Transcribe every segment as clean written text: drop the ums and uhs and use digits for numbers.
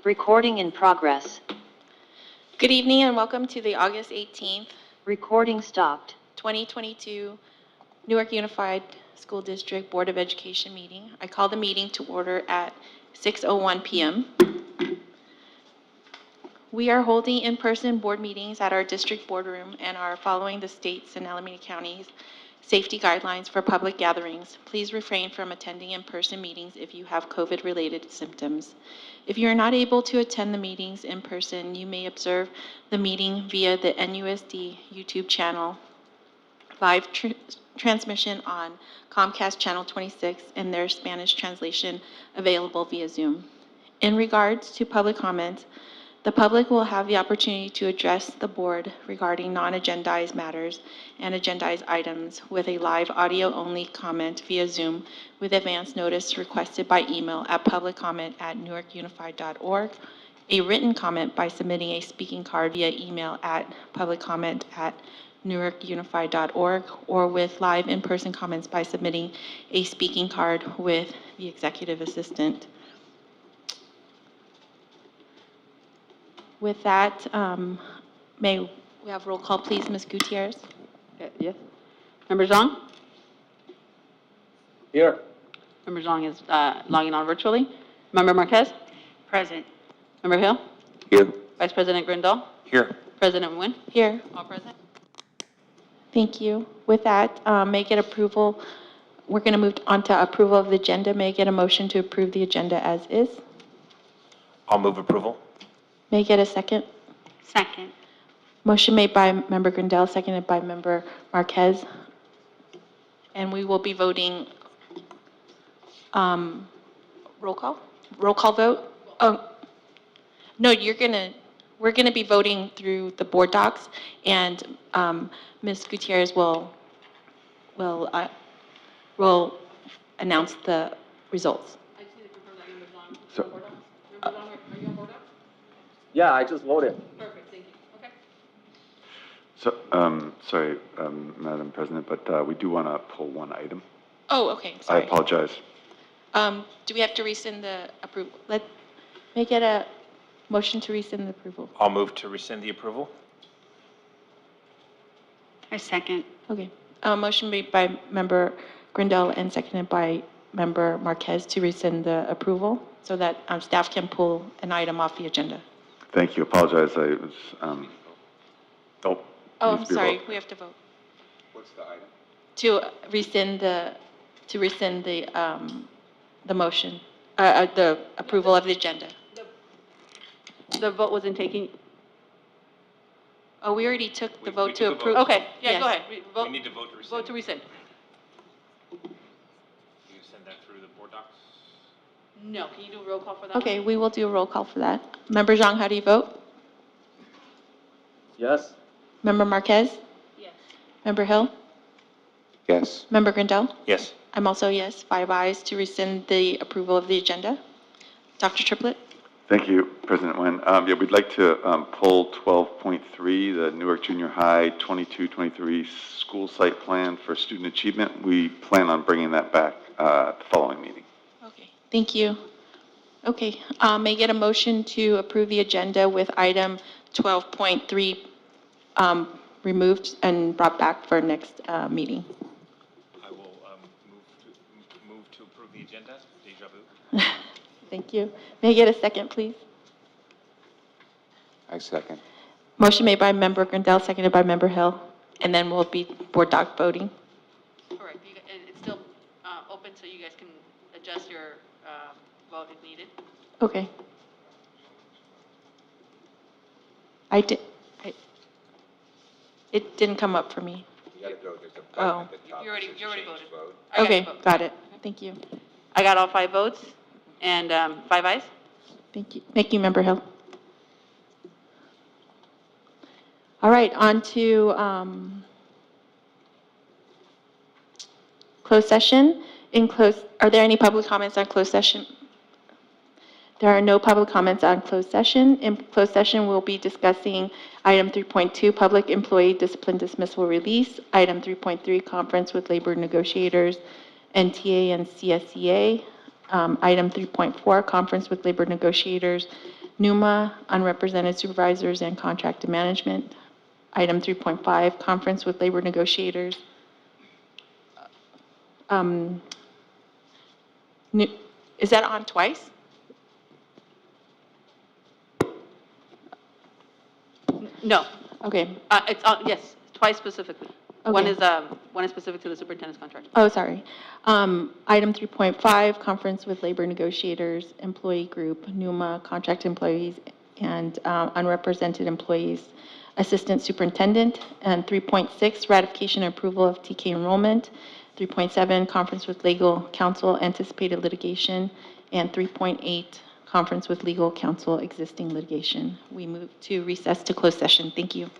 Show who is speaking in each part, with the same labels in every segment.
Speaker 1: Recording in progress.
Speaker 2: Good evening and welcome to the August 18th,
Speaker 1: Recording stopped.
Speaker 2: 2022 Newark Unified School District Board of Education meeting. I call the meeting to order at 6:01 p.m. We are holding in-person board meetings at our district boardroom and are following the state's and Alameda County's safety guidelines for public gatherings. Please refrain from attending in-person meetings if you have COVID-related symptoms. If you are not able to attend the meetings in person, you may observe the meeting via the NUSD YouTube channel, live transmission on Comcast Channel 26, and their Spanish translation available via Zoom. In regards to public comments, the public will have the opportunity to address the board regarding non-agendized matters and agendized items with a live audio-only comment via Zoom with advance notice requested by email at publiccomment@newarkunified.org, a written comment by submitting a speaking card via email at publiccomment@newarkunified.org, or with live in-person comments by submitting a speaking card with the executive assistant. With that, may we have roll call, please, Ms. Gutierrez?
Speaker 3: Yes. Member Zhang?
Speaker 4: Here.
Speaker 3: Member Zhang is logging on virtually. Member Marquez?
Speaker 2: Present.
Speaker 3: Member Hill?
Speaker 4: Here.
Speaker 3: Vice President Grindal?
Speaker 4: Here.
Speaker 3: President Nguyen?
Speaker 2: Here.
Speaker 3: All present.
Speaker 2: Thank you. With that, may I get approval? We're going to move on to approval of the agenda. May I get a motion to approve the agenda as is?
Speaker 4: I'll move approval.
Speaker 2: May I get a second?
Speaker 3: Second.
Speaker 2: Motion made by Member Grindal, seconded by Member Marquez. And we will be voting, roll call? Roll call vote? Oh, no, we're gonna be voting through the board docs, and Ms. Gutierrez will announce the results.
Speaker 3: I just need to confirm that Member Zhang.
Speaker 4: So-
Speaker 3: Member Zhang, are you on board now?
Speaker 4: Yeah, I just voted.
Speaker 3: Perfect, thank you. Okay.
Speaker 5: So, sorry, Madam President, but we do want to pull one item.
Speaker 2: Oh, okay,
Speaker 5: I
Speaker 2: sorry.
Speaker 5: apologize.
Speaker 2: Do we have to rescind the approval? May I get a motion to rescind the approval?
Speaker 4: I'll move to rescind the approval.
Speaker 3: I second.
Speaker 2: Okay. Motion made by Member Grindal and seconded by Member Marquez to rescind the approval so that staff can pull an item off the agenda.
Speaker 5: Thank you. Apologize. I was,
Speaker 2: Oh, I'm
Speaker 5: needs to be
Speaker 2: sorry,
Speaker 5: voted.
Speaker 2: we have to vote.
Speaker 5: What's the item?
Speaker 2: To rescind the motion, the approval of the agenda.
Speaker 3: The vote wasn't taken.
Speaker 2: Oh, we already took the vote
Speaker 4: we
Speaker 2: to
Speaker 4: took a
Speaker 2: approve.
Speaker 4: vote.
Speaker 3: Okay, yeah,
Speaker 2: Yes.
Speaker 3: go ahead.
Speaker 4: We need to vote to rescind.
Speaker 3: Vote to rescind.
Speaker 4: You send that through the board docs?
Speaker 3: No, can you do a roll call for that?
Speaker 2: Okay, we will do a roll call for that. Member Zhang, how do you vote?
Speaker 4: Yes.
Speaker 2: Member Marquez?
Speaker 3: Yes.
Speaker 2: Member Hill?
Speaker 4: Yes.
Speaker 2: Member Grindal?
Speaker 4: Yes.
Speaker 2: I'm also yes, 5 ayes to rescind the approval of the agenda. Dr. Triplett?
Speaker 5: Thank you, President Nguyen. Yeah, we'd like to pull 12.3, the Newark Junior High 22-23 school site plan for student achievement. We plan on bringing that back at the following meeting.
Speaker 2: Okay, thank you. Okay, may I get a motion to approve the agenda with item 12.3 removed and brought back for next meeting?
Speaker 4: I will move to approve the agenda. Deja vu.
Speaker 2: Thank you. May I get a second, please?
Speaker 4: I second.
Speaker 2: Motion made by Member Grindal, seconded by Member Hill, and then we'll be board doc voting.
Speaker 3: Correct. And it's still open so you guys can adjust your vote if needed.
Speaker 2: Okay. It didn't come up for me.
Speaker 6: You gotta go, there's a
Speaker 2: Oh.
Speaker 6: button at the top.
Speaker 3: You already
Speaker 6: that says
Speaker 3: voted.
Speaker 6: change vote.
Speaker 3: I got
Speaker 2: Okay,
Speaker 3: your vote.
Speaker 2: got it. Thank you.
Speaker 3: I got all 5 votes and 5 ayes.
Speaker 2: Thank you. Thank you, Member Hill. All right, on to closed session. Are there any public comments on closed session? There are no public comments on closed session. In closed session, we'll be discussing item 3.2, public employee discipline dismissal release, item 3.3, conference with labor negotiators, NTA and CSEA, item 3.4, conference with labor negotiators, NUMA, unrepresented supervisors and contracted management. Item 3.5, conference with labor negotiators. Um, nu- Is that on twice?
Speaker 3: No,
Speaker 2: Okay.
Speaker 3: it's, yes, twice specifically. One
Speaker 2: Okay.
Speaker 3: is specific to the superintendent's contract.
Speaker 2: Oh, sorry. Item 3.5, conference with labor negotiators, employee group, NUMA, contract employees, and unrepresented employees, assistant superintendent. And 3.6, ratification and approval of TK enrollment. 3.7, conference with legal counsel, anticipated litigation. And 3.8, conference with legal counsel, existing litigation. We move to recess to closed session. Thank you.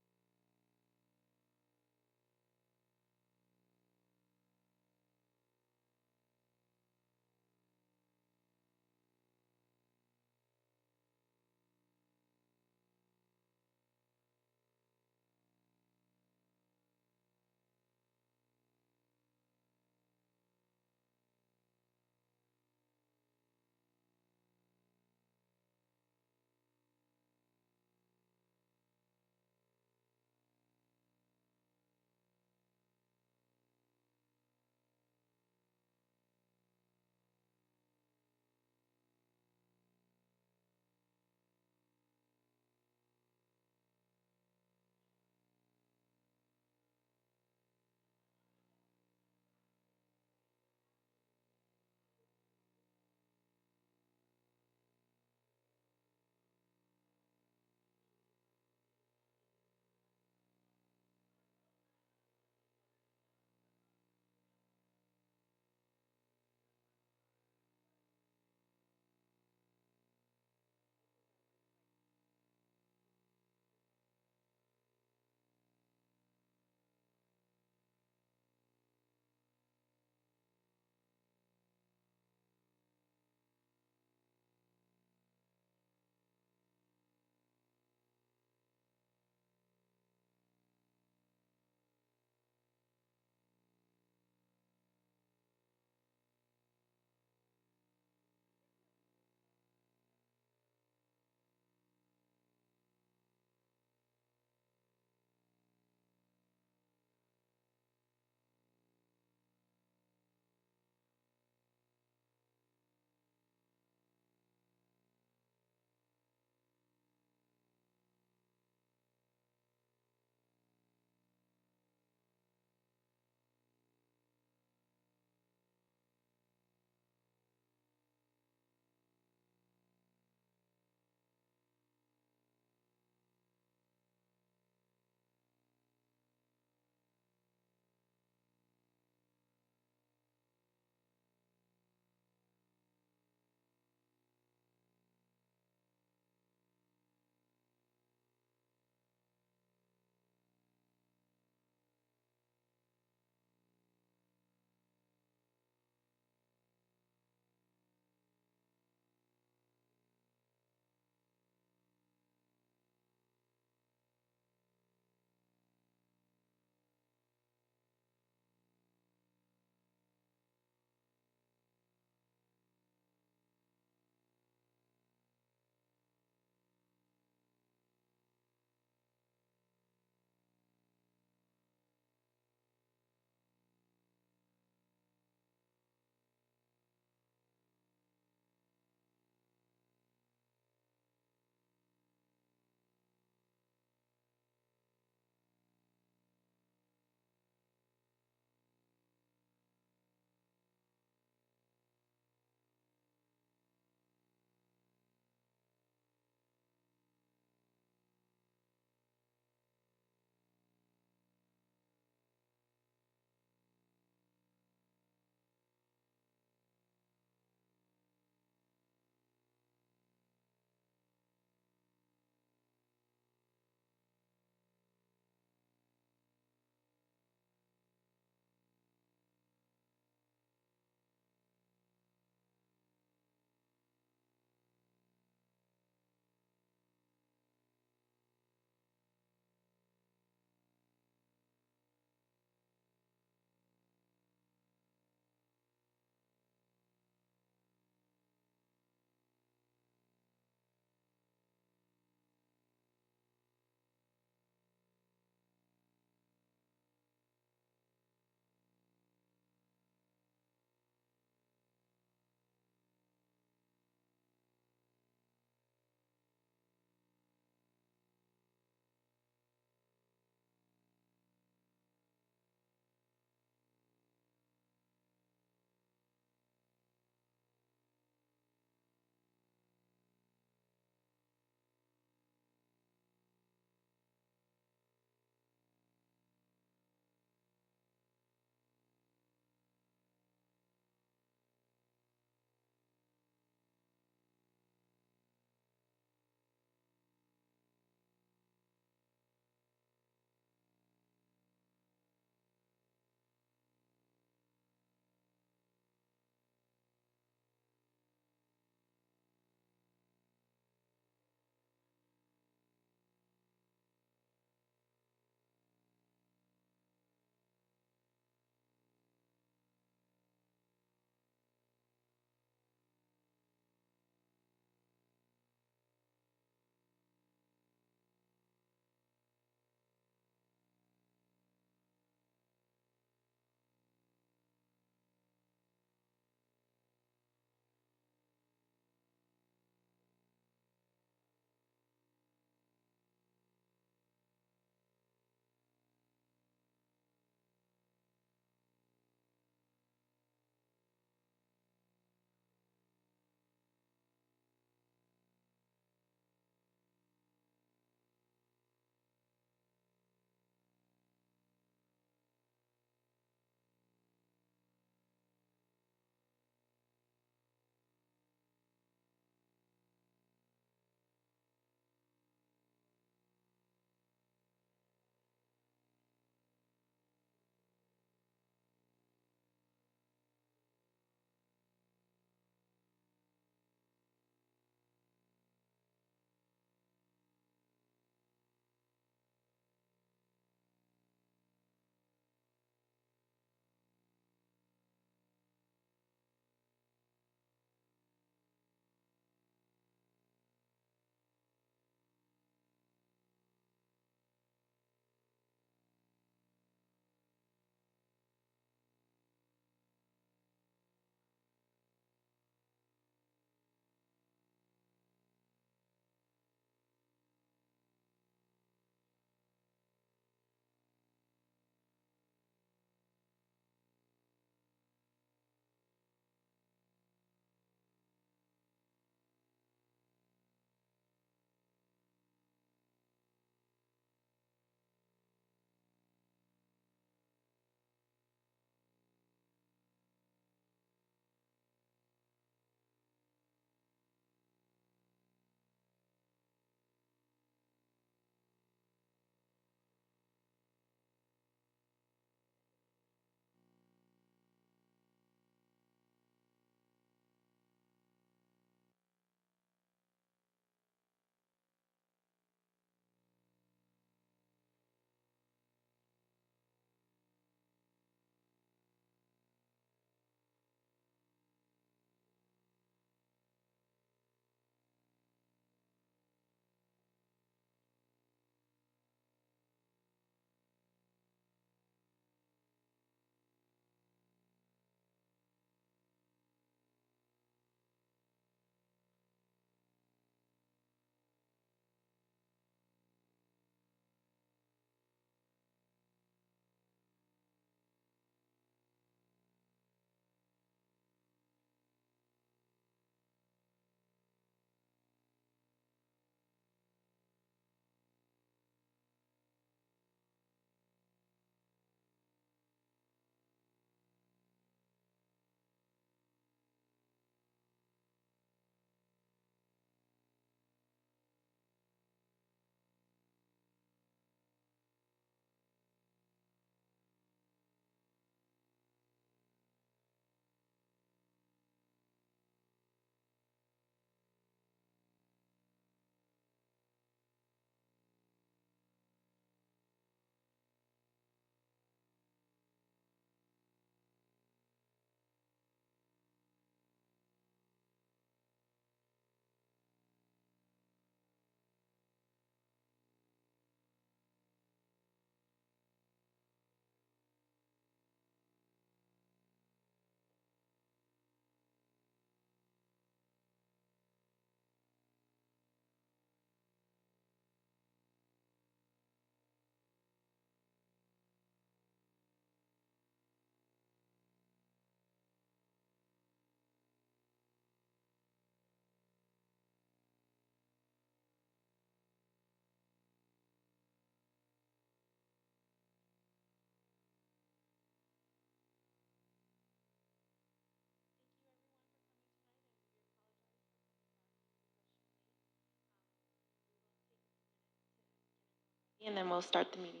Speaker 2: And then we'll start the meeting.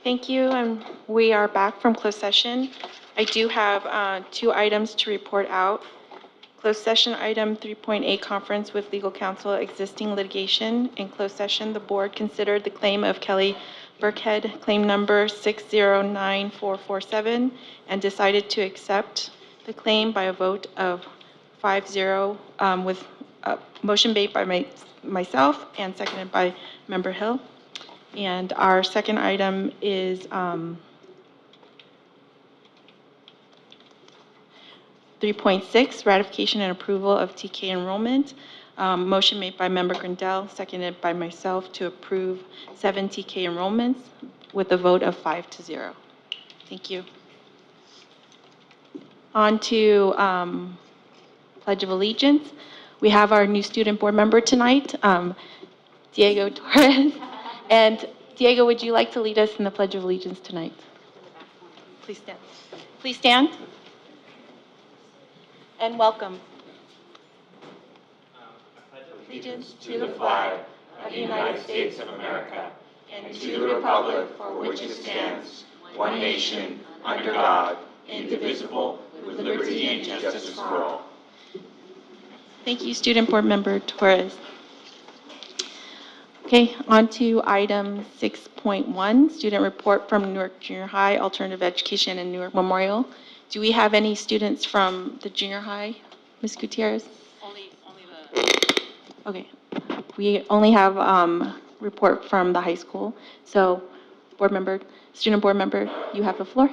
Speaker 2: Thank you, and we are back from closed session. I do have 2 items to report out. Closed session item 3.8, conference with legal counsel, existing litigation. In closed session, the board considered the claim of Kelly Burkhead, claim number 6094447, and decided to accept the claim by a vote of 5-0, with a motion made by myself and seconded by Member Hill. And our second item is 3.6, ratification and approval of TK enrollment. Motion made by Member Grindel, seconded by myself to approve 7 TK enrollments with a vote of 5-0. Thank you. On to Pledge of Allegiance. We have our new student board member tonight, Diego Torres. And Diego, would you like to lead us in the Pledge of Allegiance tonight? Please stand. Please stand. And welcome. Allegiance to the flag of the United States of America and to the republic for which it stands, one nation, under God, indivisible, with liberty and justice for all. Thank you, Student Board Member Torres. Okay, on to item 6.1, student report from Newark Junior High, Alternative Education, and Newark Memorial. Do we have any students from the junior high, Ms. Gutierrez?
Speaker 3: Only the,
Speaker 2: Okay, we only have report from the high school. So, student board member, you have the floor.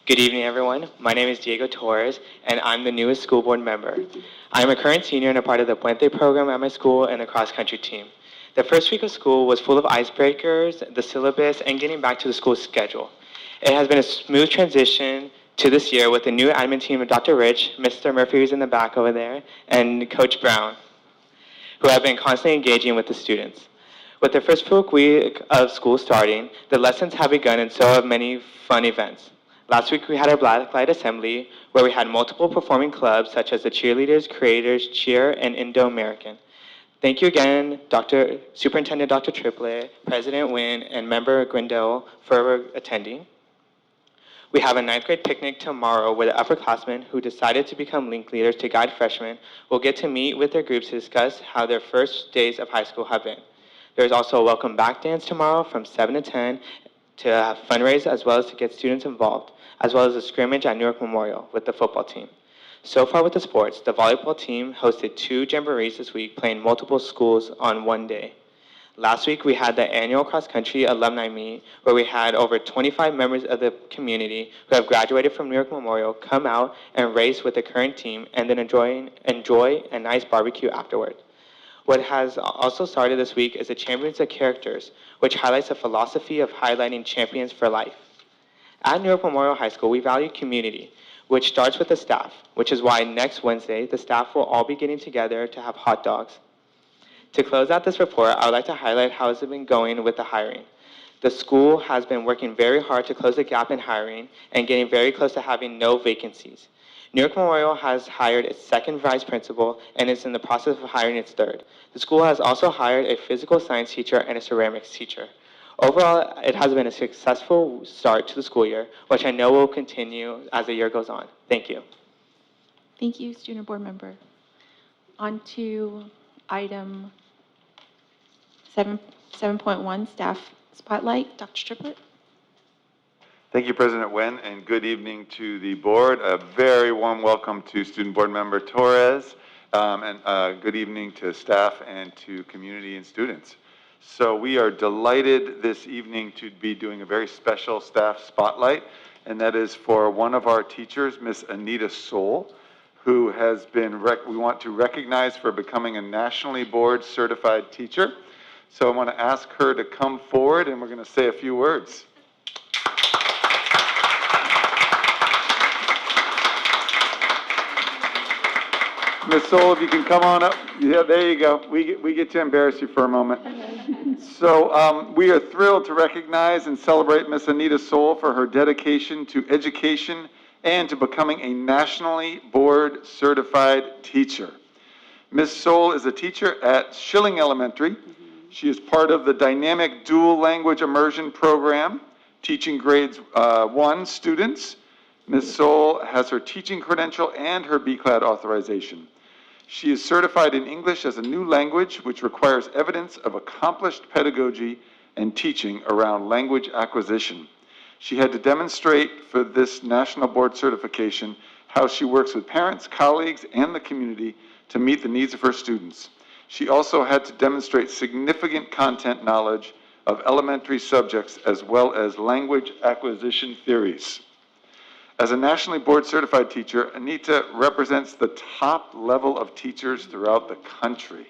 Speaker 6: Good evening, everyone. My name is Diego Torres, and I'm the newest school board member. I'm a current senior and a part of the Puente program at my school and the cross-country team. The first week of school was full of icebreakers, the syllabus, and getting back to the school schedule. It has been a smooth transition to this year with the new admin team of Dr. Rich, Mr. Murphy who's in the back over there, and Coach Brown, who have been constantly engaging with the students. With the first full week of school starting, the lessons have begun and so have many fun events. Last week we had our Blacklight Assembly, where we had multiple performing clubs such as the Cheerleaders, Creators, Cheer, and Indo-American. Thank you again, Superintendent Dr. Triplett, President Nguyen, and Member Grindel for attending. We have a 9th grade picnic tomorrow where the upperclassmen who decided to become link leaders to guide freshmen will get to meet with their groups to discuss how their first days of high school have been. There's also a welcome back dance tomorrow from 7 to 10 to fundraise as well as to get students involved, as well as a scrimmage at Newark Memorial with the football team. So far with the sports, the volleyball team hosted 2 jamborees this week, playing multiple schools on one day. Last week, we had the annual cross-country alumni meet, where we had over 25 members of the community who have graduated from New York Memorial come out and race with the current team and then enjoy a nice barbecue afterward. What has also started this week is the Champions of Characters, which highlights the philosophy of highlighting champions for life. At New York Memorial High School, we value community, which starts with the staff, which is why next Wednesday, the staff will all be getting together to have hot dogs. To close out this report, I would like to highlight how it's been going with the hiring. The school has been working very hard to close the gap in hiring and getting very close to having no vacancies. New York Memorial has hired its second vice principal and is in the process of hiring its third. The school has also hired a physical science teacher and a ceramics teacher. Overall, it has been a successful start to the school year, which I know will continue as the year goes on. Thank you.
Speaker 2: Thank you, Student Board Member. On to item 7.1, Staff Spotlight. Dr. Triplett.
Speaker 5: Thank you, President Nguyen, and good evening to the board. A very warm welcome to Student Board Member Torres, and good evening to staff and to community and students. So we are delighted this evening to be doing a very special staff spotlight, and that is for one of our teachers, Miss Anita Soul, who has been, we want to recognize for becoming a nationally board certified teacher. So I want to ask her to come forward, and we're going to say a few words. Ms. Soul, if you can come on up. Yeah, there you go. We get to embarrass you for a moment. So we are thrilled to recognize and celebrate Miss Anita Soul for her dedication to education and to becoming a nationally board certified teacher. Ms. Soul is a teacher at Schilling Elementary. She is part of the dynamic dual language immersion program, teaching grades 1 students. Ms. Soul has her teaching credential and her BCLAD authorization. She is certified in English as a new language, which requires evidence of accomplished pedagogy and teaching around language acquisition. She had to demonstrate for this national board certification how she works with parents, colleagues, and the community to meet the needs of her students. She also had to demonstrate significant content knowledge of elementary subjects as well as language acquisition theories. As a nationally board certified teacher, Anita represents the top level of teachers throughout the country.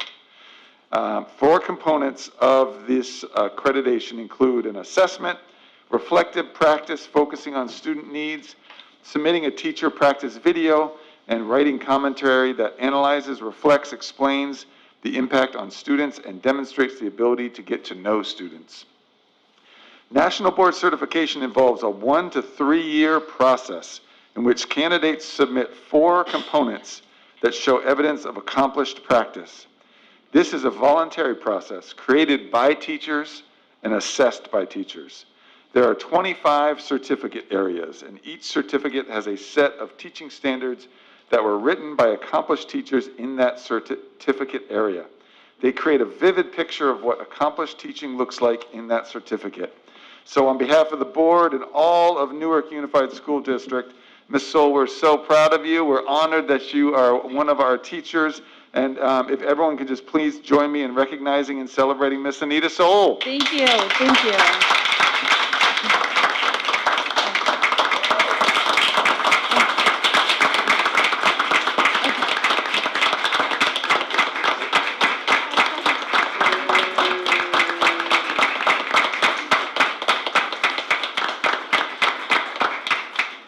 Speaker 5: 4 components of this accreditation include an assessment, reflective practice focusing on student needs, submitting a teacher practice video, and writing commentary that analyzes, reflects, explains the impact on students, and demonstrates the ability to get to know students. National board certification involves a 1 to 3 year process in which candidates submit 4 components that show evidence of accomplished practice. This is a voluntary process created by teachers and assessed by teachers. There are 25 certificate areas, and each certificate has a set of teaching standards that were written by accomplished teachers in that certificate area. They create a vivid picture of what accomplished teaching looks like in that certificate. So on behalf of the board and all of Newark Unified School District, Ms. Soul, we're so proud of you. We're honored that you are one of our teachers. And if everyone could just please join me in recognizing and celebrating Miss Anita Soul.
Speaker 7: Thank you. Thank you.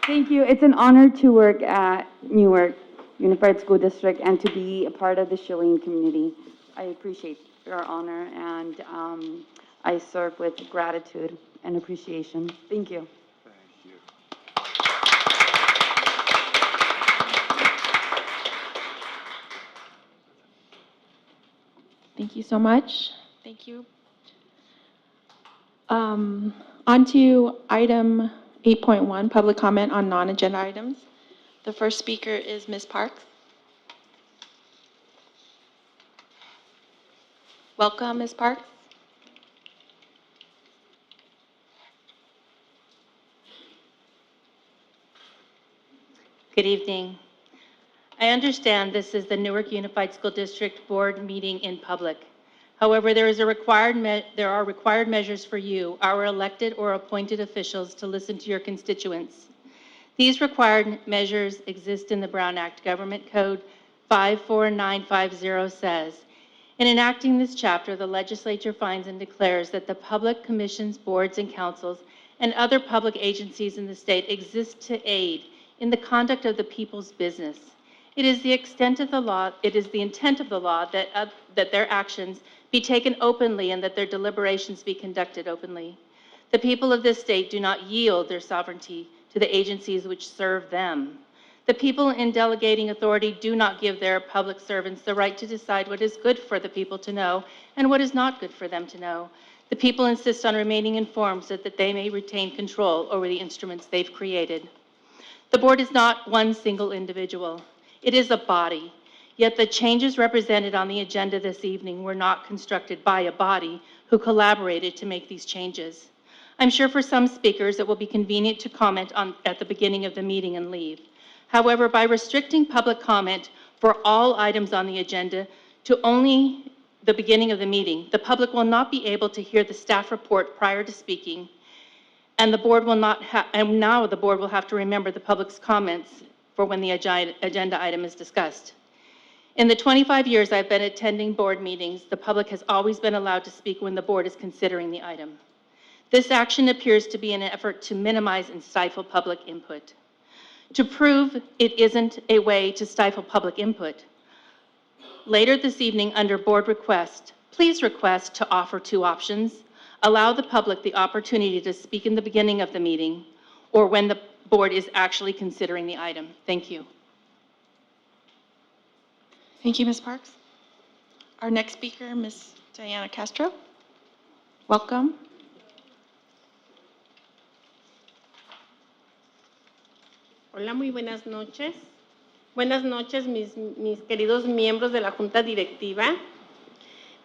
Speaker 7: Thank you. It's an honor to work at Newark Unified School District and to be a part of the Schilling community. I appreciate your honor, and I serve with gratitude and appreciation. Thank you.
Speaker 5: Thank you.
Speaker 2: Thank you so much. Thank you. On to item 8.1, public comment on non-agenda items. The first speaker is Ms. Parks. Welcome, Ms. Parks.
Speaker 8: Good evening. I understand this is the Newark Unified School District Board meeting in public. However, there are required measures for you, our elected or appointed officials, to listen to your constituents. These required measures exist in the Brown Act. Government Code 54950 says, in enacting this chapter, the legislature finds and declares that the public commissions, boards, and councils and other public agencies in the state exist to aid in the conduct of the people's business. It is the intent of the law that their actions be taken openly and that their deliberations be conducted openly. The people of this state do not yield their sovereignty to the agencies which serve them. The people in delegating authority do not give their public servants the right to decide what is good for the people to know and what is not good for them to know. The people insist on remaining informed so that they may retain control over the instruments they've created. The board is not one single individual. It is a body. Yet the changes represented on the agenda this evening were not constructed by a body who collaborated to make these changes. I'm sure for some speakers it will be convenient to comment at the beginning of the meeting and leave. However, by restricting public comment for all items on the agenda to only the beginning of the meeting, the public will not be able to hear the staff report prior to speaking, and now the board will have to remember the public's comments for when the agenda item is discussed. In the 25 years I've been attending board meetings, the public has always been allowed to speak when the board is considering the item. This action appears to be an effort to minimize and stifle public input. To prove it isn't a way to stifle public input, later this evening under board request, please request to offer two options. Allow the public the opportunity to speak in the beginning of the meeting or when the board is actually considering the item. Thank you.
Speaker 2: Thank you, Ms. Parks. Our next speaker, Ms. Diana Castro. Welcome.
Speaker 9: Hola, muy buenas noches. Buenas noches, mis queridos miembros de la Junta Directiva.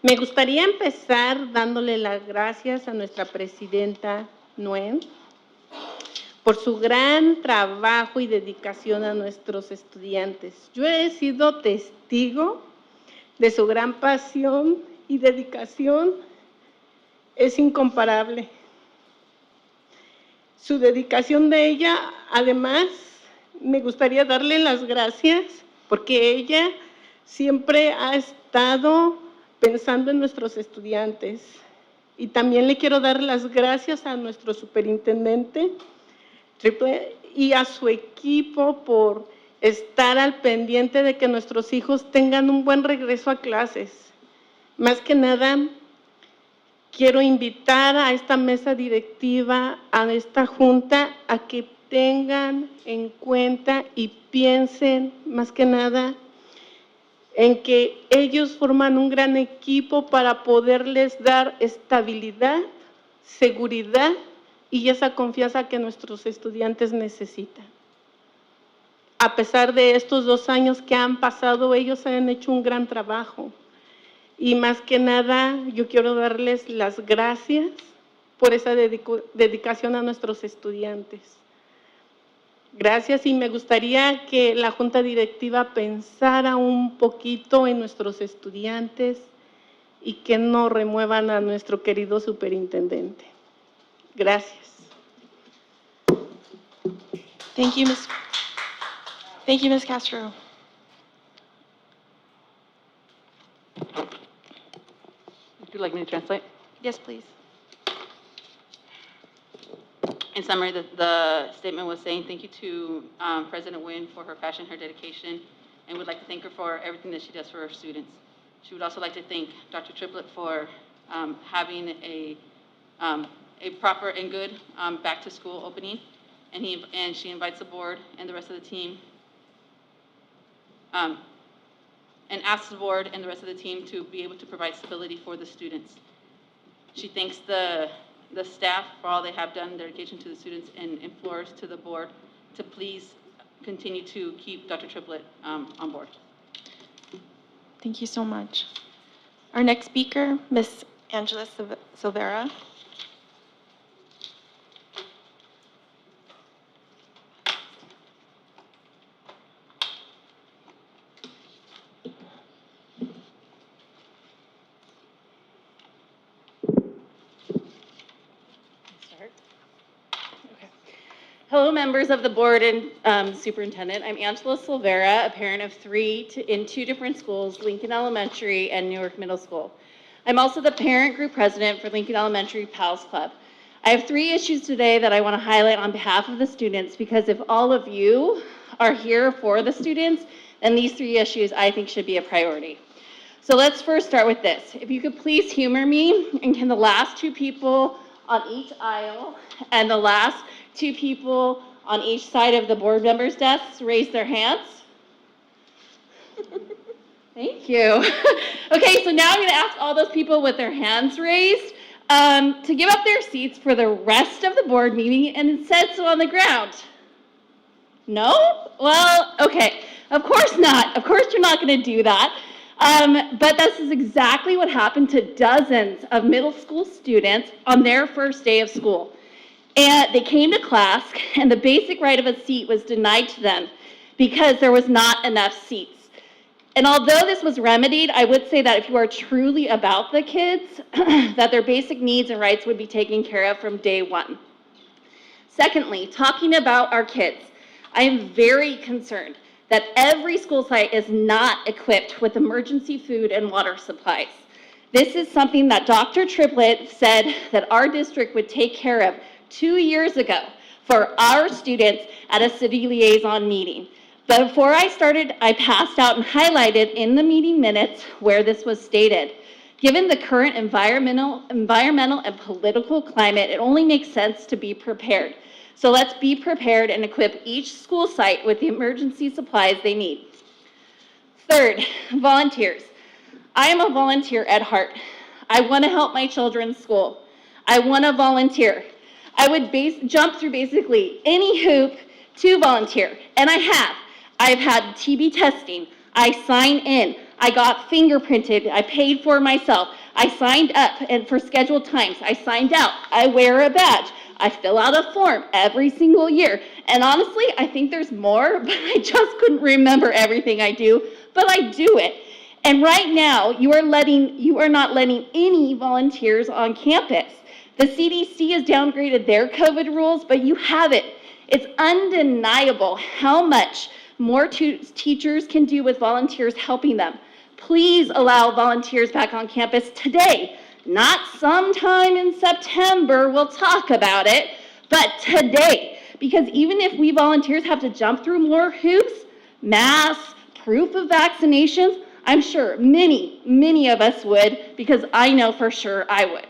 Speaker 9: Me gustaría empezar dándole las gracias a nuestra presidenta Nuen por su gran trabajo y dedicación a nuestros estudiantes. Yo he sido testigo de su gran pasión y dedicación. Es incomparable. Su dedicación de ella, además, me gustaría darle las gracias porque ella siempre ha estado pensando en nuestros estudiantes. Y también le quiero dar las gracias a nuestro superintendente y a su equipo por estar al pendiente de que nuestros hijos tengan un buen regreso a clases. Más que nada, quiero invitar a esta mesa directiva, a esta junta, a que tengan en cuenta y piensen más que nada en que ellos forman un gran equipo para poderles dar estabilidad, seguridad y esa confianza que nuestros estudiantes necesitan. A pesar de estos 2 años que han pasado, ellos han hecho un gran trabajo. Y más que nada, yo quiero darles las gracias por esa dedicación a nuestros estudiantes. Gracias, y me gustaría que la Junta Directiva pensara un poquito en nuestros estudiantes y que no remuevan a nuestro querido superintendente. Gracias.
Speaker 2: Thank you, Ms. Castro.
Speaker 3: Would you like me to translate?
Speaker 2: Yes, please.
Speaker 3: In summary, the statement was saying thank you to President Nguyen for her passion, her dedication, and would like to thank her for everything that she does for her students. She would also like to thank Dr. Triplett for having a proper and good back-to-school opening, and she invites the board and the rest of the team, and asks the board and the rest of the team to be able to provide stability for the students. She thanks the staff for all they have done, dedication to the students, and implores to the board to please continue to keep Dr. Triplett on board.
Speaker 2: Thank you so much. Our next speaker, Ms. Angela Silvera.
Speaker 10: Hello, members of the board and superintendent. I'm Angela Silvera, a parent of three in two different schools, Lincoln Elementary and Newark Middle School. I'm also the parent group president for Lincoln Elementary Pals Club. I have three issues today that I want to highlight on behalf of the students, because if all of you are here for the students, then these three issues I think should be a priority. So let's first start with this. If you could please humor me, and can the last two people on each aisle and the last two people on each side of the board members' desks raise their hands? Thank you. Okay, so now I'm going to ask all those people with their hands raised to give up their seats for the rest of the board meeting, and it says so on the ground. No? Well, okay. Of course not. Of course you're not going to do that. But this is exactly what happened to dozens of middle school students on their first day of school. And they came to class, and the basic right of a seat was denied to them because there was not enough seats. And although this was remedied, I would say that if you are truly about the kids, that their basic needs and rights would be taken care of from day one. Secondly, talking about our kids, I am very concerned that every school site is not equipped with emergency food and water supplies. This is something that Dr. Triplett said that our district would take care of 2 years ago for our students at a city liaison meeting. But before I started, I passed out and highlighted in the meeting minutes where this was stated. Given the current environmental and political climate, it only makes sense to be prepared. So let's be prepared and equip each school site with the emergency supplies they need. Third, volunteers. I am a volunteer at heart. I want to help my children's school. I want to volunteer. I would jump through basically any hoop to volunteer, and I have. I've had TB testing. I signed in. I got fingerprinted. I paid for myself. I signed up and for scheduled times. I signed out. I wear a badge. I fill out a form every single year. And honestly, I think there's more, but I just couldn't remember everything I do, but I do it. And right now, you are not letting any volunteers on campus. The CDC has downgraded their COVID rules, but you have it. It's undeniable how much more teachers can do with volunteers helping them. Please allow volunteers back on campus today, not sometime in September, we'll talk about it, but today. Because even if we volunteers have to jump through more hoops, masks, proof of vaccinations, I'm sure many of us would, because I know for sure I would.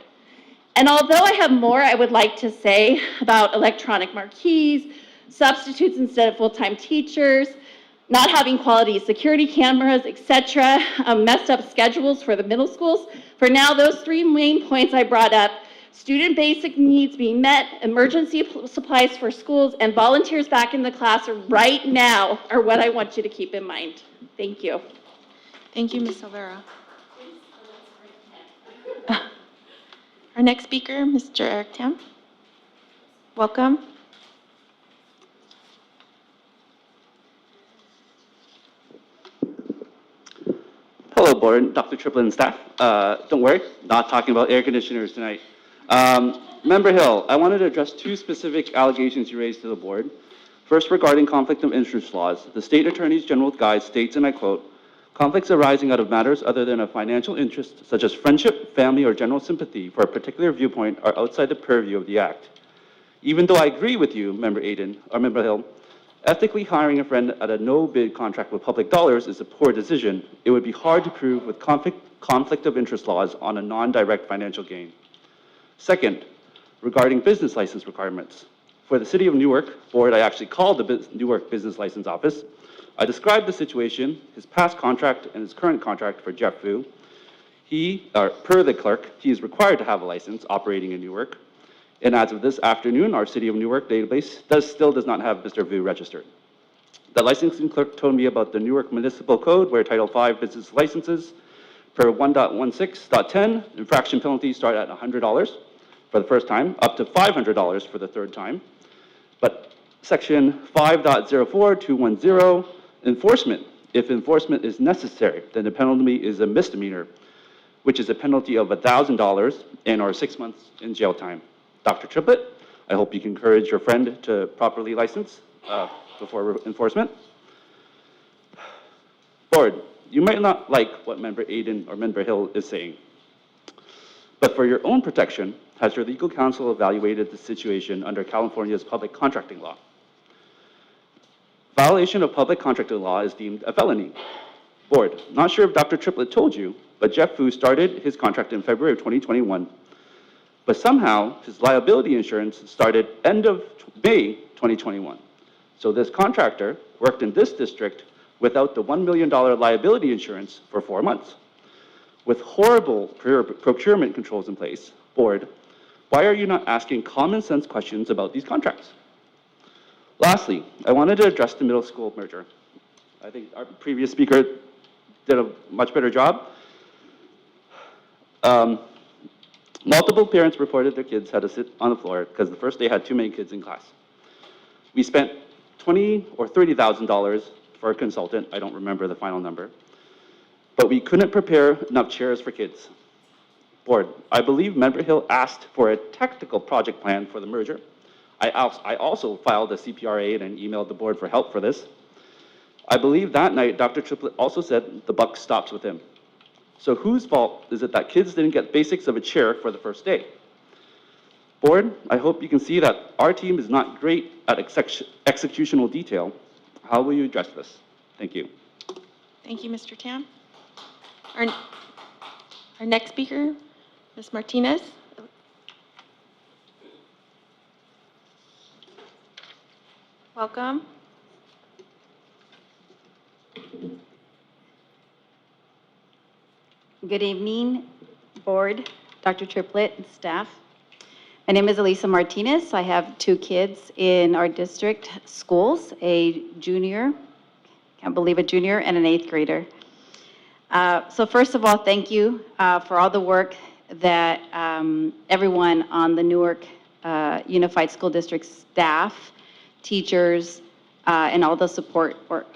Speaker 10: And although I have more I would like to say about electronic marquees, substitutes instead of full-time teachers, not having quality security cameras, etc., messed up schedules for the middle schools, for now, those three main points I brought up, student basic needs being met, emergency supplies for schools, and volunteers back in the classroom right now are what I want you to keep in mind. Thank you.
Speaker 2: Thank you, Ms. Silvera. Our next speaker, Mr. Eric Tam. Welcome.
Speaker 11: Hello, board, Dr. Triplett and staff. Don't worry, not talking about air conditioners tonight. Member Hill, I wanted to address two specific allegations you raised to the board. First, regarding conflict of interest laws, the State Attorney's General Guide states, and I quote, "Conflicts arising out of matters other than a financial interest, such as friendship, family, or general sympathy for a particular viewpoint are outside the purview of the Act." Even though I agree with you, Member Hill, ethically hiring a friend at a no-bid contract with public dollars is a poor decision. It would be hard to prove with conflict of interest laws on a non-direct financial gain. Second, regarding business license requirements. For the City of Newark board, I actually called the Newark Business License Office. I described the situation, his past contract and his current contract for Jeff Vu. Per the clerk, he is required to have a license operating in Newark. And as of this afternoon, our City of Newark database still does not have Mr. Vu registered. The licensing clerk told me about the Newark Municipal Code, where Title V business licenses per 1.16.10, infraction penalties start at $100 for the first time, up to $500 for the third time. But Section 5.04.210, enforcement. If enforcement is necessary, then the penalty is a misdemeanor, which is a penalty of $1,000 and or 6 months in jail time. Dr. Triplett, I hope you can encourage your friend to properly license before enforcement. Board, you might not like what Member Aiden or Member Hill is saying, but for your own protection, has your legal counsel evaluated the situation under California's public contracting law? Violation of public contracting law is deemed a felony. Board, not sure if Dr. Triplett told you, but Jeff Fu started his contract in February of 2021, but somehow his liability insurance started end of May 2021. So this contractor worked in this district without the $1 million liability insurance for 4 months. With horrible procurement controls in place, Board, why are you not asking common sense questions about these contracts? Lastly, I wanted to address the middle school merger. I think our previous speaker did a much better job. Multiple parents reported their kids had to sit on the floor because the first day had too many kids in class. We spent $20,000 or $30,000 for a consultant, I don't remember the final number, but we couldn't prepare enough chairs for kids. Board, I believe Member Hill asked for a technical project plan for the merger. I also filed a CPRA and emailed the board for help for this. I believe that night, Dr. Triplett also said the buck stops with him. So whose fault is it that kids didn't get basics of a chair for the first day? Board, I hope you can see that our team is not great at executional detail. How will you address this? Thank you.
Speaker 2: Thank you, Mr. Tam. Our next speaker, Ms. Martinez. Welcome.
Speaker 12: Good evening, Board, Dr. Triplett, and staff. My name is Elisa Martinez. I have 2 kids in our district schools, a junior, can't believe a junior, and an 8th grader. So first of all, thank you for all the work that everyone on the Newark Unified School District staff, teachers, and all the support for,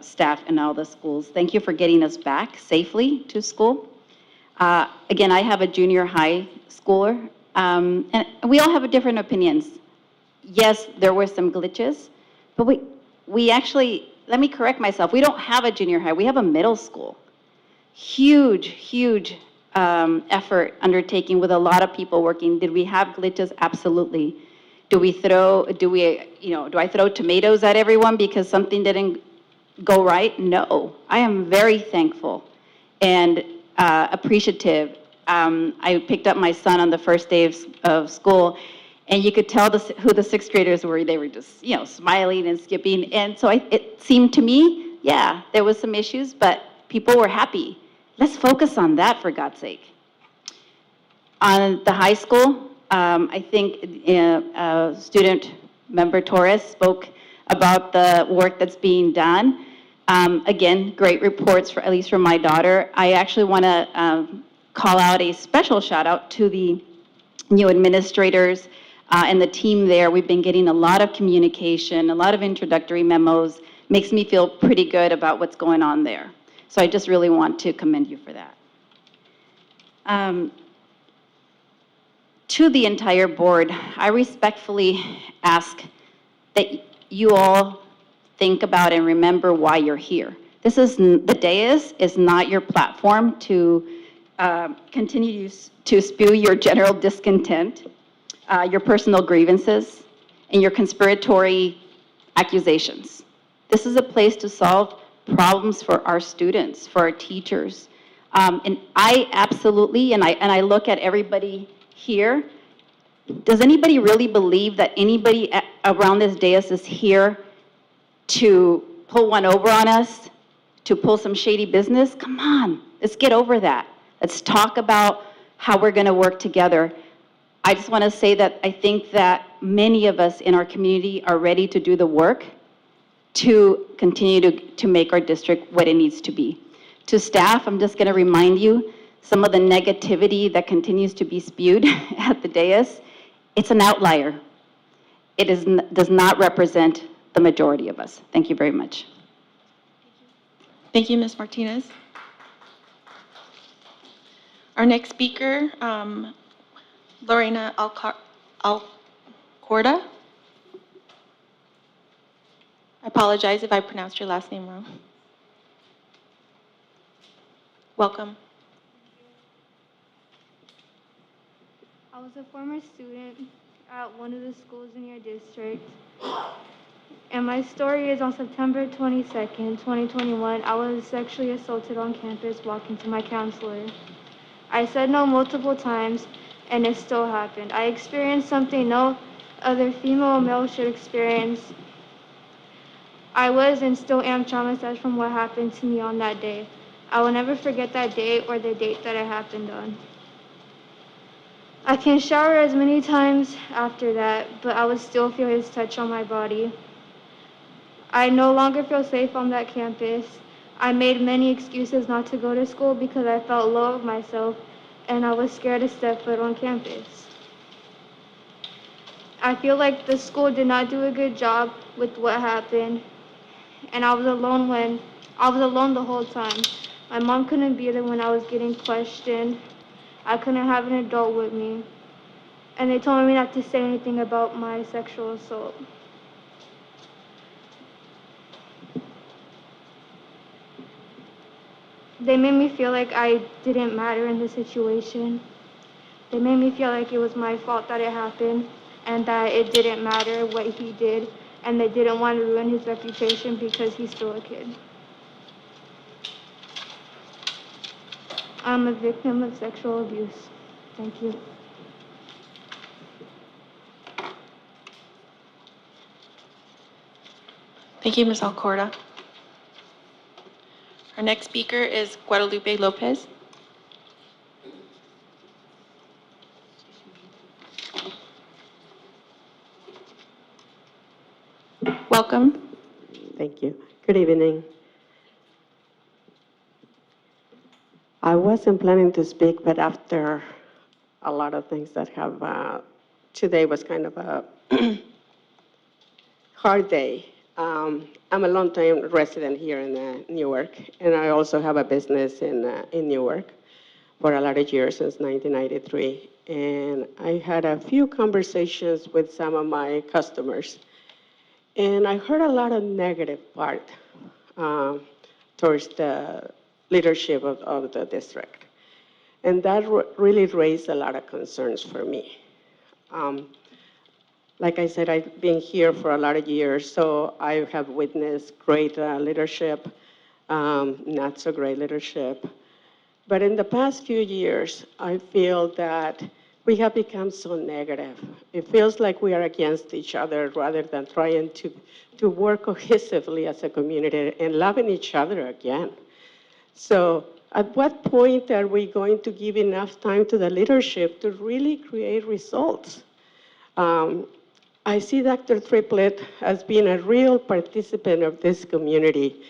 Speaker 12: staff in all the schools. Thank you for getting us back safely to school. Again, I have a junior high schooler, and we all have different opinions. Yes, there were some glitches, but we actually, let me correct myself, we don't have a junior high, we have a middle school. Huge effort undertaking with a lot of people working. Did we have glitches? Absolutely. Do I throw tomatoes at everyone because something didn't go right? No. I am very thankful and appreciative. I picked up my son on the first day of school, and you could tell who the 6th graders were. They were just, smiling and skipping. And so it seemed to me, yeah, there was some issues, but people were happy. Let's focus on that, for God's sake. On the high school, I think student member Torres spoke about the work that's being done. Again, great reports, at least from my daughter. I actually want to call out a special shout out to the new administrators and the team there. We've been getting a lot of communication, a lot of introductory memos. Makes me feel pretty good about what's going on there. So I just really want to commend you for that. To the entire board, I respectfully ask that you all think about and remember why you're here. The dais is not your platform to continue to spew your general discontent, your personal grievances, and your conspiratory accusations. This is a place to solve problems for our students, for our teachers. And I absolutely, and I look at everybody here, does anybody really believe that anybody around this dais is here to pull one over on us, to pull some shady business? Come on, let's get over that. Let's talk about how we're going to work together. I just want to say that I think that many of us in our community are ready to do the work to continue to make our district what it needs to be. To staff, I'm just going to remind you, some of the negativity that continues to be spewed at the dais, it's an outlier. It does not represent the majority of us. Thank you very much.
Speaker 2: Thank you, Ms. Martinez. Our next speaker, Lorena Corda. I apologize if I pronounced your last name wrong. Welcome.
Speaker 13: I was a former student at one of the schools in your district. And my story is on September 22nd, 2021, I was sexually assaulted on campus walking to my counselor. I said no multiple times, and it still happened. I experienced something no other female or male should experience. I was and still am traumatized from what happened to me on that day. I will never forget that day or the date that it happened on. I can shower as many times after that, but I would still feel his touch on my body. I no longer feel safe on that campus. I made many excuses not to go to school because I felt low of myself and I was scared to step foot on campus. I feel like the school did not do a good job with what happened, and I was alone the whole time. My mom couldn't be there when I was getting questioned. I couldn't have an adult with me, and they told me not to say anything about my sexual assault. They made me feel like I didn't matter in the situation. They made me feel like it was my fault that it happened and that it didn't matter what he did, and they didn't want to ruin his reputation because he's still a kid. I'm a victim of sexual abuse. Thank you.
Speaker 2: Thank you, Ms. Alcorda. Our next speaker is Guadalupe Lopez. Welcome.
Speaker 14: Thank you. Good evening. I wasn't planning to speak, but after a lot of things that have, today was kind of a hard day. I'm a long-time resident here in Newark, and I also have a business in Newark for a lot of years, since 1993. And I had a few conversations with some of my customers, and I heard a lot of negative part towards the leadership of the district. And that really raised a lot of concerns for me. Like I said, I've been here for a lot of years, so I have witnessed great leadership, not so great leadership. But in the past few years, I feel that we have become so negative. It feels like we are against each other rather than trying to work cohesively as a community and loving each other again. So at what point are we going to give enough time to the leadership to really create results? I see Dr. Triplett as being a real participant of this community.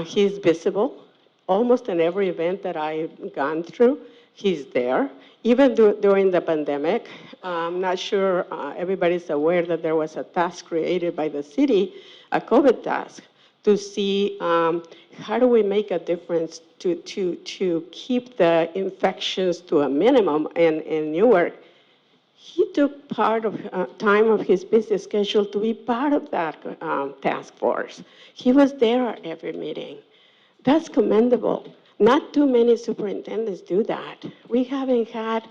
Speaker 14: He's visible. Almost in every event that I've gone through, he's there. Even during the pandemic, I'm not sure everybody's aware that there was a task created by the city, a COVID task, to see how do we make a difference to keep the infections to a minimum in Newark. He took part of time of his busy schedule to be part of that task force. He was there at every meeting. That's commendable. Not too many superintendents do that. We haven't had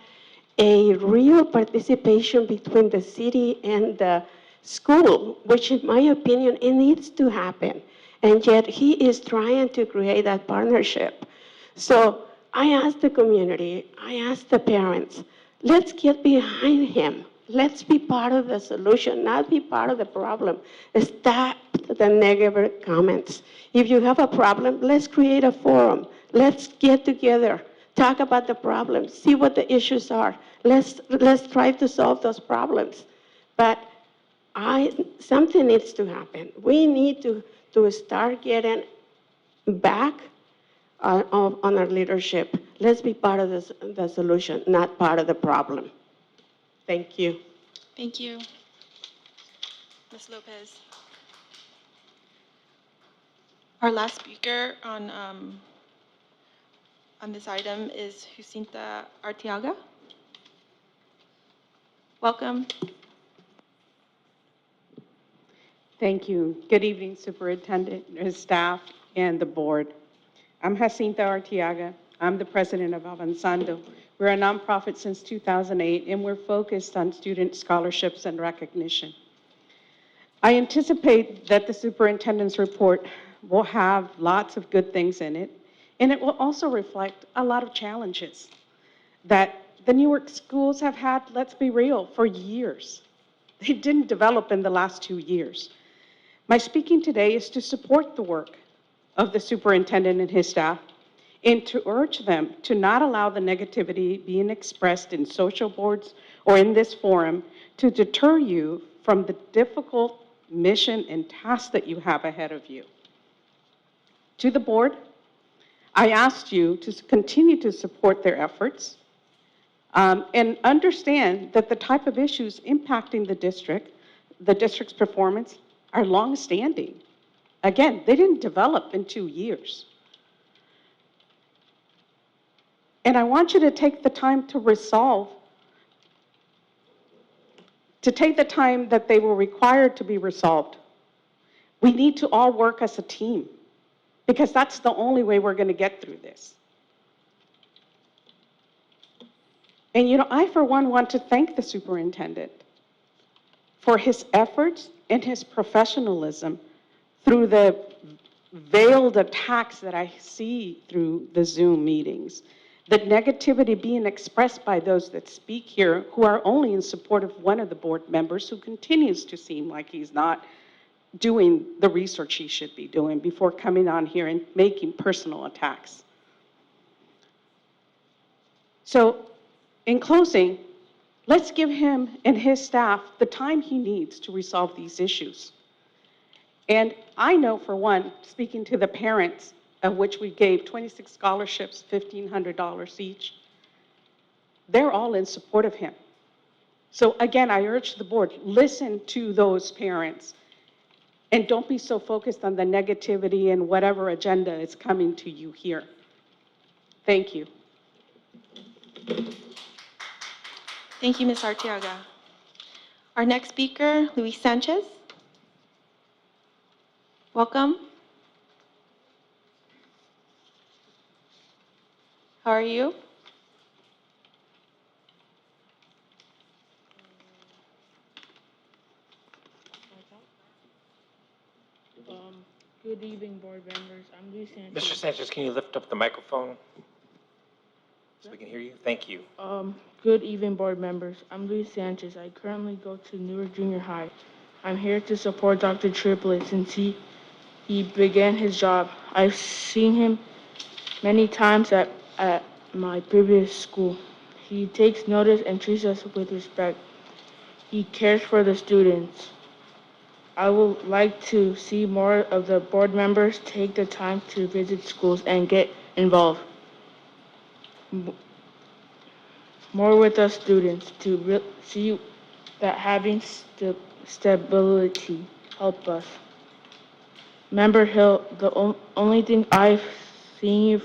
Speaker 14: a real participation between the city and the school, which in my opinion, it needs to happen. And yet he is trying to create that partnership. So I asked the community, I asked the parents, let's get behind him. Let's be part of the solution, not be part of the problem. Stop the negative comments. If you have a problem, let's create a forum. Let's get together, talk about the problems, see what the issues are. Let's try to solve those problems. But something needs to happen. We need to start getting back on our leadership. Let's be part of the solution, not part of the problem. Thank you.
Speaker 2: Thank you. Ms. Lopez. Our last speaker on this item is Jacinta Arteaga. Welcome.
Speaker 15: Thank you. Good evening, Superintendent, and staff, and the board. I'm Jacinta Arteaga. I'm the president of Avanzando. We're a nonprofit since 2008, and we're focused on student scholarships and recognition. I anticipate that the superintendent's report will have lots of good things in it, and it will also reflect a lot of challenges that the Newark schools have had, let's be real, for years. They didn't develop in the last 2 years. My speaking today is to support the work of the superintendent and his staff and to urge them to not allow the negativity being expressed in social boards or in this forum to deter you from the difficult mission and task that you have ahead of you. To the board, I asked you to continue to support their efforts and understand that the type of issues impacting the district's performance are long-standing. Again, they didn't develop in 2 years. And I want you to take the time to take the time that they were required to be resolved. We need to all work as a team because that's the only way we're going to get through this. And I, for one, want to thank the superintendent for his efforts and his professionalism through the veiled attacks that I see through the Zoom meetings, the negativity being expressed by those that speak here who are only in support of one of the board members who continues to seem like he's not doing the research he should be doing before coming on here and making personal attacks. So, in closing, let's give him and his staff the time he needs to resolve these issues. And I know, for one, speaking to the parents, of which we gave 26 scholarships, $1,500 each, they're all in support of him. So again, I urge the board, listen to those parents and don't be so focused on the negativity and whatever agenda is coming to you here. Thank you.
Speaker 2: Thank you, Ms. Arteaga. Our next speaker, Luis Sanchez. Welcome. How are you?
Speaker 16: Good evening, board members. I'm Luis Sanchez.
Speaker 4: Mr. Sanchez, can you lift up the microphone so we can hear you? Thank you.
Speaker 16: Good evening, board members. I'm Luis Sanchez. I currently go to Newark Junior High. I'm here to support Dr. Triplett since he began his job. I've seen him many times at my previous school. He takes notice and treats us with respect. He cares for the students. I would like to see more of the board members take the time to visit schools and get involved more with us students to see that having stability help us. Member Hill, the only thing I've seen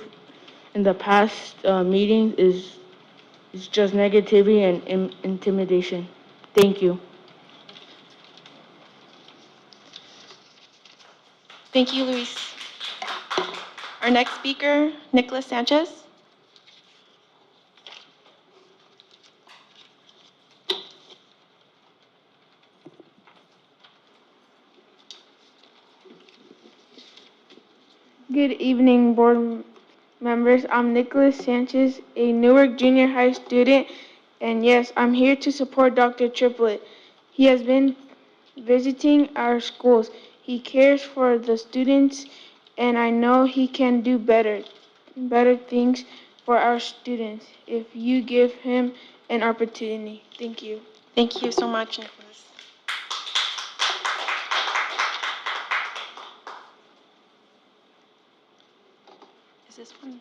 Speaker 16: in the past meetings is just negativity and intimidation. Thank you.
Speaker 2: Thank you, Luis. Our next speaker, Nicholas Sanchez.
Speaker 13: Good evening, board members. I'm Nicholas Sanchez, a Newark Junior High student, and yes, I'm here to support Dr. Triplett. He has been visiting our schools. He cares for the students, and I know he can do better things for our students if you give him an opportunity. Thank you.
Speaker 2: Thank you so much, Nicholas. Is this one?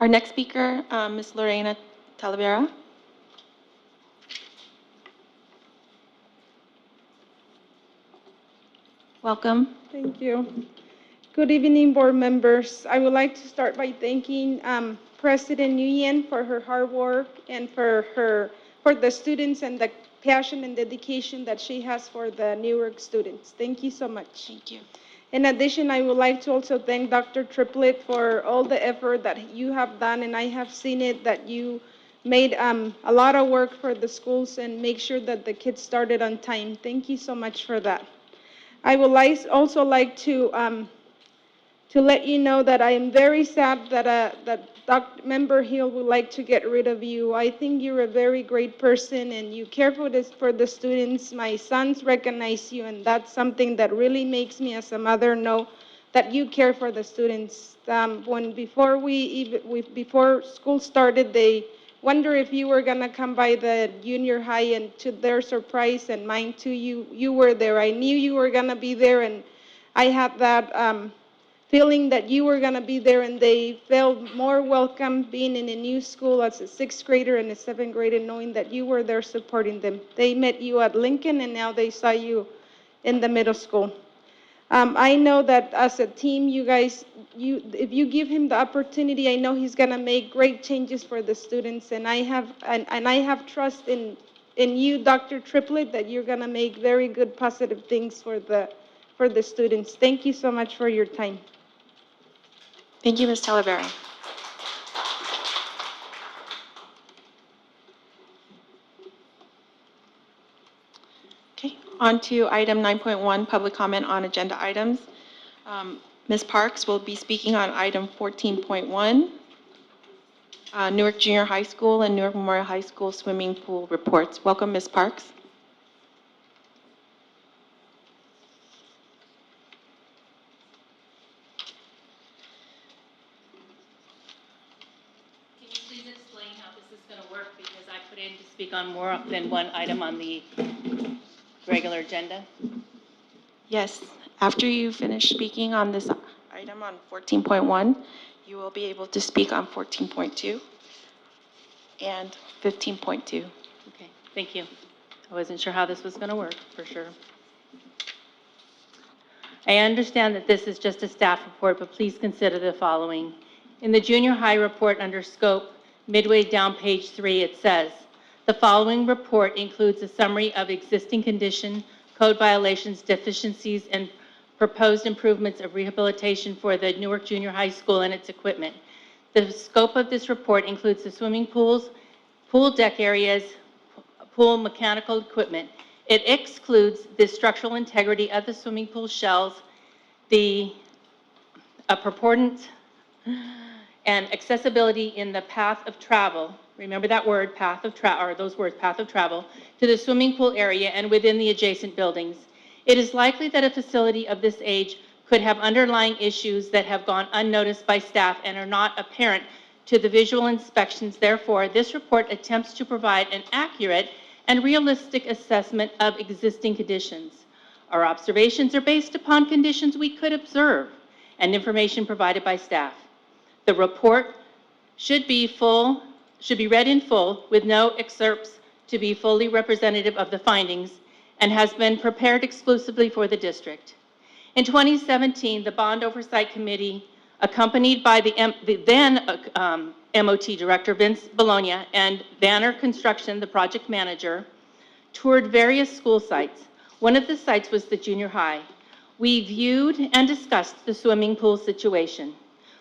Speaker 2: Our next speaker, Ms. Lorena Talavera. Welcome.
Speaker 17: Thank you. Good evening, board members. I would like to start by thanking President Nguyen for her hard work and for the students and the passion and dedication that she has for the Newark students. Thank you so much.
Speaker 2: Thank you.
Speaker 17: In addition, I would like to also thank Dr. Triplett for all the effort that you have done, and I have seen it, that you made a lot of work for the schools and make sure that the kids started on time. Thank you so much for that. I would also like to let you know that I am very sad that Member Hill would like to get rid of you. I think you're a very great person and you care for the students. My sons recognize you, and that's something that really makes me as a mother know that you care for the students. Before school started, they wonder if you were gonna come by the junior high, and to their surprise and mine too, you were there. I knew you were gonna be there, and I had that feeling that you were going to be there, and they felt more welcome being in a new school as a sixth grader and a seventh grader, knowing that you were there supporting them. They met you at Lincoln, and now they saw you in the middle school. I know that as a team, you guys, if you give him the opportunity, I know he's going to make great changes for the students, and I have trust in you, Dr. Triplett, that you're going to make very good, positive things for the students. Thank you so much for your time.
Speaker 2: Thank you, Ms. Talavera. Okay, on to item 9.1, public comment on agenda items. Ms. Parks will be speaking on item 14.1, Newark Junior High School and Newark Memorial High School swimming pool reports. Welcome, Ms. Parks.
Speaker 8: Can you please explain how this is going to work? Because I put in to speak on more than one item on the regular agenda.
Speaker 2: Yes, after you finish speaking on this item on 14.1, you will be able to speak on 14.2 and 15.2.
Speaker 8: Okay, thank you. I wasn't sure how this was going to work, for sure. I understand that this is just a staff report, but please consider the following. In the junior high report under scope, midway down page 3, it says, the following report includes a summary of existing condition, code violations, deficiencies, and proposed improvements of rehabilitation for the Newark Junior High School and its equipment. The scope of this report includes the swimming pools, pool deck areas, pool mechanical equipment. It excludes the structural integrity of the swimming pool shells, the purportant and accessibility in the path of travel. Remember that word, path of travel, or those words, path of travel, to the swimming pool area and within the adjacent buildings. It is likely that a facility of this age could have underlying issues that have gone unnoticed by staff and are not apparent to the visual inspections. Therefore, this report attempts to provide an accurate and realistic assessment of existing conditions. Our observations are based upon conditions we could observe and information provided by staff. The report should be read in full with no excerpts to be fully representative of the findings and has been prepared exclusively for the district. In 2017, the Bond Oversight Committee, accompanied by the then MOT Director Vince Bologna and Banner Construction, the project manager, toured various school sites. One of the sites was the junior high. We viewed and discussed the swimming pool situation.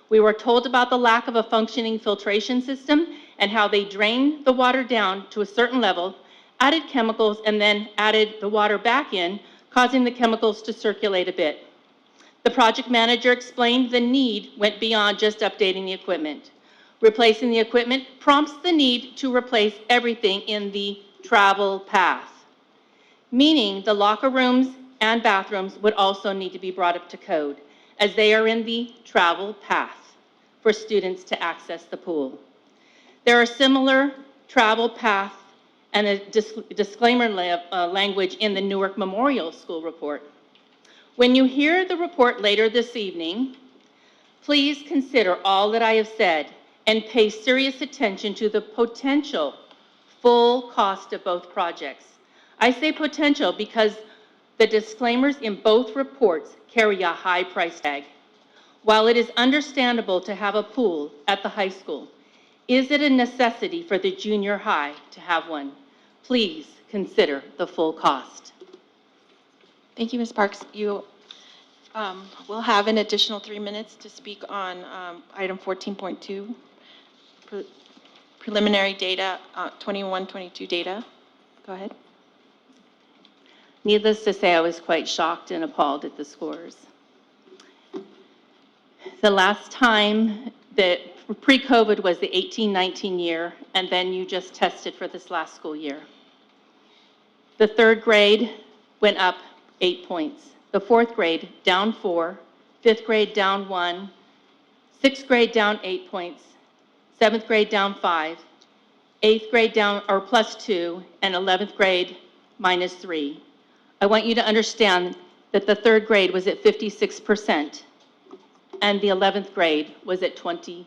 Speaker 8: We were told about the lack of a functioning filtration system and how they drained the water down to a certain level, added chemicals, and then added the water back in, causing the chemicals to circulate a bit. The project manager explained the need went beyond just updating the equipment. Replacing the equipment prompts the need to replace everything in the travel path, meaning the locker rooms and bathrooms would also need to be brought up to code, as they are in the travel path for students to access the pool. There are similar travel path and a disclaimer language in the Newark Memorial School report. When you hear the report later this evening, please consider all that I have said and pay serious attention to the potential full cost of both projects. I say potential because the disclaimers in both reports carry a high price tag. While it is understandable to have a pool at the high school, is it a necessity for the junior high to have one? Please consider the full cost.
Speaker 2: Thank you, Ms. Parks. You will have an additional 3 minutes to speak on item 14.2, preliminary data, 21-22 data. Go ahead.
Speaker 8: Needless to say, I was quite shocked and appalled at the scores. The last time that pre-COVID was the 18-19 year, and then you just tested for this last school year. The third grade went up 8 points. The fourth grade down 4, fifth grade down 1, sixth grade down 8 points, seventh grade down 5, eighth grade down or plus 2, and 11th grade minus 3. I want you to understand that the third grade was at 56%, and the 11th grade was at 21%.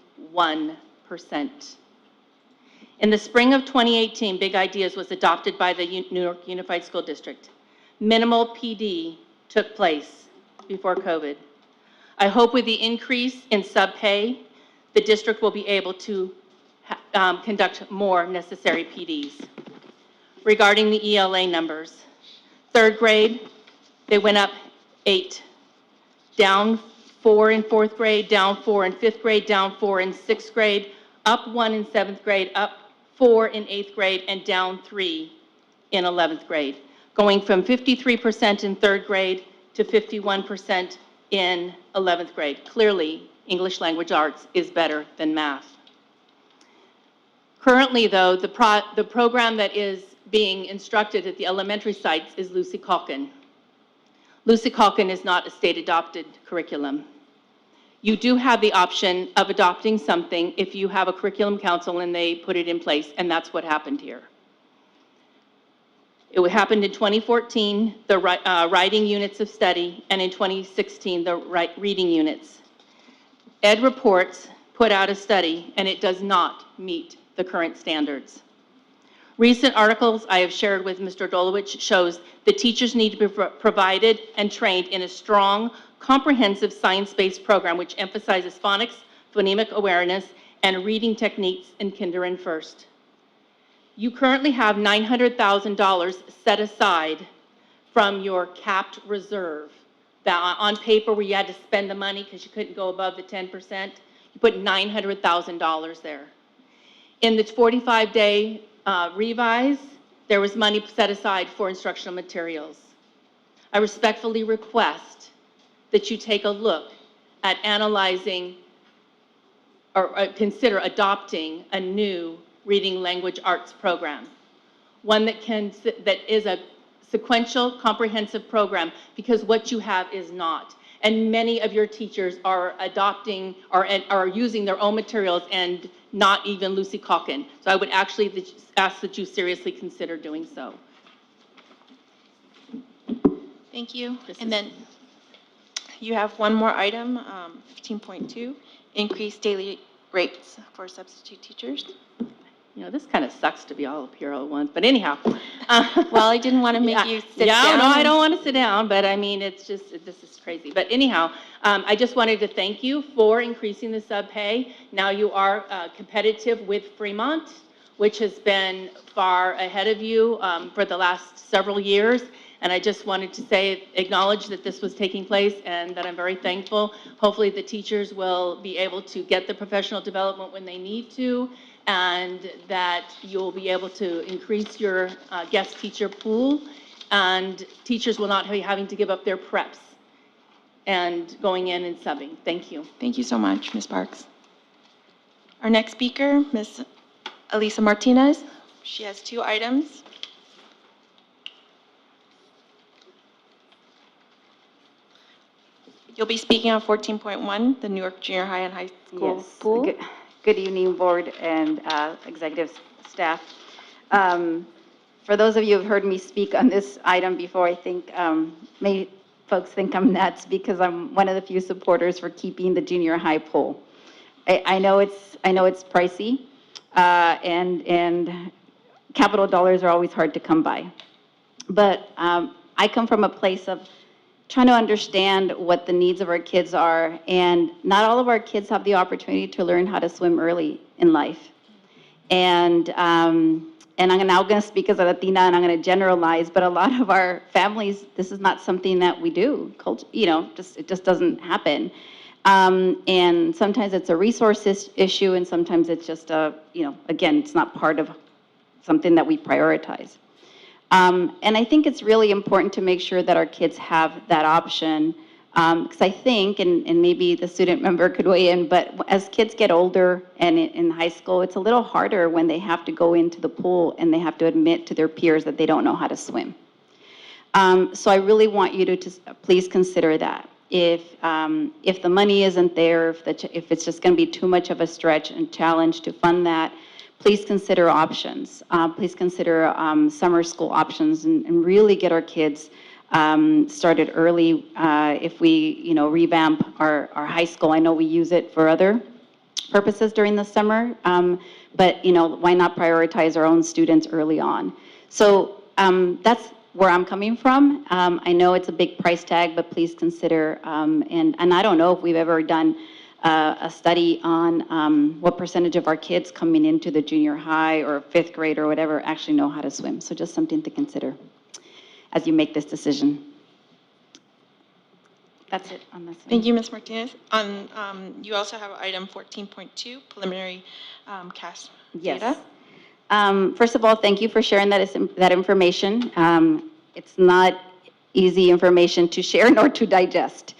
Speaker 8: In the spring of 2018, Big Ideas was adopted by the New York Unified School District. Minimal PD took place before COVID. I hope with the increase in sub-pay, the district will be able to conduct more necessary PDs. Regarding the ELA numbers, third grade, they went up 8, down 4 in fourth grade, down 4 in fifth grade, down 4 in sixth grade, up 1 in seventh grade, up 4 in eighth grade, and down 3 in 11th grade, going from 53% in third grade to 51% in 11th grade. Clearly, English language arts is better than math. Currently, though, the program that is being instructed at the elementary sites is Lucy Calkin. Lucy Calkin is not a state-adopted curriculum. You do have the option of adopting something if you have a curriculum council and they put it in place, and that's what happened here. It happened in 2014, the writing units of study, and in 2016, the reading units. Ed Reports put out a study, and it does not meet the current standards. Recent articles I have shared with Mr. Dolowich shows that teachers need to be provided and trained in a strong, comprehensive science-based program which emphasizes phonics, phonemic awareness, and reading techniques in kinder and first. You currently have $900,000 set aside from your capped reserve. That on paper where you had to spend the money because you couldn't go above the 10%, you put $900,000 there. In the 45-day revise, there was money set aside for instructional materials. I respectfully request that you take a look at analyzing or consider adopting a new reading language arts program, one that is a sequential, comprehensive program, because what you have is not. And many of your teachers are adopting or are using their own materials and not even Lucy Calkin. So I would actually ask that you seriously consider doing so.
Speaker 2: Thank you. And then you have one more item, 15.2, increased daily rates for substitute teachers.
Speaker 8: You know, this kind of sucks to be all up here all at once, but anyhow.
Speaker 2: Well, I didn't want to make you sit down.
Speaker 8: Yeah, no, I don't want to sit down, but I mean, it's just, this is crazy. But anyhow, I just wanted to thank you for increasing the sub-pay. Now you are competitive with Fremont, which has been far ahead of you for the last several years. And I just wanted to acknowledge that this was taking place and that I'm very thankful. Hopefully the teachers will be able to get the professional development when they need to, and that you'll be able to increase your guest teacher pool, and teachers will not be having to give up their preps and going in and subbing. Thank you.
Speaker 2: Thank you so much, Ms. Parks. Our next speaker, Ms. Elisa Martinez. She has 2 items. You'll be speaking on 14.1, the Newark Junior High and High School pool.
Speaker 12: Good evening, board and executive staff. For those of you who have heard me speak on this item before, I think many folks think I'm nuts because I'm one of the few supporters for keeping the junior high pool. I know it's pricey, and capital dollars are always hard to come by. But I come from a place of trying to understand what the needs of our kids are, and not all of our kids have the opportunity to learn how to swim early in life. And and I'm now going to speak as a Latina, and I'm going to generalize, but a lot of our families, this is not something that we do. It just doesn't happen. And sometimes it's a resources issue, and sometimes it's just again, it's not part of something that we prioritize. And I think it's really important to make sure that our kids have that option, because I think, and maybe the student member could weigh in, but as kids get older and in high school, it's a little harder when they have to go into the pool and they have to admit to their peers that they don't know how to swim. So I really want you to please consider that. If the money isn't there, if it's just going to be too much of a stretch and challenge to fund that, please consider options. Please consider summer school options and really get our kids started early. If we, revamp our high school, I know we use it for other purposes during the summer, but, why not prioritize our own students early on? So that's where I'm coming from. I know it's a big price tag, but please consider, and I don't know if we've ever done a study on what percentage of our kids coming into the junior high or fifth grade or whatever actually know how to swim. So just something to consider as you make this decision. That's it on this one.
Speaker 2: Thank you, Ms. Martinez. You also have item 14.2, preliminary CAS data.
Speaker 12: Yes. First of all, thank you for sharing that information. It's not easy information to share nor to digest.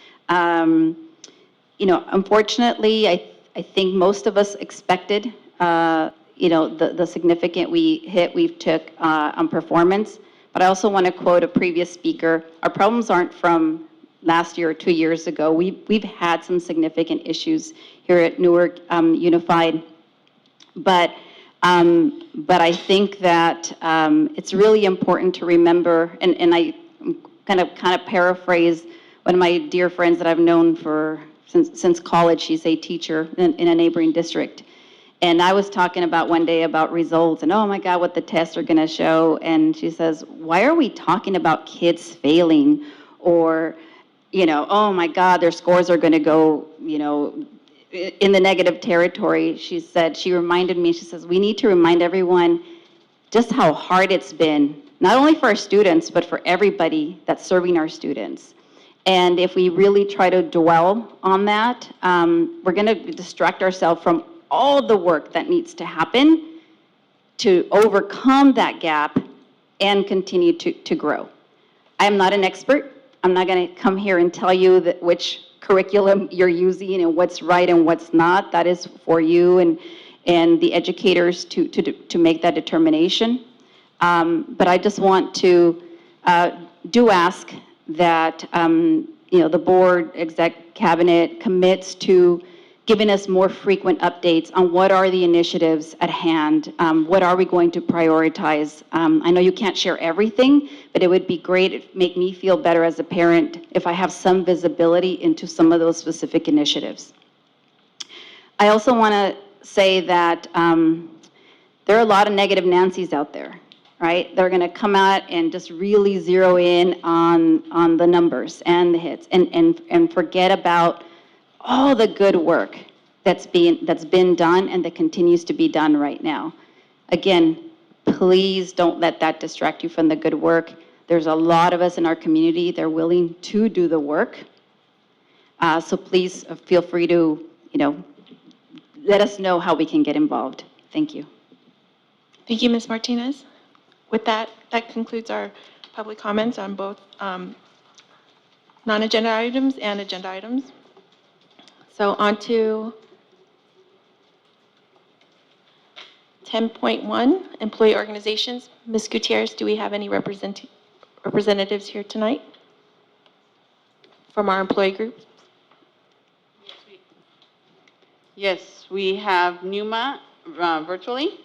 Speaker 12: Unfortunately, I think most of us expected, the significant hit we've took on performance. But I also want to quote a previous speaker. Our problems aren't from last year or 2 years ago. We've had some significant issues here at Newark Unified, but I think that it's really important to remember, and I kind of paraphrase one of my dear friends that I've known since college. She's a teacher in a neighboring district. And I was talking about one day about results and, oh my God, what the tests are going to show. And she says, why are we talking about kids failing? Or, oh my God, their scores are going to go, in the negative territory. She reminded me, she says, we need to remind everyone just how hard it's been, not only for our students, but for everybody that's serving our students. And if we really try to dwell on that, we're going to distract ourselves from all the work that needs to happen to overcome that gap and continue to grow. I am not an expert. I'm not going to come here and tell you which curriculum you're using and what's right and what's not. That is for you and the educators to make that determination. But I just want to do ask that the board, exec cabinet commits to giving us more frequent updates on what are the initiatives at hand, what are we going to prioritize. I know you can't share everything, but it would be great, it'd make me feel better as a parent if I have some visibility into some of those specific initiatives. I also want to say that there are a lot of negative Nancys out there, right? They're going to come out and just really zero in on the numbers and the hits and forget about all the good work that's been done and that continues to be done right now. Again, please don't let that distract you from the good work. There's a lot of us in our community that are willing to do the work. So please feel free to, let us know how we can get involved. Thank you.
Speaker 2: Thank you, Ms. Martinez. With that concludes our public comments on both non-agenda items and agenda items. So on to 10.1, employee organizations. Ms. Gutierrez, do we have any representatives here tonight from our employee group?
Speaker 3: Yes, we have Numa virtually.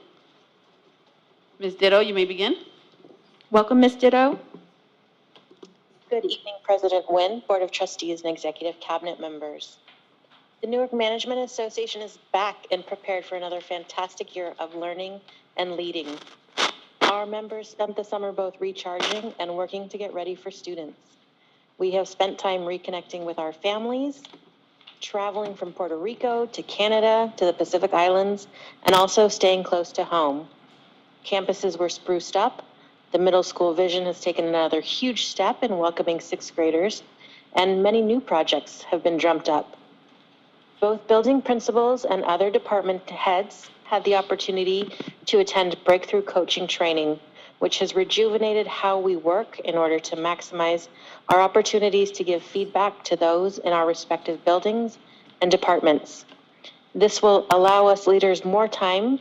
Speaker 3: Ms. Ditto, you may begin.
Speaker 2: Welcome, Ms. Ditto.
Speaker 18: Good evening, President Nguyen, Board of Trustees, and Executive Cabinet members. The Newark Management Association is back and prepared for another fantastic year of learning and leading. Our members spent the summer both recharging and working to get ready for students. We have spent time reconnecting with our families, traveling from Puerto Rico to Canada to the Pacific Islands, and also staying close to home. Campuses were spruced up. The middle school vision has taken another huge step in welcoming sixth graders, and many new projects have been dreamt up. Both building principals and other department heads had the opportunity to attend breakthrough coaching training, which has rejuvenated how we work in order to maximize our opportunities to give feedback to those in our respective buildings and departments. This will allow us leaders more time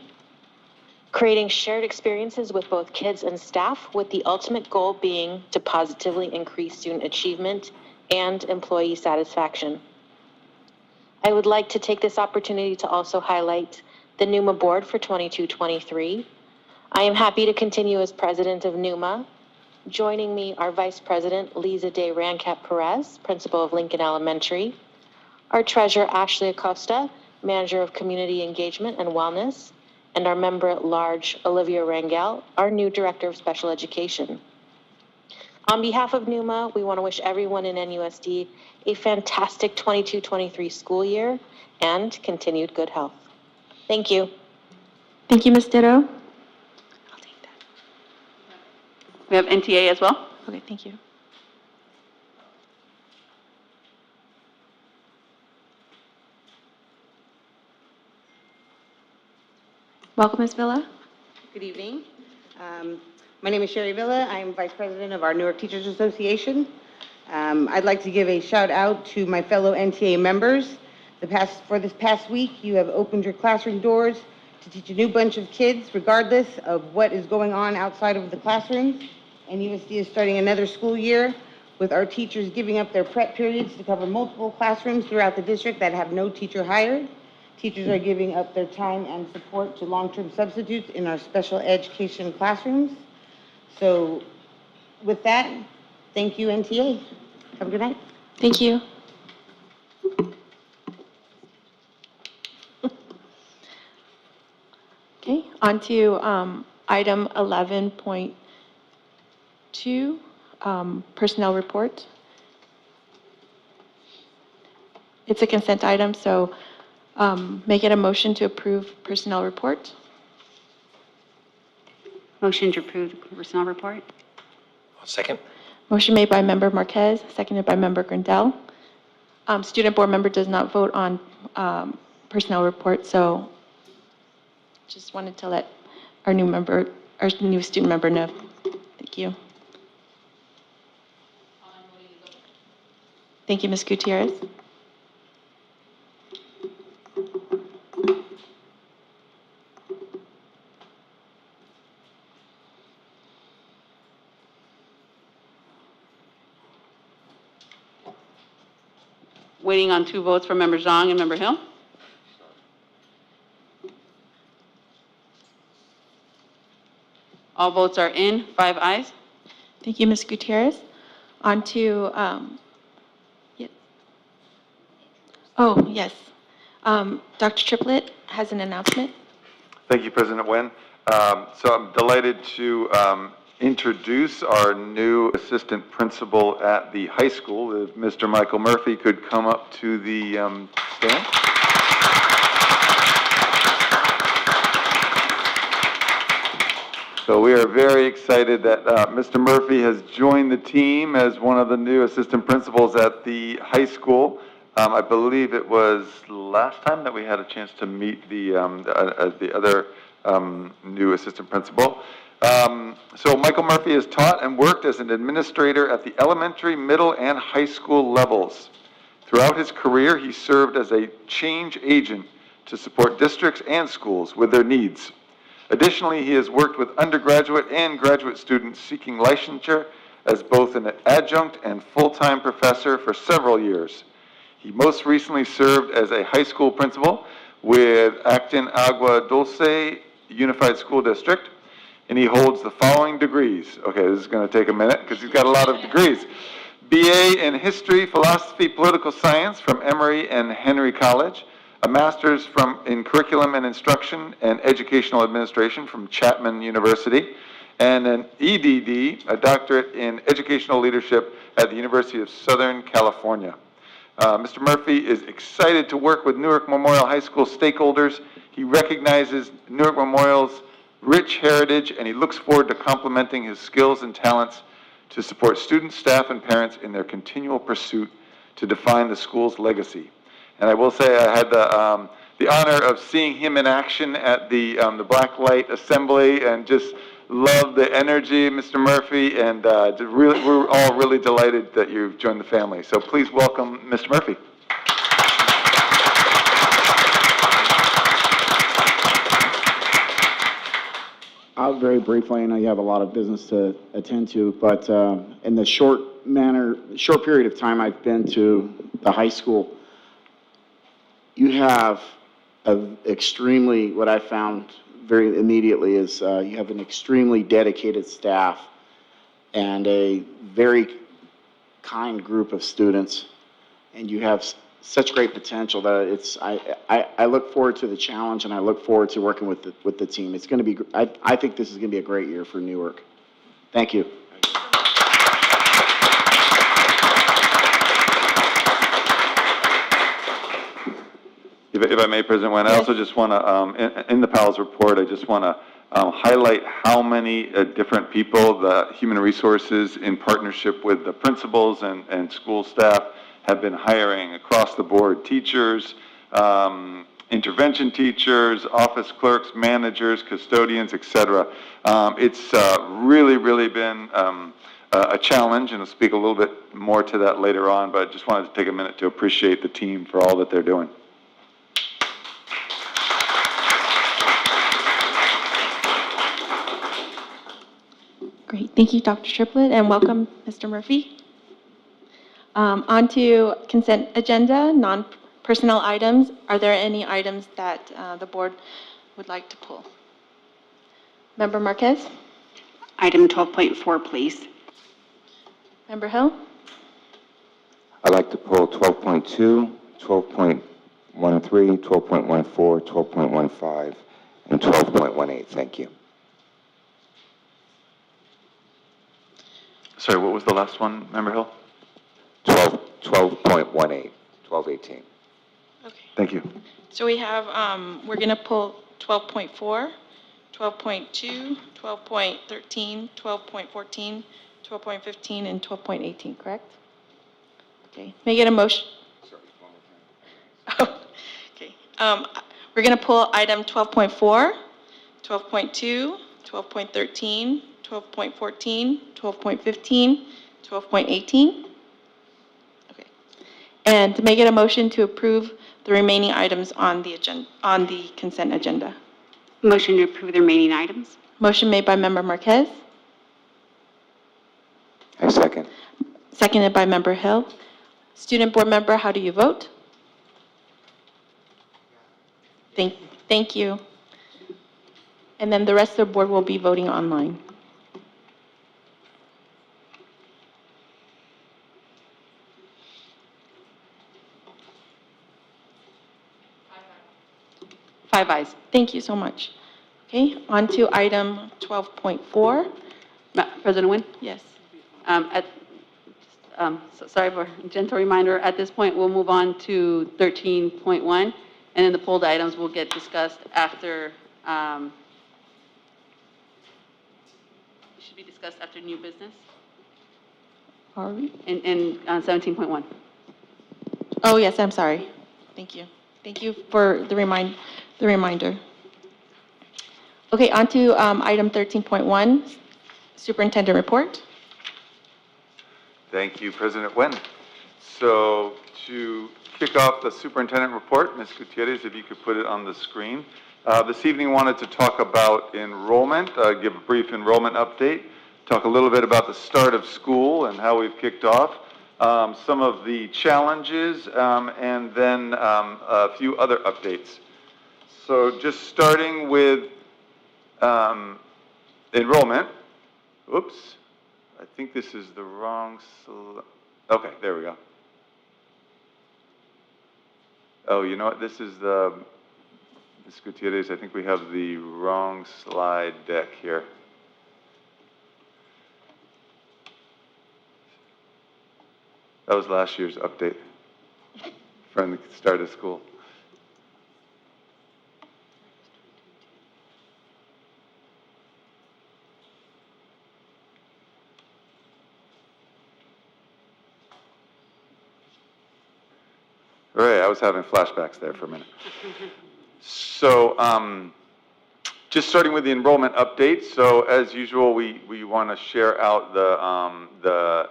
Speaker 18: creating shared experiences with both kids and staff, with the ultimate goal being to positively increase student achievement and employee satisfaction. I would like to take this opportunity to also highlight the NUMA board for 22-23. I am happy to continue as president of NUMA. Joining me are Vice President Liza De Rancap Perez, principal of Lincoln Elementary, our treasurer Ashley Acosta, manager of community engagement and wellness, and our member at large Olivia Rangel, our new director of special education. On behalf of NUMA, we want to wish everyone in NUSD a fantastic 22-23 school year and continued good health. Thank you.
Speaker 2: Thank you, Ms. Ditto.
Speaker 3: We have NTA as well.
Speaker 2: Okay, thank you. Welcome, Ms. Villa.
Speaker 19: Good evening. My name is Sherry Villa. I'm Vice President of our Newark Teachers Association. I'd like to give a shout out to my fellow NTA members. For this past week, you have opened your classroom doors to teach a new bunch of kids, regardless of what is going on outside of the classrooms. And USD is starting another school year with our teachers giving up their prep periods to cover multiple classrooms throughout the district that have no teacher hired. Teachers are giving up their time and support to long-term substitutes in our special education classrooms. So with that, thank you, NTA. Have a good night.
Speaker 2: Thank you. Okay, on to item 11.2, personnel report. It's a consent item, so make it a motion to approve personnel report.
Speaker 20: Motion to approve the personnel report.
Speaker 4: I'll second.
Speaker 2: Motion made by Member Marquez, seconded by Member Grandel. Student board member does not vote on personnel report, so just wanted to let our new student member know. Thank you. Thank you, Ms. Gutierrez.
Speaker 3: Waiting on 2 votes for Member Zhang and Member Hill. All votes are in, 5 ayes.
Speaker 2: Thank you, Ms. Gutierrez. On to, oh, yes. Dr. Triplett has an announcement.
Speaker 5: Thank you, President Nguyen. So I'm delighted to introduce our new assistant principal at the high school. If Mr. Michael Murphy could come up to the stand. So we are very excited that Mr. Murphy has joined the team as one of the new assistant principals at the high school. I believe it was last time that we had a chance to meet the other new assistant principal. So Michael Murphy has taught and worked as an administrator at the elementary, middle, and high school levels. Throughout his career, he served as a change agent to support districts and schools with their needs. Additionally, he has worked with undergraduate and graduate students seeking licensure as both an adjunct and full-time professor for several years. He most recently served as a high school principal with Acton Agua Dulce Unified School District, and he holds the following degrees. Okay, this is going to take a minute because he's got a lot of degrees. BA in History, Philosophy, Political Science from Emory and Henry College, a master's in Curriculum and Instruction and Educational Administration from Chapman University, and an EDD, a doctorate in Educational Leadership at the University of Southern California. Mr. Murphy is excited to work with Newark Memorial High School stakeholders. He recognizes Newark Memorial's rich heritage, and he looks forward to complementing his skills and talents to support students, staff, and parents in their continual pursuit to define the school's legacy. And I will say I had the honor of seeing him in action at the Blacklight Assembly, and just love the energy, Mr. Murphy, and we're all really delighted that you've joined the family. So please welcome Mr. Murphy.
Speaker 21: I'll very briefly, I know you have a lot of business to attend to, but in the short period of time I've been to the high school, you have what I found very immediately is you have an extremely dedicated staff and a very kind group of students, and you have such great potential that I look forward to the challenge, and I look forward to working with the team. It's going to be, I think this is going to be a great year for Newark. Thank you.
Speaker 5: If I may, President Nguyen, I also just want to, in the PALS report, I just want to highlight how many different people the Human Resources, in partnership with the principals and school staff, have been hiring across the board: teachers, intervention teachers, office clerks, managers, custodians, etc. It's really, really been a challenge, and I'll speak a little bit more to that later on, but I just wanted to take a minute to appreciate the team for all that they're doing.
Speaker 2: Great. Thank you, Dr. Triplett, and welcome, Mr. Murphy. On to consent agenda, non-personnel items. Are there any items that the board would like to pull? Member Marquez?
Speaker 20: Item 12.4, please.
Speaker 2: Member Hill?
Speaker 22: I'd like to pull 12.2, 12.13, 12.14, 12.15, and 12.18. Thank you.
Speaker 5: Sorry, what was the last one, Member Hill?
Speaker 22: 12.18, 12.18.
Speaker 2: Okay.
Speaker 5: Thank you.
Speaker 2: So we have, we're going to pull 12.4, 12.2, 12.13, 12.14, 12.15, and 12.18, correct? Okay. May I get a motion?
Speaker 22: Sorry, one more time.
Speaker 2: Okay. We're going to pull item 12.4, 12.2, 12.13, 12.14, 12.15, 12.18. Okay. And to make it a motion to approve the remaining items on the agenda, on the consent agenda.
Speaker 20: Motion to approve the remaining items.
Speaker 2: Motion made by Member Marquez,
Speaker 22: I second.
Speaker 2: seconded by Member Hill. Student Board Member, how do you vote? Thank you. And then the rest of the board will be voting online. Five ayes. Thank you so much. Okay, on to item 12.4.
Speaker 3: President Nguyen?
Speaker 2: Yes.
Speaker 3: Sorry for a gentle reminder. At this point, we'll move on to 13.1, and then the pulled items will get discussed after, should be discussed after new business.
Speaker 2: Are we?
Speaker 3: In 17.1.
Speaker 2: Oh, yes, I'm sorry. Thank you. Thank you for the reminder. Okay, on to item 13.1, Superintendent Report.
Speaker 5: Thank you, President Nguyen. So to kick off the superintendent report, Ms. Gutierrez, if you could put it on the screen. This evening, wanted to talk about enrollment, give a brief enrollment update, talk a little bit about the start of school and how we've kicked off, some of the challenges, and then a few other updates. So just starting with enrollment. Oops. I think this is the wrong okay, there we go. Oh, you know what? This is the, Ms. Gutierrez, I think we have the wrong slide deck here. That was last year's update from the start of school. I was having flashbacks there for a minute. So, just starting with the enrollment update. So as usual, we want to share out the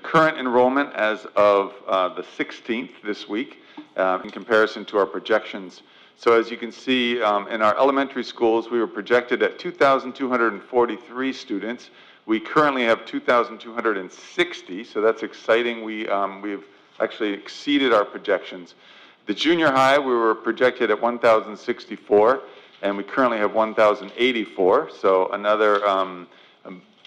Speaker 5: current enrollment as of the 16th this week in comparison to our projections. So as you can see, in our elementary schools, we were projected at 2,243 students. We currently have 2,260, so that's exciting. We've actually exceeded our projections. The junior high, we were projected at 1,064. And we currently have 1,084, so another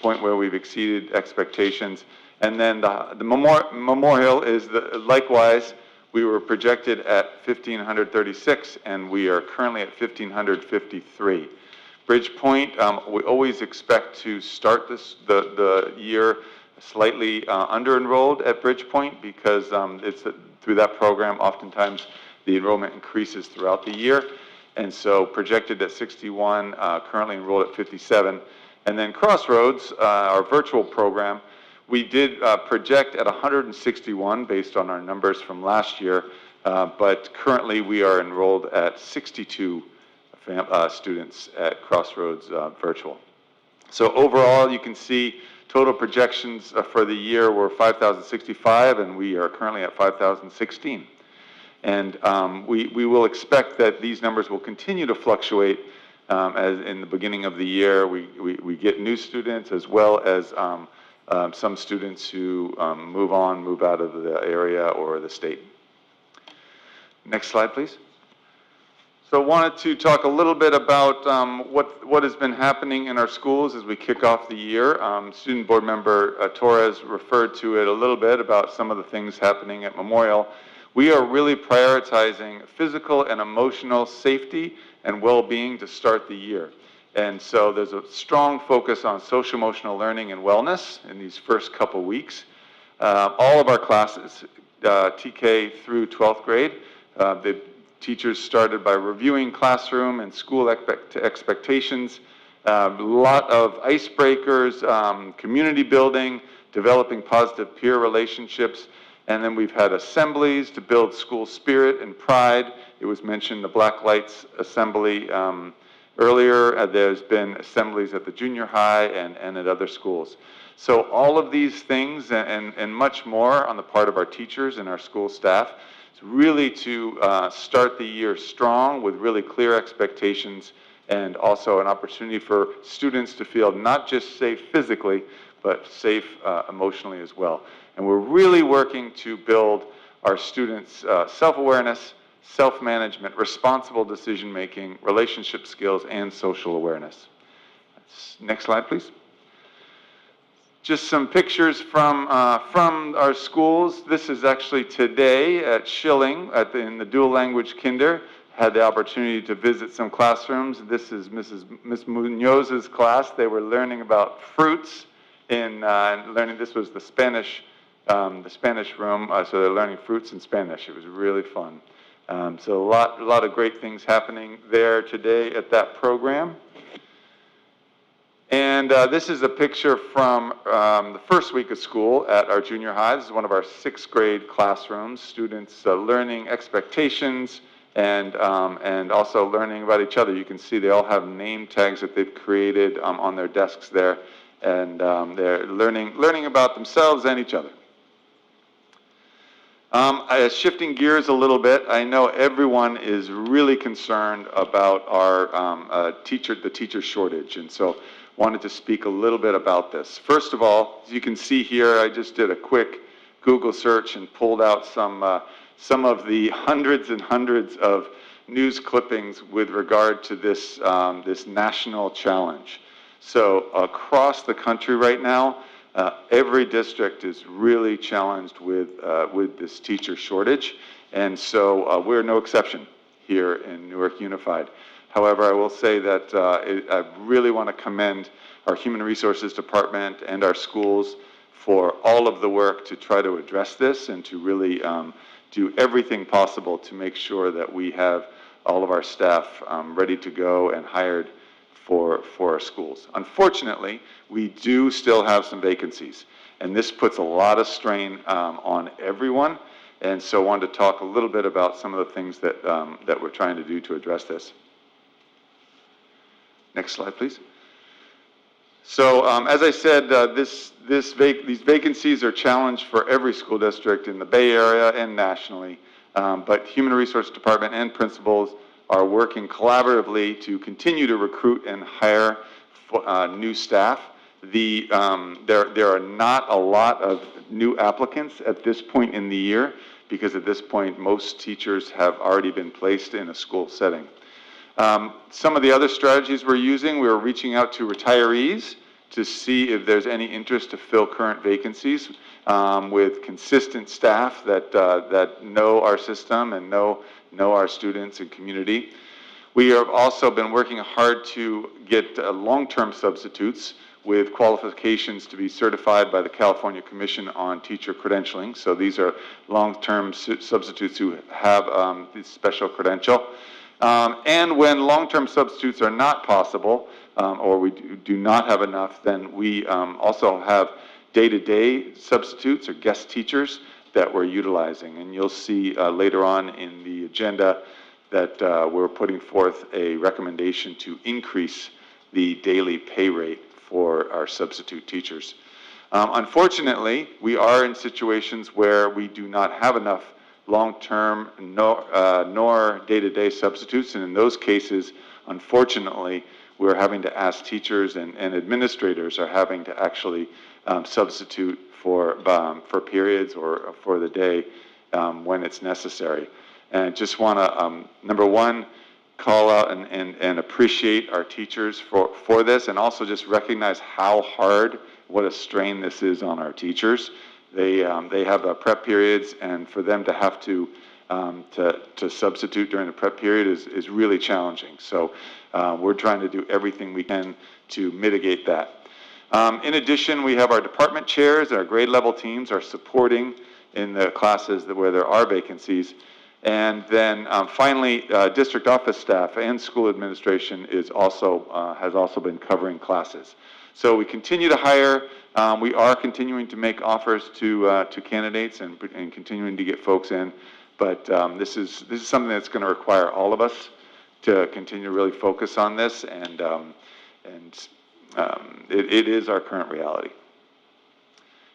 Speaker 5: point where we've exceeded expectations. And then the Memorial is likewise, we were projected at 1,536, and we are currently at 1,553. Bridgepoint, we always expect to start the year slightly under-enrolled at Bridgepoint because it's through that program, oftentimes the enrollment increases throughout the year. And so projected at 61, currently enrolled at 57. And then Crossroads, our virtual program, we did project at 161 based on our numbers from last year, but currently we are enrolled at 62 students at Crossroads virtual. So overall, you can see total projections for the year were 5,065, and we are currently at 5,016. And we will expect that these numbers will continue to fluctuate as in the beginning of the year. We get new students as well as some students who move out of the area or the state. Next slide, please. So I wanted to talk a little bit about what has been happening in our schools as we kick off the year. Student Board Member Torres referred to it a little bit about some of the things happening at Memorial. We are really prioritizing physical and emotional safety and well-being to start the year. And so there's a strong focus on social emotional learning and wellness in these first couple weeks. All of our classes, TK through 12th grade, the teachers started by reviewing classroom and school expectations, a lot of icebreakers, community building, developing positive peer relationships. And then we've had assemblies to build school spirit and pride. It was mentioned the Black Lights Assembly earlier. There's been assemblies at the junior high and at other schools. So all of these things and much more on the part of our teachers and our school staff is really to start the year strong with really clear expectations and also an opportunity for students to feel not just safe physically, but safe emotionally as well. And we're really working to build our students' self-awareness, self-management, responsible decision-making, relationship skills, and social awareness. Next slide, please. Just some pictures from our schools. This is actually today at Schilling in the dual language kinder. Had the opportunity to visit some classrooms. This is Miss Munoz's class. They were learning about fruits this was the Spanish room, so they're learning fruits in Spanish. It was really fun. So a lot of great things happening there today at that program. And this is a picture from the first week of school at our junior high. This is one of our 6th grade classrooms. Students learning expectations and also learning about each other. You can see they all have name tags that they've created on their desks there. And they're learning about themselves and each other. Shifting gears a little bit, I know everyone is really concerned about our the teacher shortage, and so wanted to speak a little bit about this. First of all, as you can see here, I just did a quick Google search and pulled out some of the hundreds and hundreds of news clippings with regard to this national challenge. So across the country right now, every district is really challenged with this teacher shortage, and so we're no exception here in Newark Unified. However, I will say that I really want to commend our Human Resources Department and our schools for all of the work to try to address this and to really do everything possible to make sure that we have all of our staff ready to go and hired for our schools. Unfortunately, we do still have some vacancies, and this puts a lot of strain on everyone. And so I wanted to talk a little bit about some of the things that, that we're trying to do to address this. Next slide, please. So as I said, these vacancies are a challenge for every school district in the Bay Area and nationally. But Human Resource Department and principals are working collaboratively to continue to recruit and hire new staff. There are not a lot of new applicants at this point in the year because at this point most teachers have already been placed in a school setting. Some of the other strategies we're using, we're reaching out to retirees to see if there's any interest to fill current vacancies with consistent staff that know our system and know our students and community. We have also been working hard to get long-term substitutes with qualifications to be certified by the California Commission on Teacher Credentialing. So these are long-term substitutes who have this special credential. And when long-term substitutes are not possible, or we do not have enough, then we also have day-to-day substitutes or guest teachers that we're utilizing. And you'll see later on in the agenda that we're putting forth a recommendation to increase the daily pay rate for our substitute teachers. Unfortunately, we are in situations where we do not have enough long-term nor day-to-day substitutes, and in those cases, unfortunately, we're having to ask teachers and administrators are having to actually substitute for periods or for the day when it's necessary. And I just want to, number one, call out and appreciate our teachers for this, and also just recognize how hard, what a strain this is on our teachers. They have prep periods, and for them to have to substitute during the prep period is really challenging. So we're trying to do everything we can to mitigate that. In addition, we have our department chairs, our grade level teams are supporting in the classes where there are vacancies. And then finally, district office staff and school administration has also been covering classes. So we continue to hire. We are continuing to make offers to candidates and continuing to get folks in. But this is something that's going to require all of us to continue to really focus on this, and it is our current reality.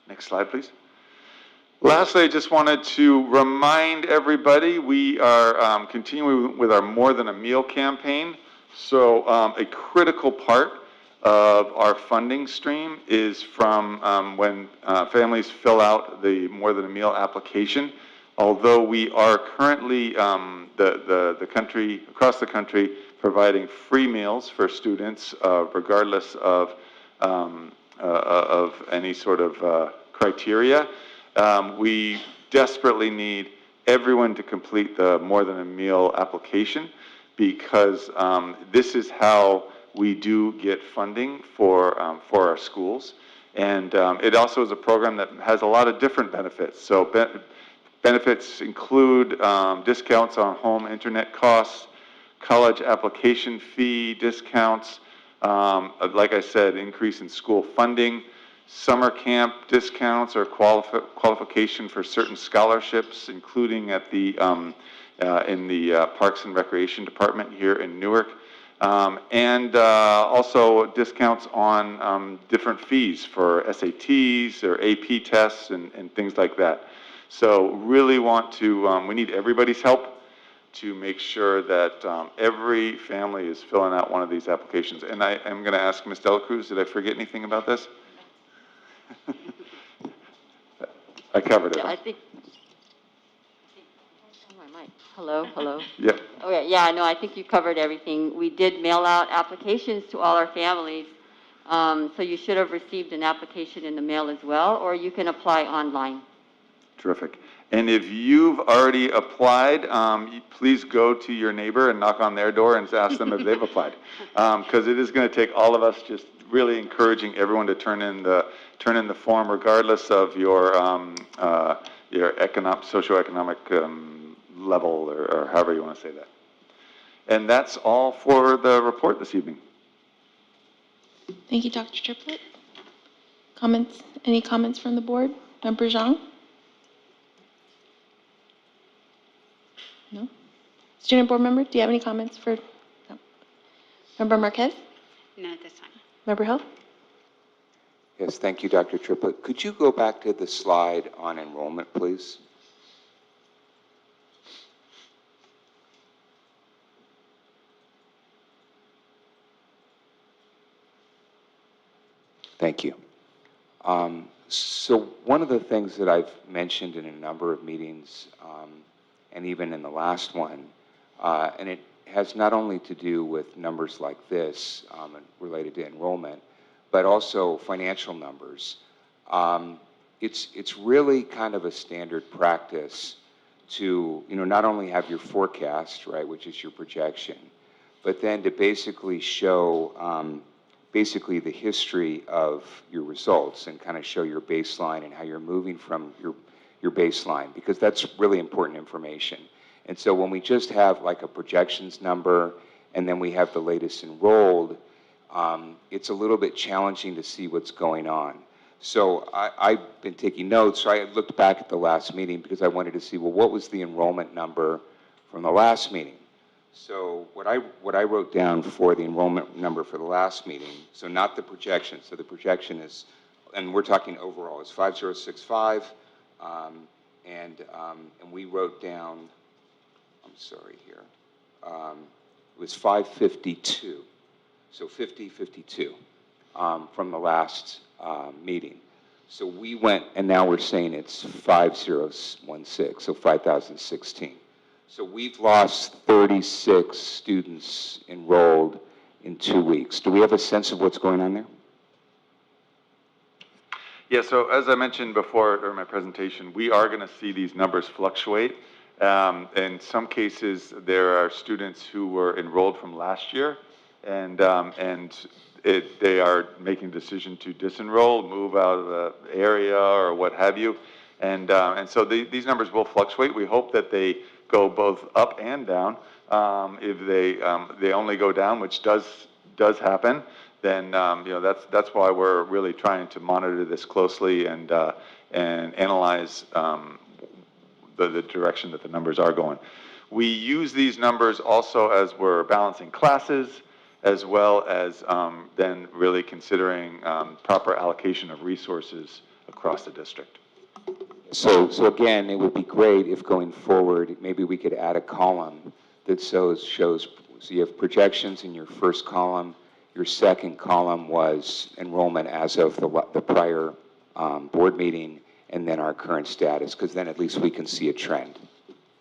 Speaker 5: Next slide, please. Lastly, I just wanted to remind everybody we are continuing with our More Than a Meal campaign. So a critical part of our funding stream is from when families fill out the More Than a Meal application. Although we are currently across the country providing free meals for students regardless of any sort of criteria. We desperately need everyone to complete the More Than a Meal application because this is how we do get funding for our schools. And it also is a program that has a lot of different benefits. So benefits include discounts on home internet costs, college application fee discounts, like I said, increase in school funding, summer camp discounts or qualification for certain scholarships, including at the in the Parks and Recreation Department here in Newark, and also discounts on different fees for SATs or AP tests and things like that. So really want to, we need everybody's help to make sure that every family is filling out one of these applications. And I am going to ask Ms. Dela Cruz, did I forget anything about this? I covered it.
Speaker 1: Yeah, I think. Oh, my mic. Hello, hello.
Speaker 5: Yeah.
Speaker 1: Okay, yeah, no, I think you covered everything. We did mail out applications to all our families, so you should have received an application in the mail as well, or you can apply online.
Speaker 5: Terrific. And if you've already applied, please go to your neighbor and knock on their door and ask them if they've applied, because it is going to take all of us just really encouraging everyone to turn in the form, regardless of your socioeconomic level, or however you want to say that. And that's all for the report this evening.
Speaker 2: Thank you, Dr. Triplett. Comments? Any comments from the board? Member Zhang? No? Student board member, do you have any comments for, no? Member Marquez?
Speaker 20: No, at this time.
Speaker 2: Member Hill?
Speaker 22: Yes, thank you, Dr. Triplett. Could you go back to the slide on enrollment, please? Thank you. So one of the things that I've mentioned in a number of meetings, and even in the last one, and it has not only to do with numbers like this related to enrollment, but also financial numbers. It's really kind of a standard practice to, not only have your forecast, right, which is your projection, but then to basically show basically the history of your results and kind of show your baseline and how you're moving from your baseline, because that's really important information. And so when we just have like a projections number and then we have the latest enrolled, it's a little bit challenging to see what's going on. So I've been taking notes. So I looked back at the last meeting because I wanted to see, well, what was the enrollment number from the last meeting? So what I wrote down for the enrollment number for the last meeting, so not the projection. So the projection is, and we're talking overall, is 5065, and we wrote down, I'm sorry here, it was 552. So 5052 from the last meeting. So we went, and now we're saying it's 5016, so 5016. So we've lost 36 students enrolled in 2 weeks. Do we have a sense of what's going on there?
Speaker 5: Yeah, so as I mentioned before during my presentation, we are going to see these numbers fluctuate. In some cases, there are students who were enrolled from last year, and they are making a decision to disenroll, move out of the area, or what have you. And so these numbers will fluctuate. We hope that they go both up and down. If they only go down, which does happen, then that's why we're really trying to monitor this closely and analyze the direction that the numbers are going. We use these numbers also as we're balancing classes, as well as then really considering proper allocation of resources across the district.
Speaker 22: So again, it would be great if going forward, maybe we could add a column that shows, so you have projections in your first column, your second column was enrollment as of the prior board meeting, and then our current status, because then at least we can see a trend.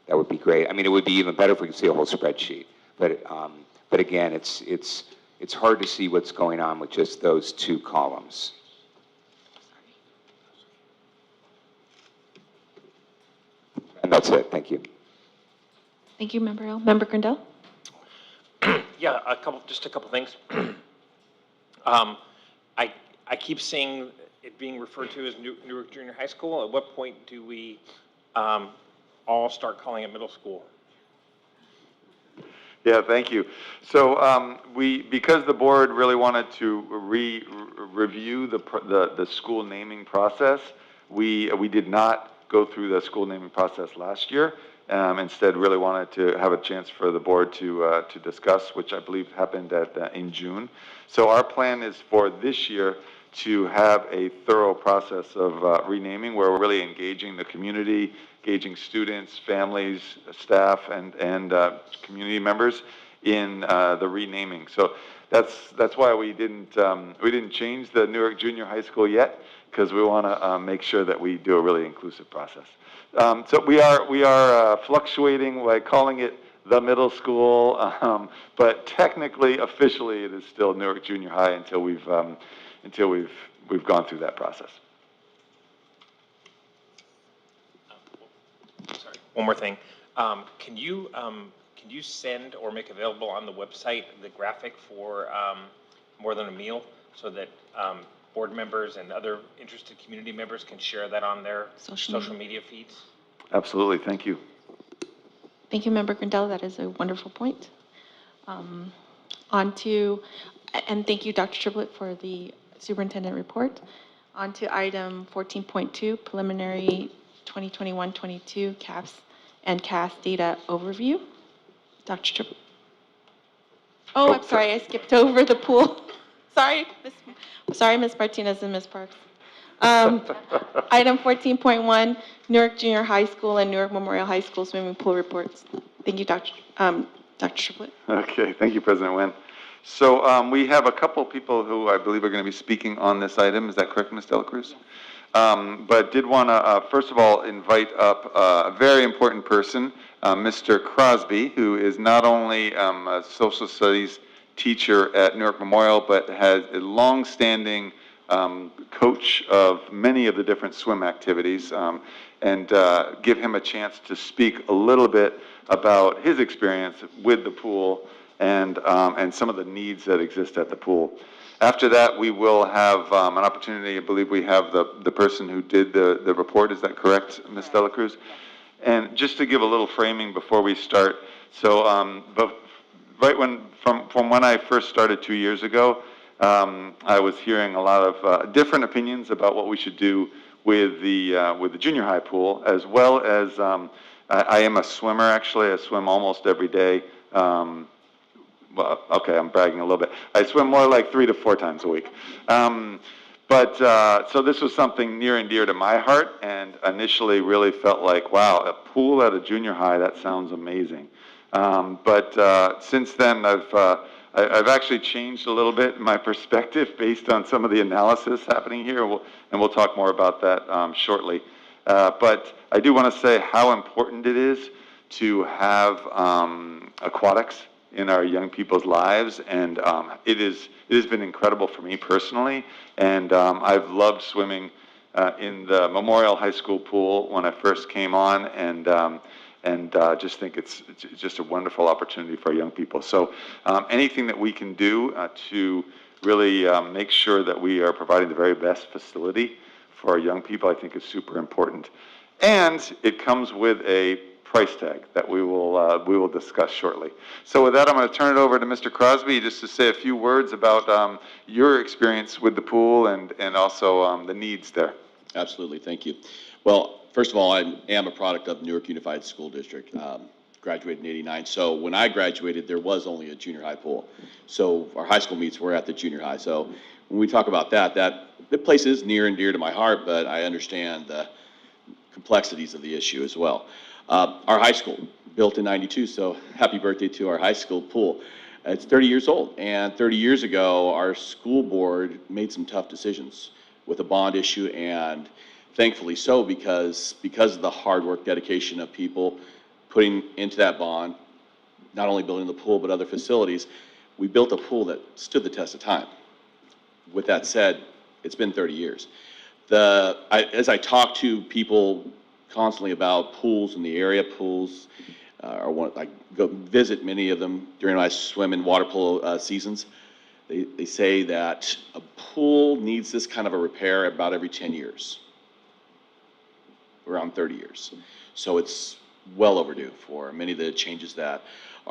Speaker 22: That would be great. I mean, it would be even better if we could see a whole spreadsheet, but again, it's hard to see what's going on with just those two columns. And that's it. Thank you.
Speaker 2: Thank you, Member Hill. Member Grindel?
Speaker 4: Yeah, just a couple things. I keep seeing it being referred to as Newark Junior High School. At what point do we all start calling it middle school?
Speaker 5: Yeah, thank you. So because the board really wanted to review the school naming process, we did not go through the school naming process last year. Instead, really wanted to have a chance for the board to discuss, which I believe happened in June. So our plan is for this year to have a thorough process of renaming, where we're really engaging the community, engaging students, families, staff, and community members in the renaming. So that's why we didn't change the Newark Junior High School yet, because we want to make sure that we do a really inclusive process. So we are fluctuating by calling it the middle school, but technically, officially, it is still Newark Junior High until we've gone through that process.
Speaker 4: Sorry, one more thing. Can you send or make available on the website the graphic for More Than a Meal, so that board members and other interested community members can share that on their social media feeds?
Speaker 5: Absolutely, thank you.
Speaker 2: Thank you, Member Grindel. That is a wonderful point. And thank you, Dr. Triplett, for the superintendent report. On to item 14.2, preliminary 2021-22 CAPS and CAS data overview. Dr. Triplett. Oh, I'm sorry, I skipped over the pool. Sorry, Ms. Martinez and Ms. Parks. Item 14.1, Newark Junior High School and Newark Memorial High School swimming pool reports. Thank you, Dr. Triplett.
Speaker 5: Okay, thank you, President Nguyen. So we have a couple people who I believe are going to be speaking on this item. Is that correct, Ms. Dela Cruz? But did want to, first of all, invite up a very important person, Mr. Crosby, who is not only a social studies teacher at Newark Memorial, but has a long-standing coach of many of the different swim activities, and give him a chance to speak a little bit about his experience with the pool and some of the needs that exist at the pool. After that, we will have an opportunity. I believe we have the person who did the report. Is that correct, Ms. Dela Cruz? And just to give a little framing before we start, so but right from when I first started 2 years ago, I was hearing a lot of different opinions about what we should do with the junior high pool, as well as I am a swimmer. Actually, I swim almost every day. Well, okay, I'm bragging a little bit. I swim more like 3 to 4 times a week. So this was something near and dear to my heart, and initially really felt like, wow, a pool at a junior high, that sounds amazing. Since then, I've actually changed a little bit my perspective based on some of the analysis happening here, and we'll talk more about that shortly. But I do want to say how important it is to have aquatics in our young people's lives, and it has been incredible for me personally, and I've loved swimming in the Memorial High School pool when I first came on, and just think it's just a wonderful opportunity for our young people. So anything that we can do to really make sure that we are providing the very best facility for our young people, I think is super important. And it comes with a price tag that we will discuss shortly. So with that, I'm going to turn it over to Mr. Crosby just to say a few words about your experience with the pool and also the needs there.
Speaker 6: Absolutely, thank you. Well, first of all, I am a product of Newark Unified School District. Graduated in '89. So when I graduated, there was only a junior high pool. So our high school meets were at the junior high. So when we talk about that the place is near and dear to my heart, but I understand the complexities of the issue as well. Our high school, built in '92, so happy birthday to our high school pool. It's 30 years old, and 30 years ago, our school board made some tough decisions with a bond issue, and thankfully so, because of the hard work, dedication of people putting into that bond, not only building the pool, but other facilities, we built a pool that stood the test of time. With that said, it's been 30 years. As I talk to people constantly about pools in the area, I go visit many of them during my swim and water polo seasons. They say that a pool needs this kind of a repair about every 10 years, around 30 years. So it's well overdue for many of the changes that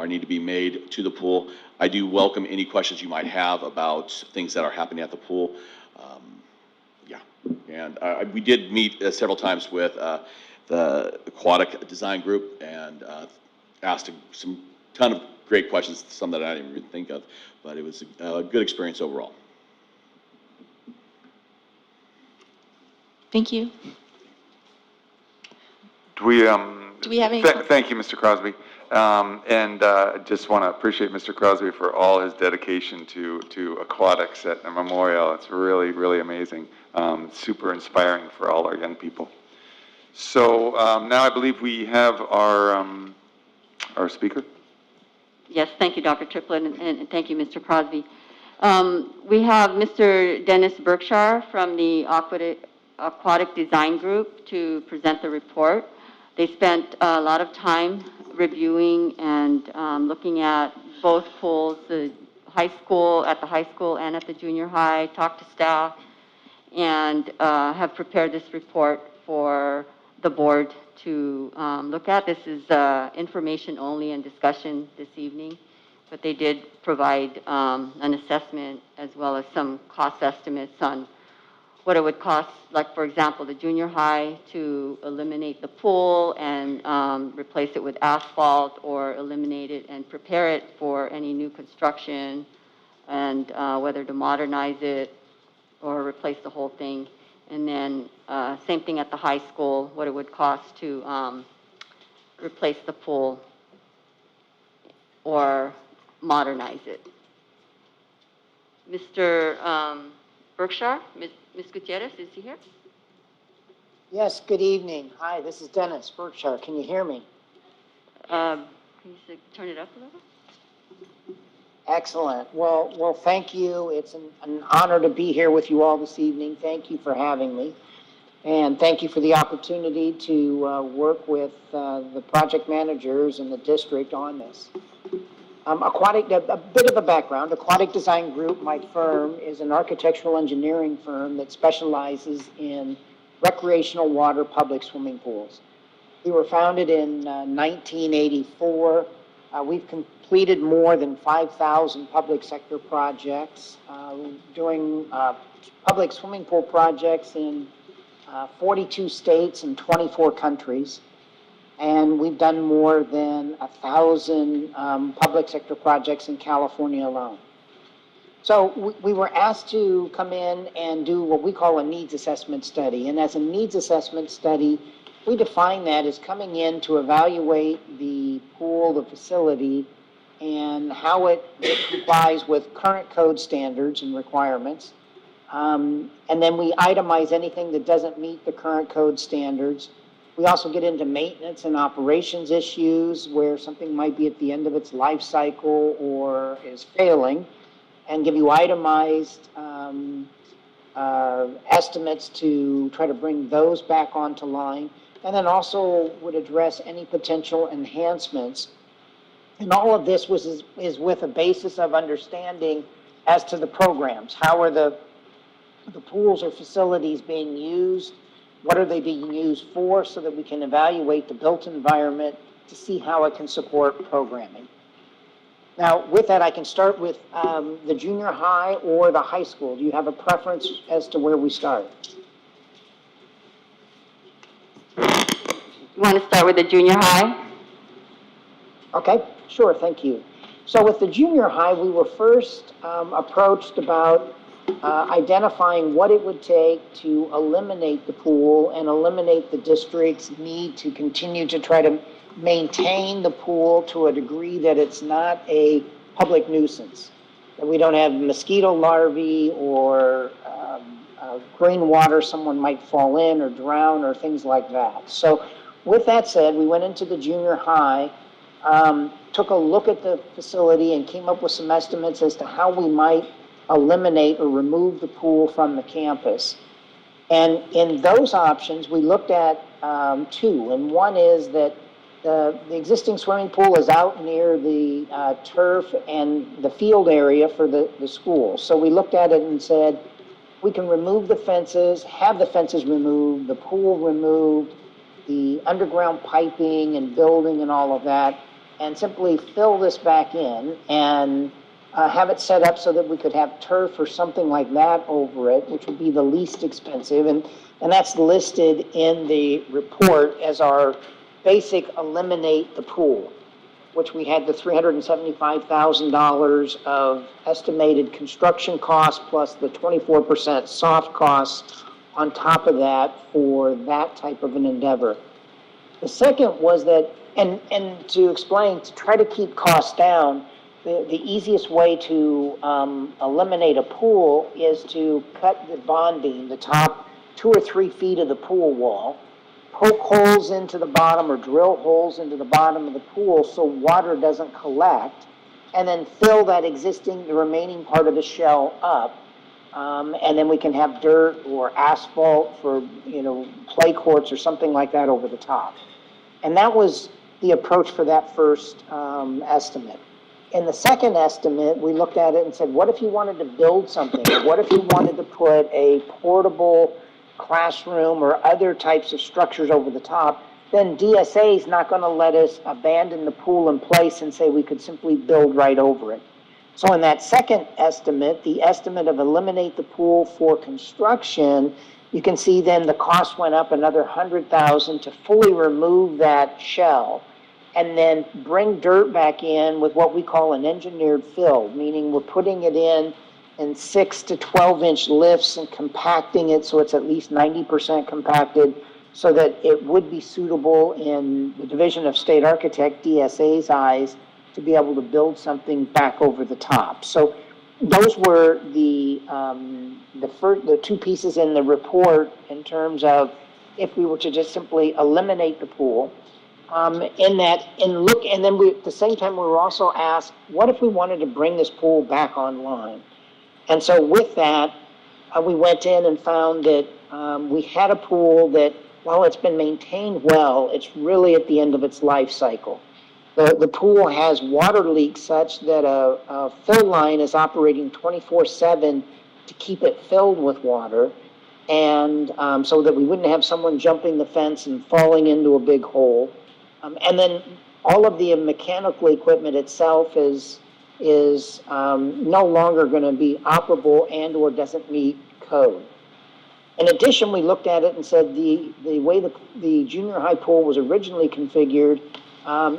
Speaker 6: need to be made to the pool. I do welcome any questions you might have about things that are happening at the pool. And we did meet several times with the aquatic design group and asked some ton of great questions, some that I didn't even think of, but it was a good experience overall.
Speaker 2: Thank you.
Speaker 5: Do we
Speaker 2: have any?
Speaker 5: Thank you, Mr. Crosby. Just want to appreciate Mr. Crosby for all his dedication to aquatics at the Memorial. It's really, really amazing. Super inspiring for all our young people. So now I believe we have our speaker.
Speaker 1: Yes, thank you, Dr. Triplett, and thank you, Mr. Crosby. We have Mr. Dennis Berkshire from the Aquatic Design Group to present the report. They spent a lot of time reviewing and looking at both pools, the high school and at the junior high, talked to staff, and have prepared this report for the board to look at. This is information only and discussion this evening, but they did provide an assessment as well as some cost estimates on what it would cost, like, for example, the junior high to eliminate the pool and replace it with asphalt, or eliminate it and prepare it for any new construction, and whether to modernize it or replace the whole thing. And then same thing at the high school, what it would cost to replace the pool or modernize it. Mr. Berkshire, Ms. Gutierrez, is he here?
Speaker 7: Yes, good evening. Hi, this is Dennis Berkshire. Can you hear me?
Speaker 1: Can you turn it up a little?
Speaker 7: Excellent. Well, thank you. It's an honor to be here with you all this evening. Thank you for having me. And thank you for the opportunity to work with the project managers in the district on this. A bit of a background. Aquatic Design Group, my firm, is an architectural engineering firm that specializes in recreational water public swimming pools. We were founded in 1984. We've completed more than 5,000 public sector projects, doing public swimming pool projects in 42 states and 24 countries. And we've done more than 1,000 public sector projects in California alone. So we were asked to come in and do what we call a needs assessment study. And as a needs assessment study, we define that as coming in to evaluate the pool, the facility, and how it complies with current code standards and requirements. And then we itemize anything that doesn't meet the current code standards. We also get into maintenance and operations issues where something might be at the end of its life cycle or is failing, and give you itemized estimates to try to bring those back onto line. And then also would address any potential enhancements. And all of this is with a basis of understanding as to the programs. How are the pools or facilities being used? What are they being used for, so that we can evaluate the built environment to see how it can support programming. Now, with that, I can start with the junior high or the high school. Do you have a preference as to where we start?
Speaker 1: You want to start with the junior high?
Speaker 7: Okay, sure, thank you. So with the junior high, we were first approached about identifying what it would take to eliminate the pool and eliminate the district's need to continue to try to maintain the pool to a degree that it's not a public nuisance, that we don't have mosquito larvae or green water someone might fall in or drown or things like that. So with that said, we went into the junior high, took a look at the facility and came up with some estimates as to how we might eliminate or remove the pool from the campus. And in those options, we looked at two. And one is that the existing swimming pool is out near the turf and the field area for the school. So we looked at it and said, we can remove the fences, have the fences removed, the pool removed, the underground piping and building and all of that, and simply fill this back in and have it set up so that we could have turf or something like that over it, which would be the least expensive. And that's listed in the report as our basic eliminate the pool, which we had the $375,000 of estimated construction costs plus the 24% soft costs on top of that for that type of an endeavor. The second was that, and to explain, to try to keep costs down, the easiest way to eliminate a pool is to cut the bond beam, the top 2 or 3 feet of the pool wall, poke holes into the bottom or drill holes into the bottom of the pool so water doesn't collect, and then fill that the remaining part of the shell up. And then we can have dirt or asphalt for, play courts or something like that over the top. And that was the approach for that first estimate. In the second estimate, we looked at it and said, what if you wanted to build something? Or what if you wanted to put a portable classroom or other types of structures over the top? Then DSA is not going to let us abandon the pool in place and say we could simply build right over it. So in that second estimate, the estimate of eliminate the pool for construction, you can see then the cost went up another $100,000 to fully remove that shell and then bring dirt back in with what we call an engineered fill, meaning we're putting it in 6 to 12-inch lifts and compacting it so it's at least 90% compacted so that it would be suitable in the Division of State Architect, DSA's eyes, to be able to build something back over the top. So those were the two pieces in the report in terms of if we were to just simply eliminate the pool. And then at the same time, we were also asked, what if we wanted to bring this pool back online? And so with that, we went in and found that we had a pool that, while it's been maintained well, it's really at the end of its life cycle. The pool has water leaks such that a fill line is operating 24/7 to keep it filled with water, and so that we wouldn't have someone jumping the fence and falling into a big hole. And then all of the mechanical equipment itself is no longer going to be operable and or doesn't meet code. In addition, we looked at it and said the way the junior high pool was originally configured,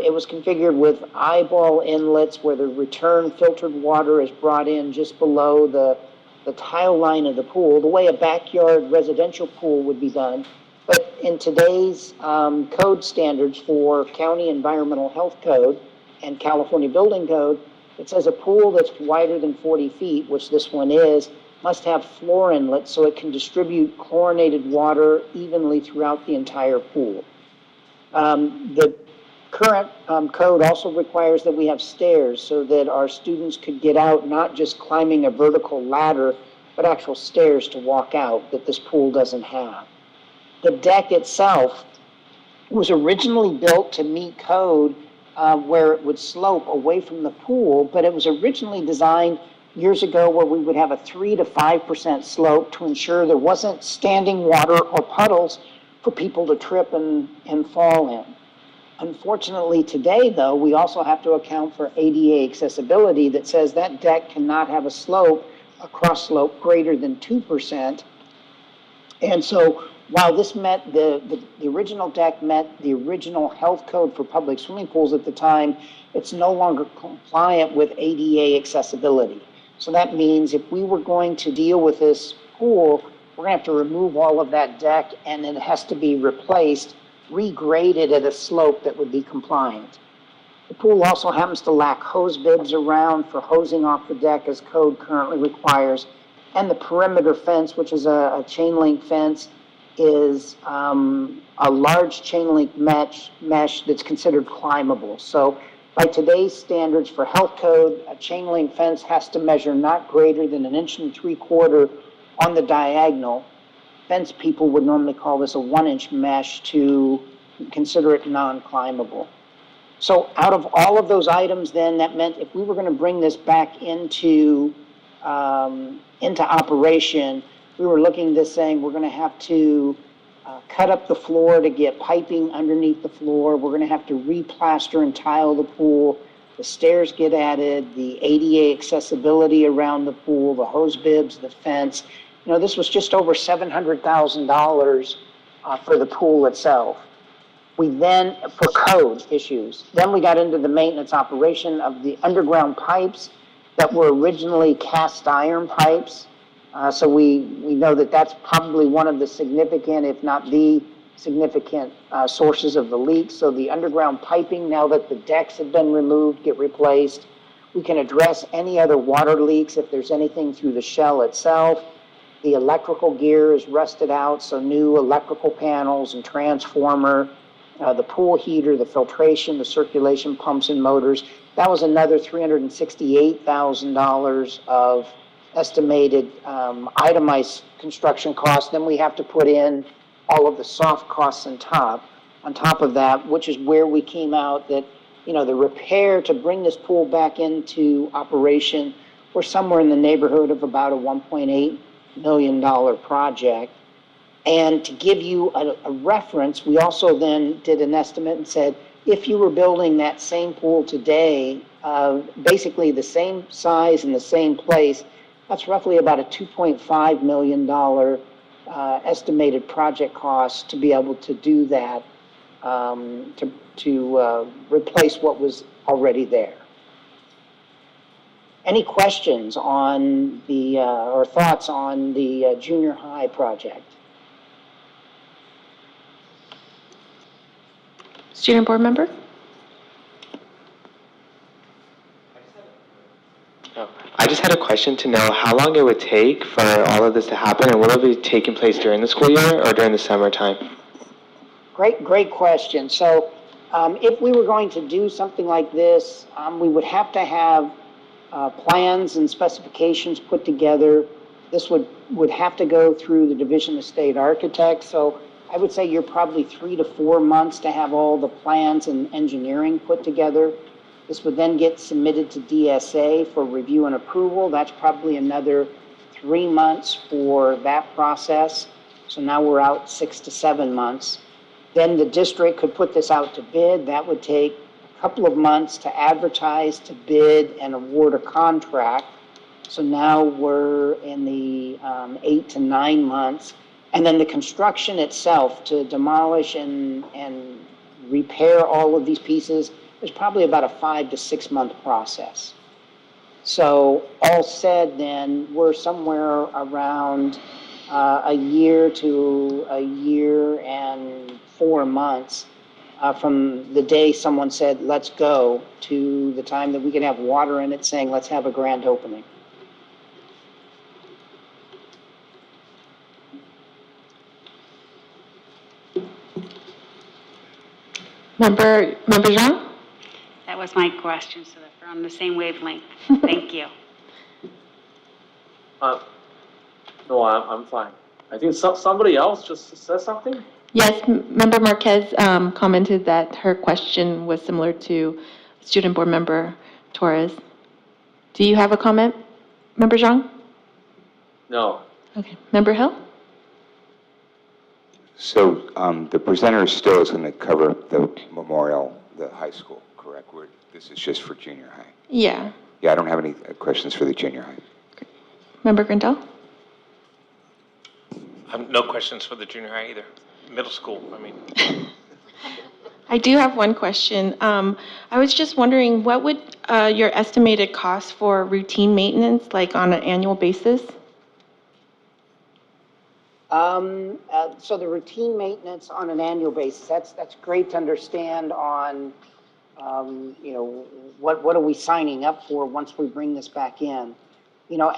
Speaker 7: it was configured with eyeball inlets where the return filtered water is brought in just below the tile line of the pool, the way a backyard residential pool would be done. But in today's code standards for County Environmental Health Code and California Building Code, it says a pool that's wider than 40 feet, which this one is, must have floor inlets so it can distribute chlorinated water evenly throughout the entire pool. The current code also requires that we have stairs so that our students could get out, not just climbing a vertical ladder, but actual stairs to walk out that this pool doesn't have. The deck itself was originally built to meet code where it would slope away from the pool, but it was originally designed years ago where we would have a 3 to 5% slope to ensure there wasn't standing water or puddles for people to trip and fall in. Unfortunately today, though, we also have to account for ADA accessibility that says that deck cannot have a slope, a cross slope greater than 2%. And so while this met the original deck met the original health code for public swimming pools at the time, it's no longer compliant with ADA accessibility. So that means if we were going to deal with this pool, we're going to have to remove all of that deck and it has to be replaced, regraded at a slope that would be compliant. The pool also happens to lack hose bibs around for hosing off the deck as code currently requires. And the perimeter fence, which is a chain link fence, is a large chain link mesh that's considered climbable. So by today's standards for health code, a chain link fence has to measure not greater than 1.75 inches on the diagonal. Fence people would normally call this a 1-inch mesh to consider it non-climbable. So out of all of those items then, that meant if we were going to bring this back into operation, we were looking at this saying we're going to have to cut up the floor to get piping underneath the floor. We're going to have to replaster and tile the pool. The stairs get added, the ADA accessibility around the pool, the hose bibs, the fence. You know, this was just over $700,000 for the pool itself. We then, for code issues, then we got into the maintenance operation of the underground pipes that were originally cast iron pipes. So we know that that's probably one of the significant, if not the significant sources of the leaks. So the underground piping, now that the decks have been removed, get replaced. We can address any other water leaks if there's anything through the shell itself. The electrical gear is rusted out, so new electrical panels and transformer, the pool heater, the filtration, the circulation pumps and motors. That was another $368,000 of estimated itemized construction costs. Then we have to put in all of the soft costs on top of that, which is where we came out that, you know, the repair to bring this pool back into operation, we're somewhere in the neighborhood of about a $1.8 million project. And to give you a reference, we also then did an estimate and said, if you were building that same pool today, basically the same size and the same place, that's roughly about a $2.5 million estimated project cost to be able to do that, to replace what was already there. Any questions on the, or thoughts on the junior high project?
Speaker 2: Student board member?
Speaker 9: I just had a question to know how long it would take for all of this to happen, and will it be taking place during the school year or during the summertime?
Speaker 7: Great question. So if we were going to do something like this, we would have to have plans and specifications put together. This would have to go through the Division of State Architects. So I would say you're probably 3 to 4 months to have all the plans and engineering put together. This would then get submitted to DSA for review and approval. That's probably another 3 months for that process. So now we're out 6 to 7 months. Then the district could put this out to bid. That would take a couple of months to advertise, to bid, and award a contract. So now we're in the 8 to 9 months. And then the construction itself, to demolish and repair all of these pieces, is probably about a 5 to 6 month process. So all said then, we're somewhere around a year to a year and 4 months from the day someone said, let's go, to the time that we can have water in it saying, let's have a grand opening.
Speaker 2: Member Zhang?
Speaker 20: That was my question, so that we're on the same wavelength. Thank you.
Speaker 10: No, I'm fine. I think somebody else just said something.
Speaker 2: Yes, Member Marquez commented that her question was similar to Student Board Member Torres. Do you have a comment, Member Zhang?
Speaker 10: No.
Speaker 2: Okay. Member Hill?
Speaker 22: So the presenter still is going to cover the memorial, the high school, correct? This is just for junior high.
Speaker 2: Yeah.
Speaker 22: Yeah, I don't have any questions for the junior high.
Speaker 2: Member Grindel?
Speaker 4: No questions for the junior high either. Middle school, I mean.
Speaker 2: I do have one question. I was just wondering, what would your estimated cost for routine maintenance, like on an annual basis?
Speaker 7: So the routine maintenance on an annual basis, that's great to understand on, what are we signing up for once we bring this back in?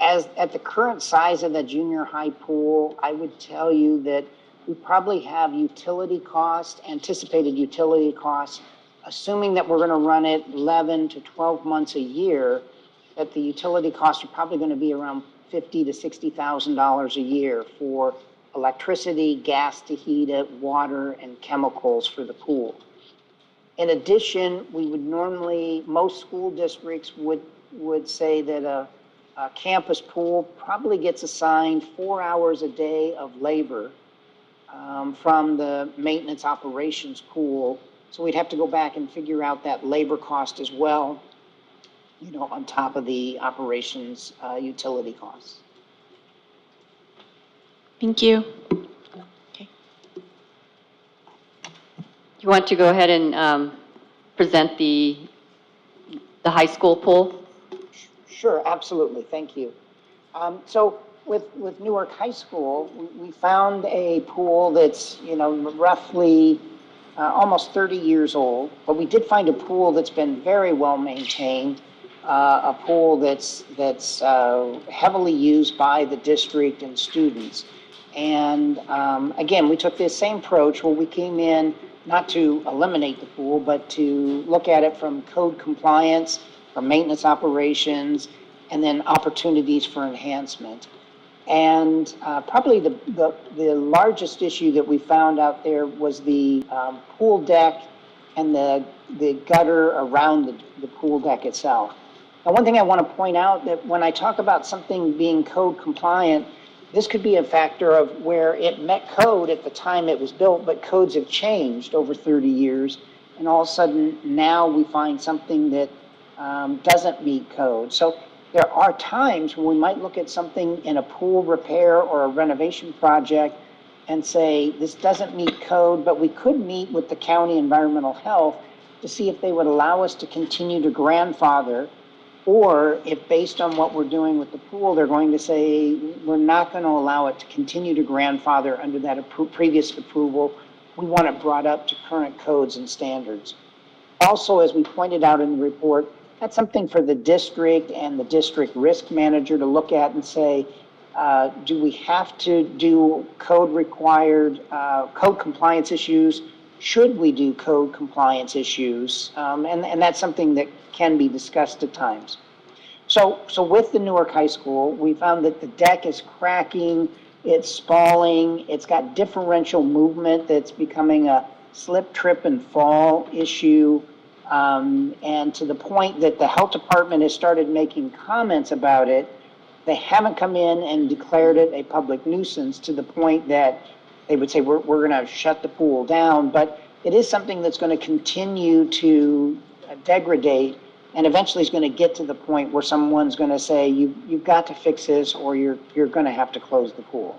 Speaker 7: As at the current size of the junior high pool, I would tell you that we probably have utility costs, anticipated utility costs, assuming that we're going to run it 11 to 12 months a year, that the utility costs are probably going to be around $50,000 to $60,000 a year for electricity, gas to heat it, water, and chemicals for the pool. In addition, we would normally, most school districts would say that a campus pool probably gets assigned 4 hours a day of labor from the maintenance operations pool. So we'd have to go back and figure out that labor cost as well, on top of the operations utility costs.
Speaker 2: Thank you.
Speaker 1: You want to go ahead and present the high school pool?
Speaker 7: Sure, absolutely. Thank you. So with Newark High School, we found a pool that's, roughly almost 30 years old, but we did find a pool that's been very well maintained, a pool that's heavily used by the district and students. And again, we took this same approach where we came in not to eliminate the pool, but to look at it from code compliance, from maintenance operations, and then opportunities for enhancement. And probably the largest issue that we found out there was the pool deck and the gutter around the pool deck itself. Now, one thing I want to point out that when I talk about something being code compliant, this could be a factor of where it met code at the time it was built, but codes have changed over 30 years. and all of a sudden now we find something that doesn't meet code. So there are times when we might look at something in a pool repair or a renovation project and say, this doesn't meet code, but we could meet with the county environmental health to see if they would allow us to continue to grandfather, or if based on what we're doing with the pool, they're going to say, we're not going to allow it to continue to grandfather under that previous approval. We want it brought up to current codes and standards. Also, as we pointed out in the report, that's something for the district and the district risk manager to look at and say, do we have to do code required, code compliance issues? Should we do code compliance issues? And that's something that can be discussed at times. So with the Newark High School, we found that the deck is cracking, it's spalling, it's got differential movement that's becoming a slip, trip, and fall issue. And to the point that the health department has started making comments about it. They haven't come in and declared it a public nuisance to the point that they would say, we're going to shut the pool down. But it is something that's going to continue to degrade, and eventually is going to get to the point where someone's going to say, you've got to fix this, or you're going to have to close the pool.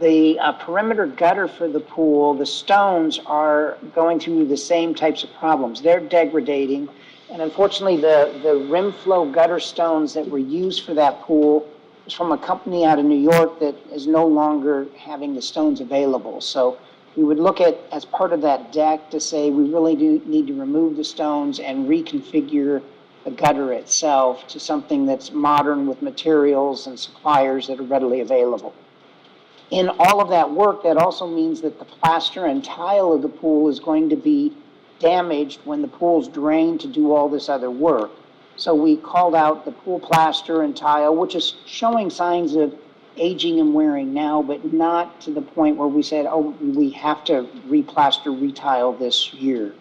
Speaker 7: The perimeter gutter for the pool, the stones are going through the same types of problems. They're degrading. And unfortunately, the rim flow gutter stones that were used for that pool was from a company out of New York that is no longer having the stones available. So we would look at, as part of that deck, to say we really do need to remove the stones and reconfigure the gutter itself to something that's modern with materials and suppliers that are readily available. In all of that work, that also means that the plaster and tile of the pool is going to be damaged when the pool's drained to do all this other work. So we called out the pool plaster and tile, which is showing signs of aging and wearing now, but not to the point where we said, oh, we have to replaster, retile this year.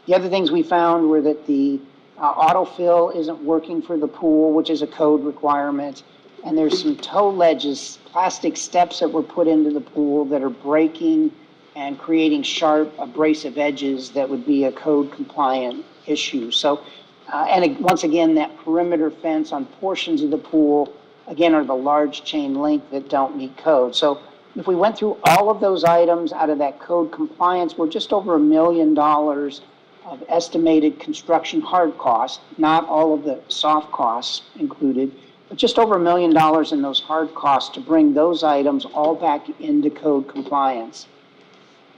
Speaker 7: The other things we found were that the autofill isn't working for the pool, which is a code requirement. And there's some toe ledges, plastic steps that were put into the pool that are breaking and creating sharp abrasive edges that would be a code compliant issue. So, once again, that perimeter fence on portions of the pool, again, are the large chain link that don't meet code. So if we went through all of those items out of that code compliance, we're just over $1 million of estimated construction hard costs, not all of the soft costs included, but just over $1 million in those hard costs to bring those items all back into code compliance.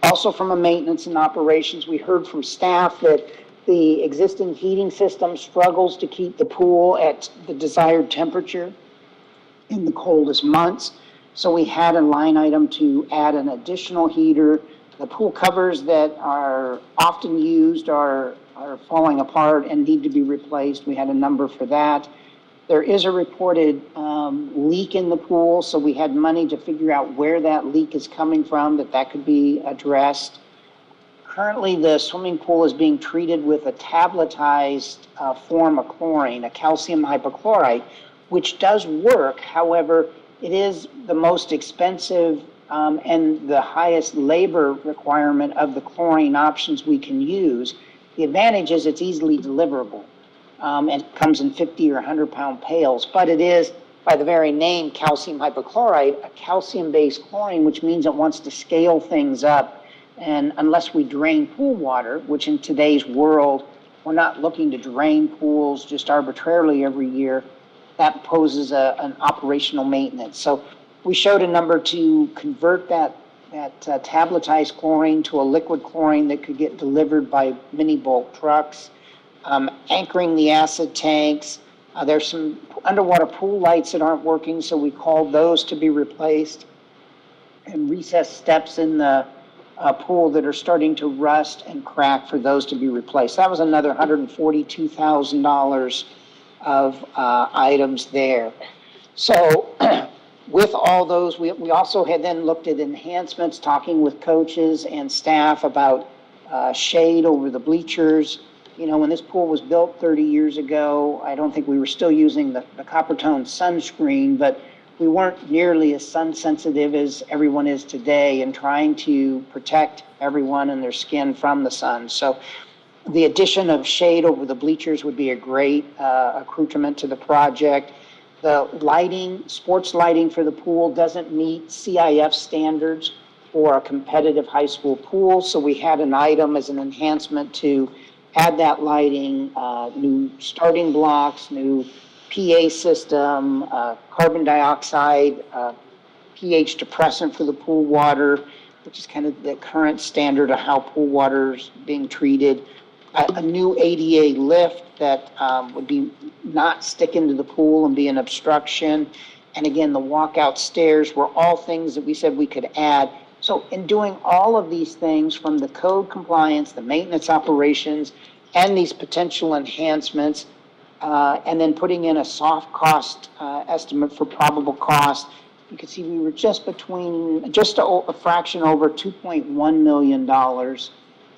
Speaker 7: Also, from a maintenance and operations, we heard from staff that the existing heating system struggles to keep the pool at the desired temperature in the coldest months. So we had a line item to add an additional heater. The pool covers that are often used are falling apart and need to be replaced. We had a number for that. There is a reported leak in the pool, so we had money to figure out where that leak is coming from, that could be addressed. Currently, the swimming pool is being treated with a tabletized form of chlorine, a calcium hypochlorite, which does work. However, it is the most expensive and the highest labor requirement of the chlorine options we can use. The advantage is it's easily deliverable. And it comes in 50 or 100-pound pails, but it is, by the very name, calcium hypochlorite, a calcium-based chlorine, which means it wants to scale things up. And unless we drain pool water, which in today's world, we're not looking to drain pools just arbitrarily every year, that poses an operational maintenance. So we showed a number to convert that tabletized chlorine to a liquid chlorine that could get delivered by mini bulk trucks. Anchoring the acid tanks. There's some underwater pool lights that aren't working, so we called those to be replaced. And recessed steps in the pool that are starting to rust and crack, for those to be replaced. That was another $142,000 of items there. So with all those, we also had then looked at enhancements, talking with coaches and staff about shade over the bleachers. You know, when this pool was built 30 years ago, I don't think we were still using the copper tone sunscreen, but we weren't nearly as sun sensitive as everyone is today in trying to protect everyone and their skin from the sun. So the addition of shade over the bleachers would be a great accoutrement to the project. The lighting, sports lighting for the pool doesn't meet CIF standards for a competitive high school pool, so we had an item as an enhancement to add that lighting, new starting blocks, new PA system, carbon dioxide, pH depressant for the pool water, which is kind of the current standard of how pool water is being treated. A new ADA lift that would be not stick into the pool and be an obstruction. And again, the walkout stairs were all things that we said we could add. So in doing all of these things, from the code compliance, the maintenance operations, and these potential enhancements, and then putting in a soft cost estimate for probable cost, you can see we were just a fraction over $2.1 million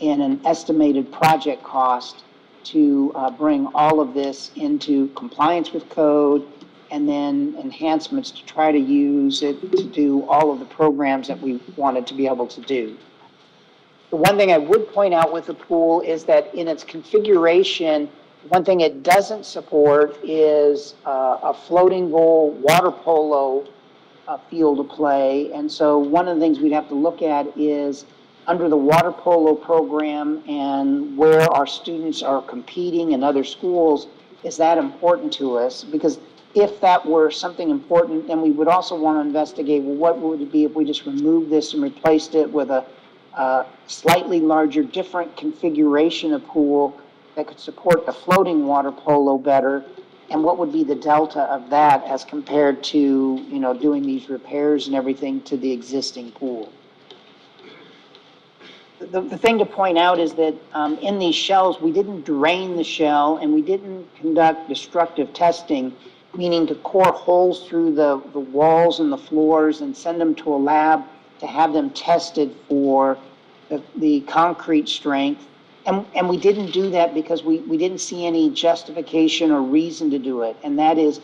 Speaker 7: in an estimated project cost to bring all of this into compliance with code, and then enhancements to try to use it to do all of the programs that we wanted to be able to do. The one thing I would point out with the pool is that in its configuration, one thing it doesn't support is a floating goal water polo field of play. And so one of the things we'd have to look at is under the water polo program and where our students are competing in other schools, is that important to us? Because if that were something important, then we would also want to investigate, well, what would it be if we just removed this and replaced it with a slightly larger, different configuration of pool that could support the floating water polo better? And what would be the delta of that as compared to, doing these repairs and everything to the existing pool? The thing to point out is that in these shells, we didn't drain the shell and we didn't conduct destructive testing, meaning to core holes through the walls and the floors and send them to a lab to have them tested for the concrete strength. And we didn't do that because we didn't see any justification or reason to do it. And that is,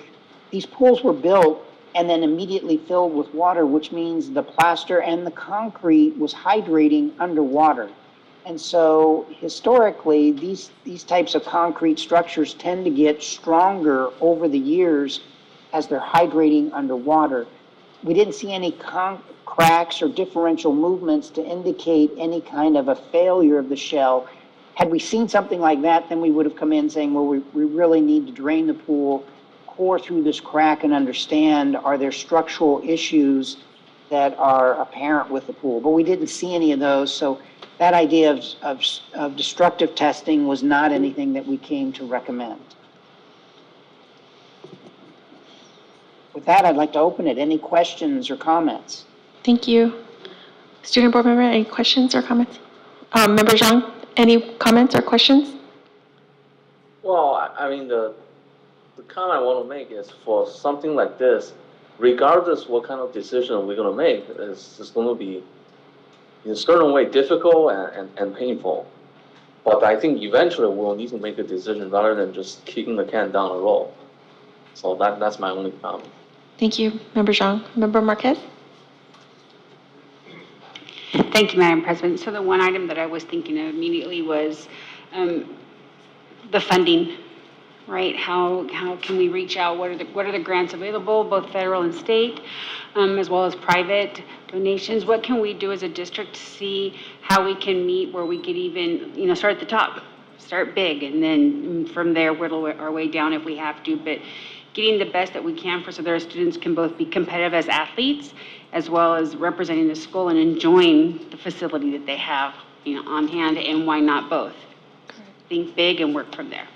Speaker 7: these pools were built and then immediately filled with water, which means the plaster and the concrete was hydrating underwater. And so historically, these types of concrete structures tend to get stronger over the years as they're hydrating underwater. We didn't see any cracks or differential movements to indicate any kind of a failure of the shell. Had we seen something like that, then we would have come in saying, well, we really need to drain the pool, core through this crack and understand, are there structural issues that are apparent with the pool? But we didn't see any of those, so that idea of destructive testing was not anything that we came to recommend. With that, I'd like to open it. Any questions or comments?
Speaker 2: Thank you. Student board member, any questions or comments? Member Zhang, any comments or questions?
Speaker 10: Well, I mean, the comment I want to make is for something like this, regardless what kind of decision we're going to make, it's going to be in a certain way difficult and painful. But I think eventually we'll need to make a decision rather than just kicking the can down the road. So that's my only comment.
Speaker 2: Thank you, Member Zhang. Member Marquez?
Speaker 20: Thank you, Madam President. So the one item that I was thinking of immediately was the funding, right? How can we reach out? What are the grants available, both federal and state, as well as private donations? What can we do as a district to see how we can meet where we could even, start at the top, start big, and then from there whittle our way down if we have to, but getting the best that we can so that our students can both be competitive as athletes as well as representing the school and enjoying the facility that they have, on hand, and why not both? Correct. Think big and work from there.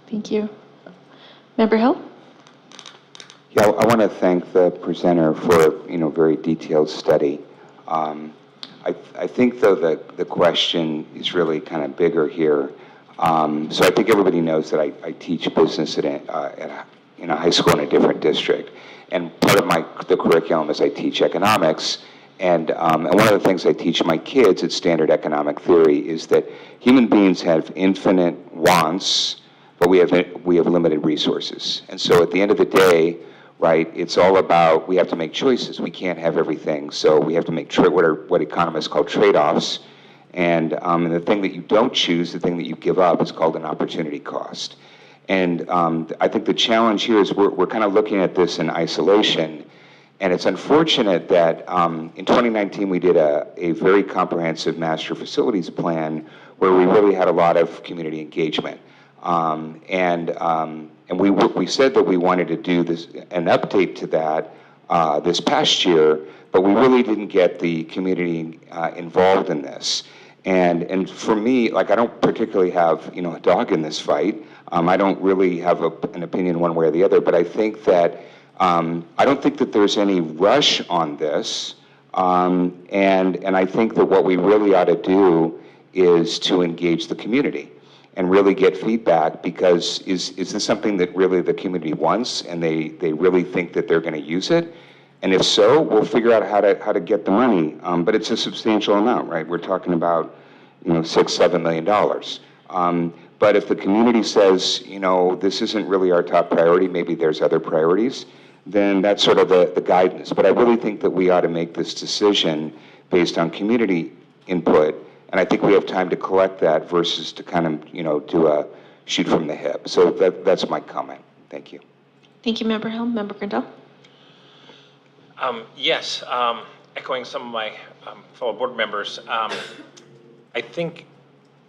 Speaker 2: Thank you. Member Hill?
Speaker 22: Yeah, I want to thank the presenter for a very detailed study. I think, though, that the question is really kind of bigger here. So I think everybody knows that I teach business in a high school in a different district. And part of the curriculum is I teach economics. And one of the things I teach my kids at standard economic theory is that human beings have infinite wants, but we have limited resources. And so at the end of the day, right? It's all about, we have to make choices. We can't have everything. So we have to make what economists call trade-offs. And the thing that you don't choose, the thing that you give up, is called an opportunity cost. And I think the challenge here is we're kind of looking at this in isolation. And it's unfortunate that in 2019 we did a very comprehensive master facilities plan where we really had a lot of community engagement. And we said that we wanted to do an update to that this past year, but we really didn't get the community involved in this. And for me, like, I don't particularly have, a dog in this fight. I don't really have an opinion one way or the other, but I think that I don't think that there's any rush on this. And I think that what we really ought to do is to engage the community and really get feedback, because is this something that really the community wants and they really think that they're going to use it? And if so, we'll figure out how to get the money. But it's a substantial amount, right? We're talking about, $6-7 million. But if the community says, this isn't really our top priority, maybe there's other priorities, then that's sort of the guidance. But I really think that we ought to make this decision based on community input, and I think we have time to collect that versus to kind of, do a shoot from the hip. So that's my comment. Thank you.
Speaker 2: Thank you, Member Hill. Member Grindel?
Speaker 4: Yes, echoing some of my fellow board members, I think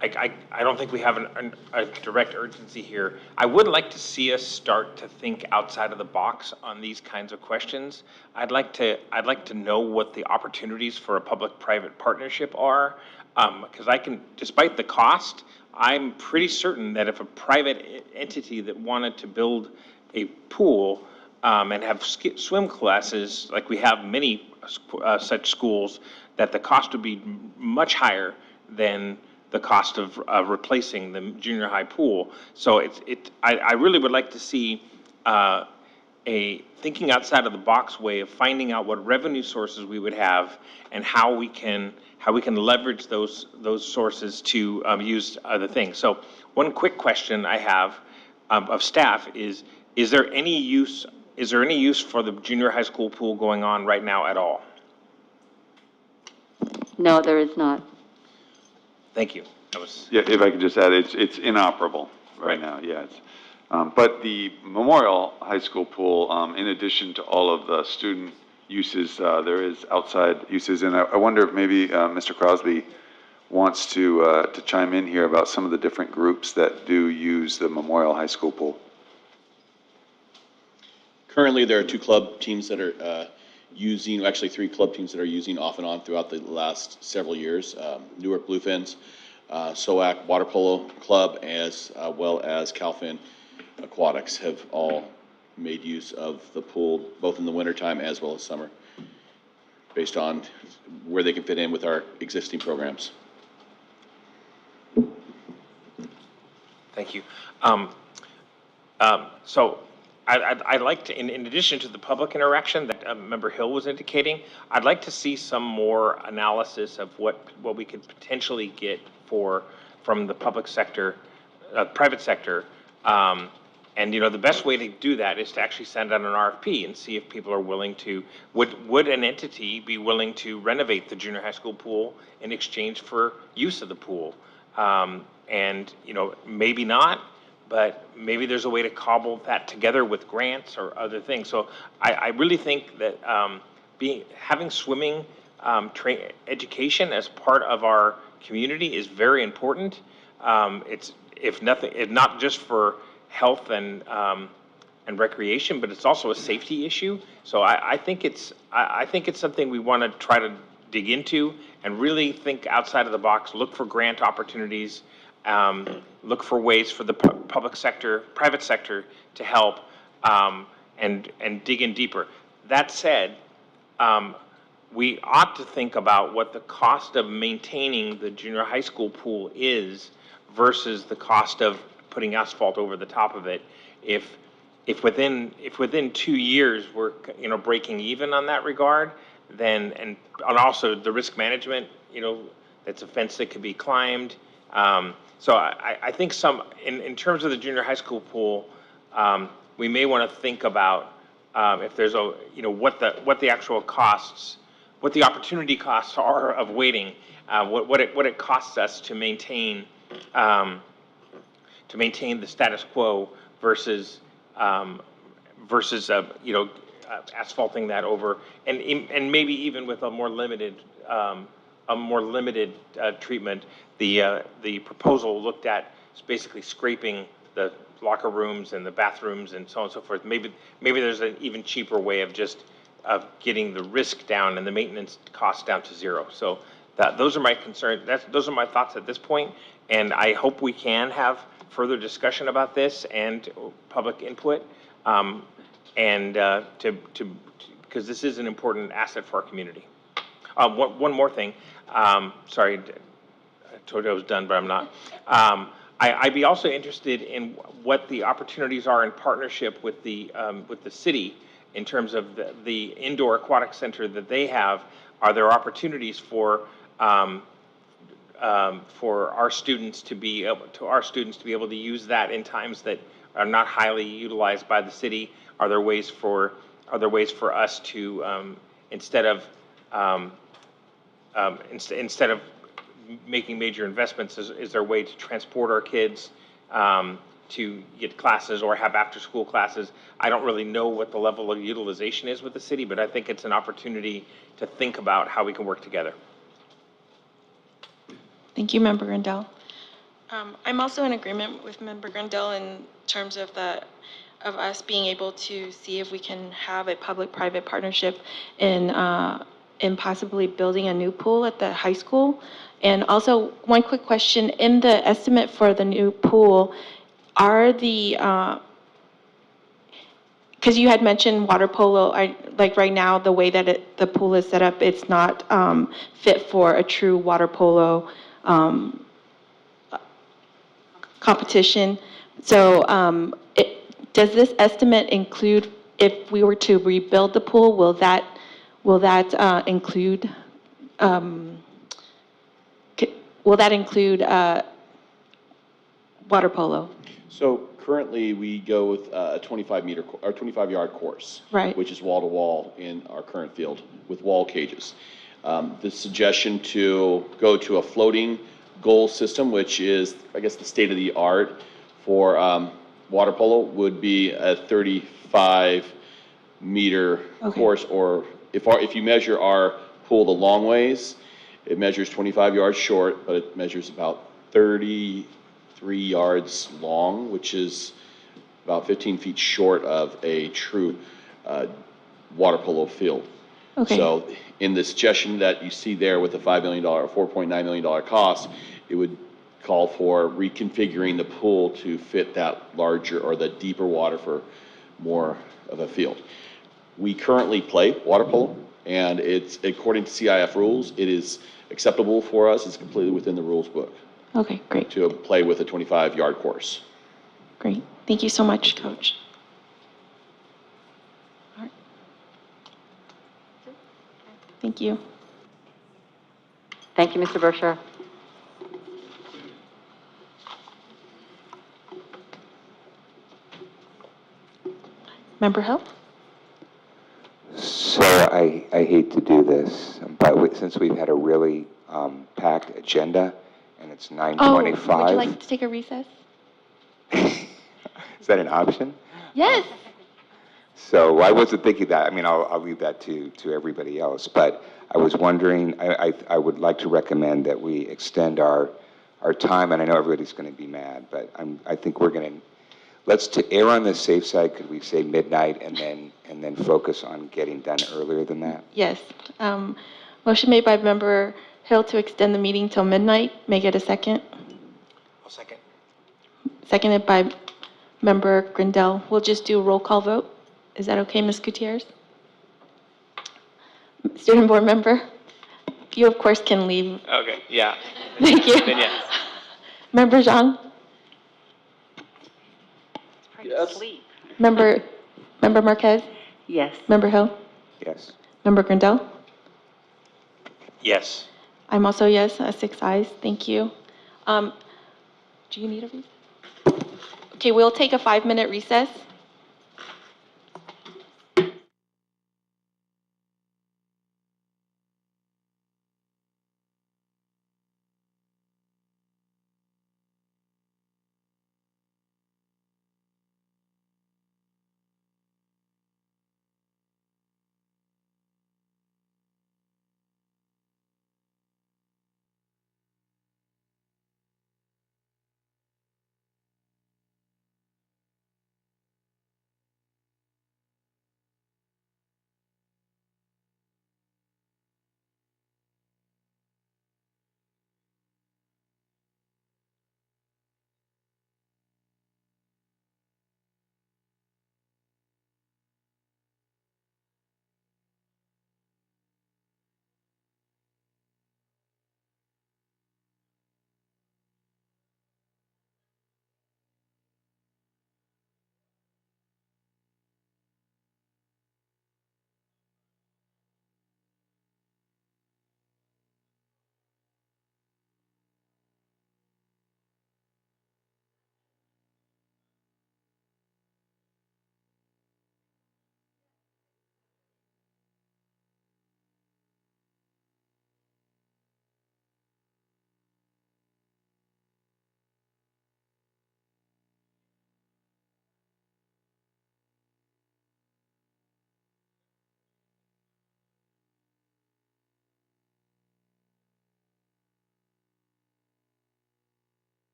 Speaker 4: I don't think we have a direct urgency here. I would like to see us start to think outside of the box on these kinds of questions. I'd like to know what the opportunities for a public-private partnership are, because despite the cost, I'm pretty certain that if a private entity that wanted to build a pool and have swim classes, like we have many such schools, that the cost would be much higher than the cost of replacing the junior high pool. So I really would like to see a thinking outside of the box way of finding out what revenue sources we would have and how we can leverage those sources to use other things. So one quick question I have of staff is there any use for the junior high school pool going on right now at all?
Speaker 1: No, there is not.
Speaker 4: Thank you.
Speaker 5: Yeah, if I could just add, it's inoperable right now, yeah. But the Memorial High School pool, in addition to all of the student uses, there is outside uses, and I wonder if maybe Mr. Crosby wants to chime in here about some of the different groups that do use the Memorial High School pool.
Speaker 6: Currently, there are 2 club teams that are actually 3 club teams that are using off and on throughout the last several years. Newark Bluefins, SOAC Water Polo Club, as well as Calfin Aquatics have all made use of the pool, both in the wintertime as well as summer, based on where they can fit in with our existing programs.
Speaker 4: Thank you. So I'd like to, in addition to the public interaction that Member Hill was indicating, I'd like to see some more analysis of what we could potentially get from the public sector, private sector. And the best way to do that is to actually send out an RFP and see if people are willing to, would an entity be willing to renovate the junior high school pool in exchange for use of the pool? And maybe not, but maybe there's a way to cobble that together with grants or other things. So I really think that having swimming education as part of our community is very important. It's if not just for health and recreation, but it's also a safety issue. So I think it's something we want to try to dig into and really think outside of the box. Look for grant opportunities. Look for ways for the private sector to help and dig in deeper. That said, we ought to think about what the cost of maintaining the junior high school pool is versus the cost of putting asphalt over the top of it. If within 2 years we're breaking even on that regard, then and also the risk management, that's a fence that could be climbed. So I think in terms of the junior high school pool, we may want to think about if there's a, what the actual costs, what the opportunity costs are of waiting, what it costs us to maintain the status quo versus asphalting that over, and maybe even with a more limited treatment. The proposal looked at basically scraping the locker rooms and the bathrooms and so on and so forth. Maybe there's an even cheaper way of just getting the risk down and the maintenance costs down to zero. So those are my concerns. Those are my thoughts at this point, and I hope we can have further discussion about this and public input, because this is an important asset for our community. One more thing. Sorry, I told you I was done, but I'm not. I'd be also interested in what the opportunities are in partnership with the city in terms of the indoor aquatic center that they have. Are there opportunities for our students to be able to use that in times that are not highly utilized by the city? Are there ways for us to instead of making major investments, is there a way to transport our kids to get classes or have after-school classes? I don't really know what the level of utilization is with the city, but I think it's an opportunity to think about how we can work together.
Speaker 2: Thank you, Member Grandel. I'm also in agreement with Member Grandel in terms of us being able to see if we can have a public-private partnership in possibly building a new pool at the high school. And also, one quick question, in the estimate for the new pool, are because you had mentioned water polo, like right now, the way that the pool is set up, it's not fit for a true water polo competition. So does this estimate include, if we were to rebuild the pool, will that include water polo?
Speaker 6: So currently, we go with a 25-yard course,
Speaker 2: Right.
Speaker 6: which is wall-to-wall in our current field with wall cages. The suggestion to go to a floating goal system, which is, I guess, the state-of-the-art for water polo, would be a 35-meter course, or if you measure our pool the long ways, it measures 25 yards short, but it measures about 33 yards long, which is about 15 feet short of a true water polo field.
Speaker 2: Okay.
Speaker 6: So in the suggestion that you see there with the $5 million, $4.9 million cost, it would call for reconfiguring the pool to fit that larger or the deeper water for more of a field. We currently play water polo, and it's, according to CIF rules, it is acceptable for us. It's completely within the rules book.
Speaker 2: Okay, great.
Speaker 6: To play with a 25-yard course.
Speaker 2: Great. Thank you so much, Coach. All right. Thank you.
Speaker 1: Thank you, Mr. Berkshire.
Speaker 2: Member Hill?
Speaker 22: So I hate to do this, but since we've had a really packed agenda and it's 9:25.
Speaker 2: Oh, would you like to take a recess?
Speaker 22: Is that an option?
Speaker 2: Yes.
Speaker 22: So I wasn't thinking that. I mean, I'll leave that to everybody else. But I was wondering, I would like to recommend that we extend our time, and I know everybody's going to be mad, but I think we're going to, to err on the safe side, could we say midnight and then focus on getting done earlier than that?
Speaker 2: Yes. Motion made by Member Hill to extend the meeting till midnight. May I get a second?
Speaker 4: I'll second.
Speaker 2: Seconded by Member Grandel. We'll just do a roll call vote. Is that okay, Ms. Gutierrez? Student Board Member, you of course can leave.
Speaker 9: Okay, yeah.
Speaker 2: Thank you.
Speaker 9: Then yes.
Speaker 2: Member Zhang?
Speaker 10: Yes.
Speaker 2: Member Marquez?
Speaker 1: Yes.
Speaker 2: Member Hill?
Speaker 22: Yes.
Speaker 2: Member Grandel?
Speaker 4: Yes.
Speaker 2: I'm also yes, 6 ayes. Thank you. Do you need a recess? Okay, we'll take a 5-minute recess.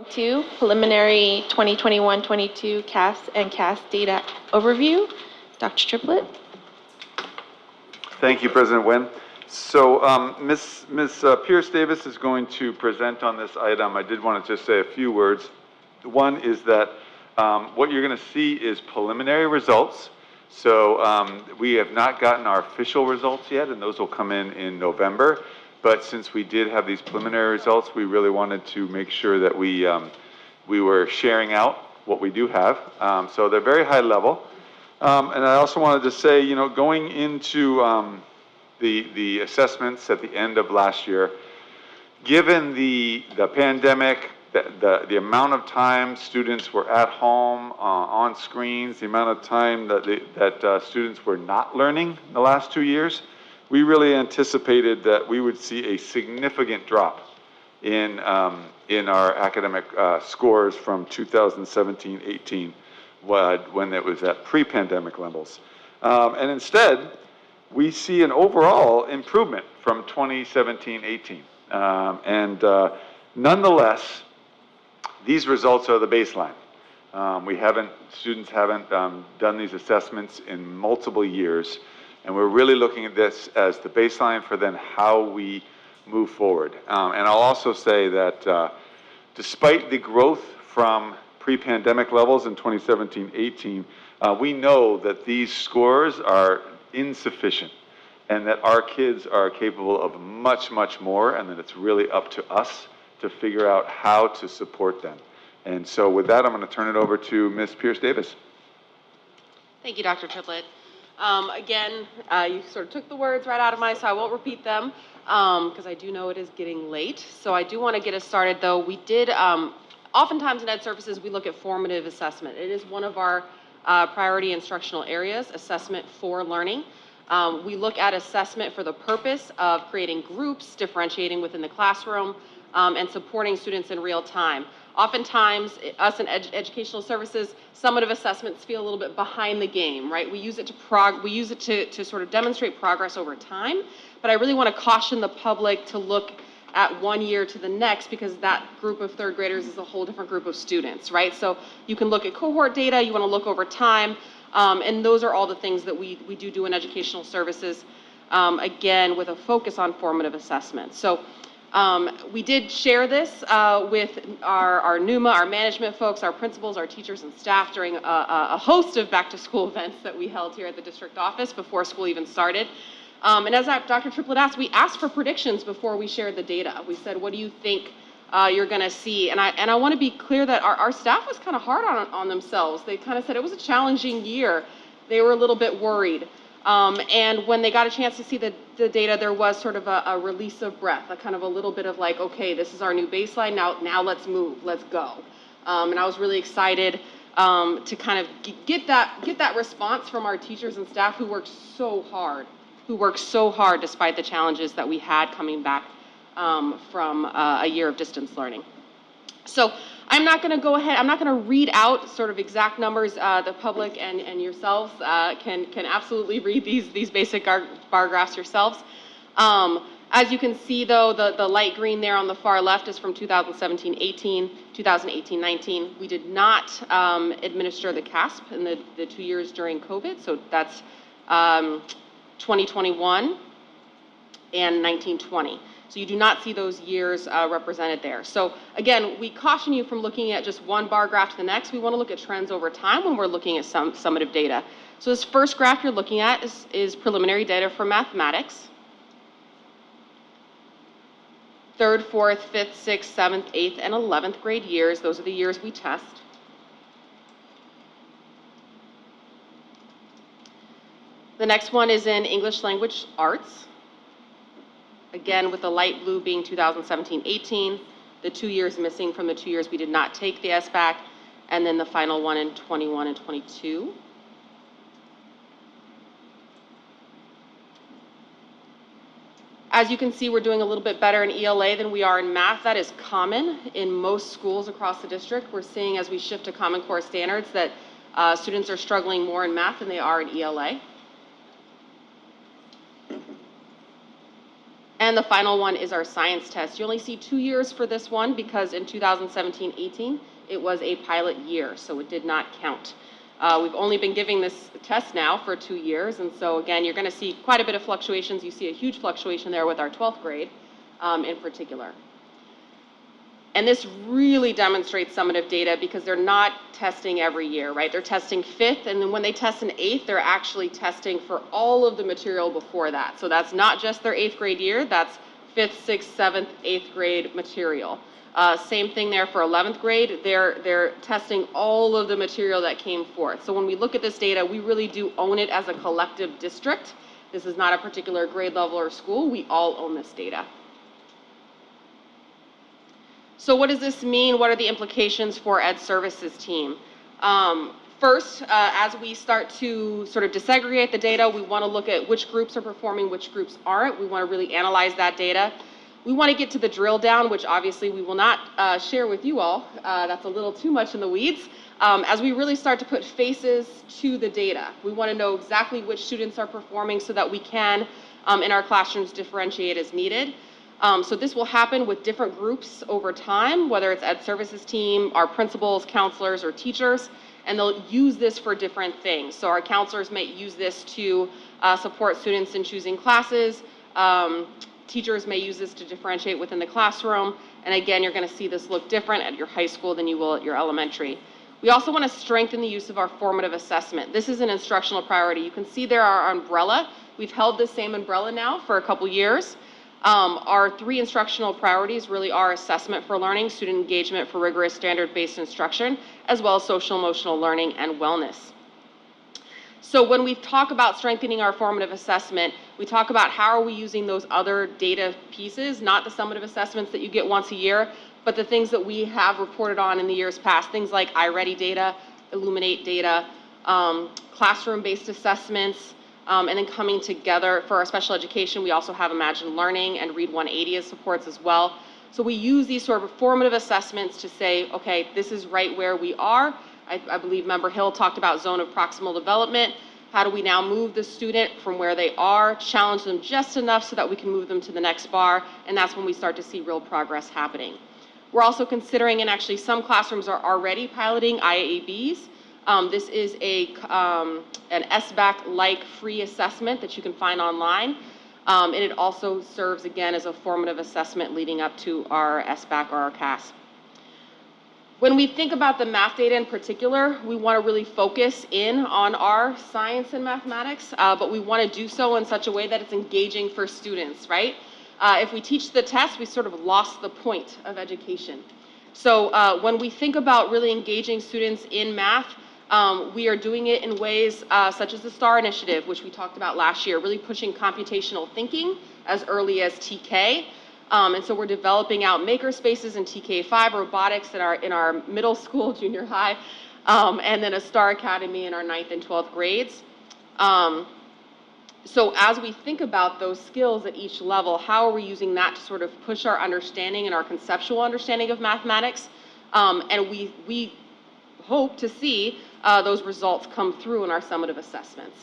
Speaker 2: 2, preliminary 2021-22 CAS and CAS data overview. Dr. Triplett.
Speaker 5: Thank you, President Nguyen. So Ms. Pierce Davis is going to present on this item. I did want to just say a few words. One is that what you're going to see is preliminary results. So we have not gotten our official results yet, and those will come in November. But since we did have these preliminary results, we really wanted to make sure that we were sharing out what we do have. So they're very high level. And I also wanted to say, you know, going into the assessments at the end of last year, given the pandemic, the amount of time students were at home on screens, the amount of time that students were not learning the last 2 years, we really anticipated that we would see a significant drop in our academic scores from 2017-18 when it was at pre-pandemic levels. And instead, we see an overall improvement from 2017-18. Nonetheless, these results are the baseline. Students haven't done these assessments in multiple years, and we're really looking at this as the baseline for then how we move forward. And I'll also say that despite the growth from pre-pandemic levels in 2017-18, we know that these scores are insufficient and that our kids are capable of much, much more, and that it's really up to us to figure out how to support them. And so with that, I'm going to turn it over to Ms. Pierce Davis.
Speaker 11: Thank you, Dr. Triplett. Again, you sort of took the words right out of mine, so I won't repeat them because I do know it is getting late. So I do want to get us started, though. We did, oftentimes in Ed Services, we look at formative assessment. It is one of our priority instructional areas, assessment for learning. We look at assessment for the purpose of creating groups, differentiating within the classroom, and supporting students in real time. Oftentimes, us in educational services, summative assessments feel a little bit behind the game, right? We use it to sort of demonstrate progress over time, but I really want to caution the public to look at 1 year to the next because that group of third graders is a whole different group of students, right? So you can look at cohort data, you want to look over time, and those are all the things that we do in educational services, again, with a focus on formative assessment. So we did share this with our NUMA, our management folks, our principals, our teachers and staff during a host of back-to-school events that we held here at the district office before school even started. And as Dr. Triplett asked, we asked for predictions before we shared the data. We said, what do you think you're going to see? And I want to be clear that our staff was kind of hard on themselves. They kind of said it was a challenging year. They were a little bit worried. And when they got a chance to see the data, there was sort of a release of breath, a kind of a little bit of like, okay, this is our new baseline. Now let's move, let's go. And I was really excited to kind of get that response from our teachers and staff who worked so hard despite the challenges that we had coming back from a year of distance learning. So I'm not going to go ahead, I'm not going to read out sort of exact numbers. The public and yourselves can absolutely read these basic bar graphs yourselves. As you can see, though, the light green there on the far left is from 2017-18, 2018-19. We did not administer the CASP in the 2 years during COVID, so that's 2021 and 19-20. So you do not see those years represented there. So again, we caution you from looking at just one bar graph to the next. We want to look at trends over time when we're looking at some summative data. So this first graph you're looking at is preliminary data for mathematics. 3rd, 4th, 5th, 6th, 7th, 8th, and 11th grade years. Those are the years we test. The next one is in English language arts. Again, with the light blue being 2017-18, the 2 years missing from the 2 years we did not take the SBAC, and then the final one in 21 and 22. As you can see, we're doing a little bit better in ELA than we are in math. That is common in most schools across the district. We're seeing as we shift to Common Core standards that students are struggling more in math than they are in ELA. And the final one is our science test. You only see 2 years for this one because in 2017-18, it was a pilot year, so it did not count. We've only been giving this test now for 2 years, and so again, you're going to see quite a bit of fluctuations. You see a huge fluctuation there with our 12th grade in particular. And this really demonstrates summative data because they're not testing every year, right? They're testing 5th, and then when they test in 8th, they're actually testing for all of the material before that. So that's not just their 8th grade year, that's 5th, 6th, 7th, 8th grade material. Same thing there for 11th grade, they're testing all of the material that came forth. So when we look at this data, we really do own it as a collective district. This is not a particular grade level or school, we all own this data. So what does this mean? What are the implications for Ed Services team? First, as we start to sort of disaggregate the data, we want to look at which groups are performing, which groups aren't. We want to really analyze that data. We want to get to the drill down, which obviously we will not share with you all. That's a little too much in the weeds. As we really start to put faces to the data, we want to know exactly which students are performing so that we can, in our classrooms, differentiate as needed. So this will happen with different groups over time, whether it's Ed Services team, our principals, counselors, or teachers, and they'll use this for different things. So our counselors may use this to support students in choosing classes. Teachers may use this to differentiate within the classroom. And again, you're going to see this look different at your high school than you will at your elementary. We also want to strengthen the use of our formative assessment. This is an instructional priority. You can see there our umbrella. We've held this same umbrella now for a couple years. Our 3 instructional priorities really are assessment for learning, student engagement for rigorous standard-based instruction, as well as social emotional learning and wellness. So when we talk about strengthening our formative assessment, we talk about how are we using those other data pieces, not the summative assessments that you get once a year, but the things that we have reported on in the years past, things like iReady data, Illuminate data, classroom-based assessments, and then coming together for our special education, we also have Imagine Learning and Read 180 as supports as well. So we use these sort of formative assessments to say, okay, this is right where we are. I believe Member Hill talked about zone of proximal development. How do we now move the student from where they are, challenge them just enough so that we can move them to the next bar, and that's when we start to see real progress happening. We're also considering, and actually some classrooms are already piloting IABs. This is an SBAC-like free assessment that you can find online. And it also serves, again, as a formative assessment leading up to our SBAC or our CAS. When we think about the math data in particular, we want to really focus in on our science and mathematics, but we want to do so in such a way that it's engaging for students, right? If we teach the test, we sort of lost the point of education. So when we think about really engaging students in math, we are doing it in ways such as the STAR initiative, which we talked about last year, really pushing computational thinking as early as TK. And so we're developing out maker spaces in TK5, robotics in our middle school, junior high, and then a STAR Academy in our 9th and 12th grades. So as we think about those skills at each level, how are we using that to sort of push our understanding and our conceptual understanding of mathematics? And we hope to see those results come through in our summative assessments.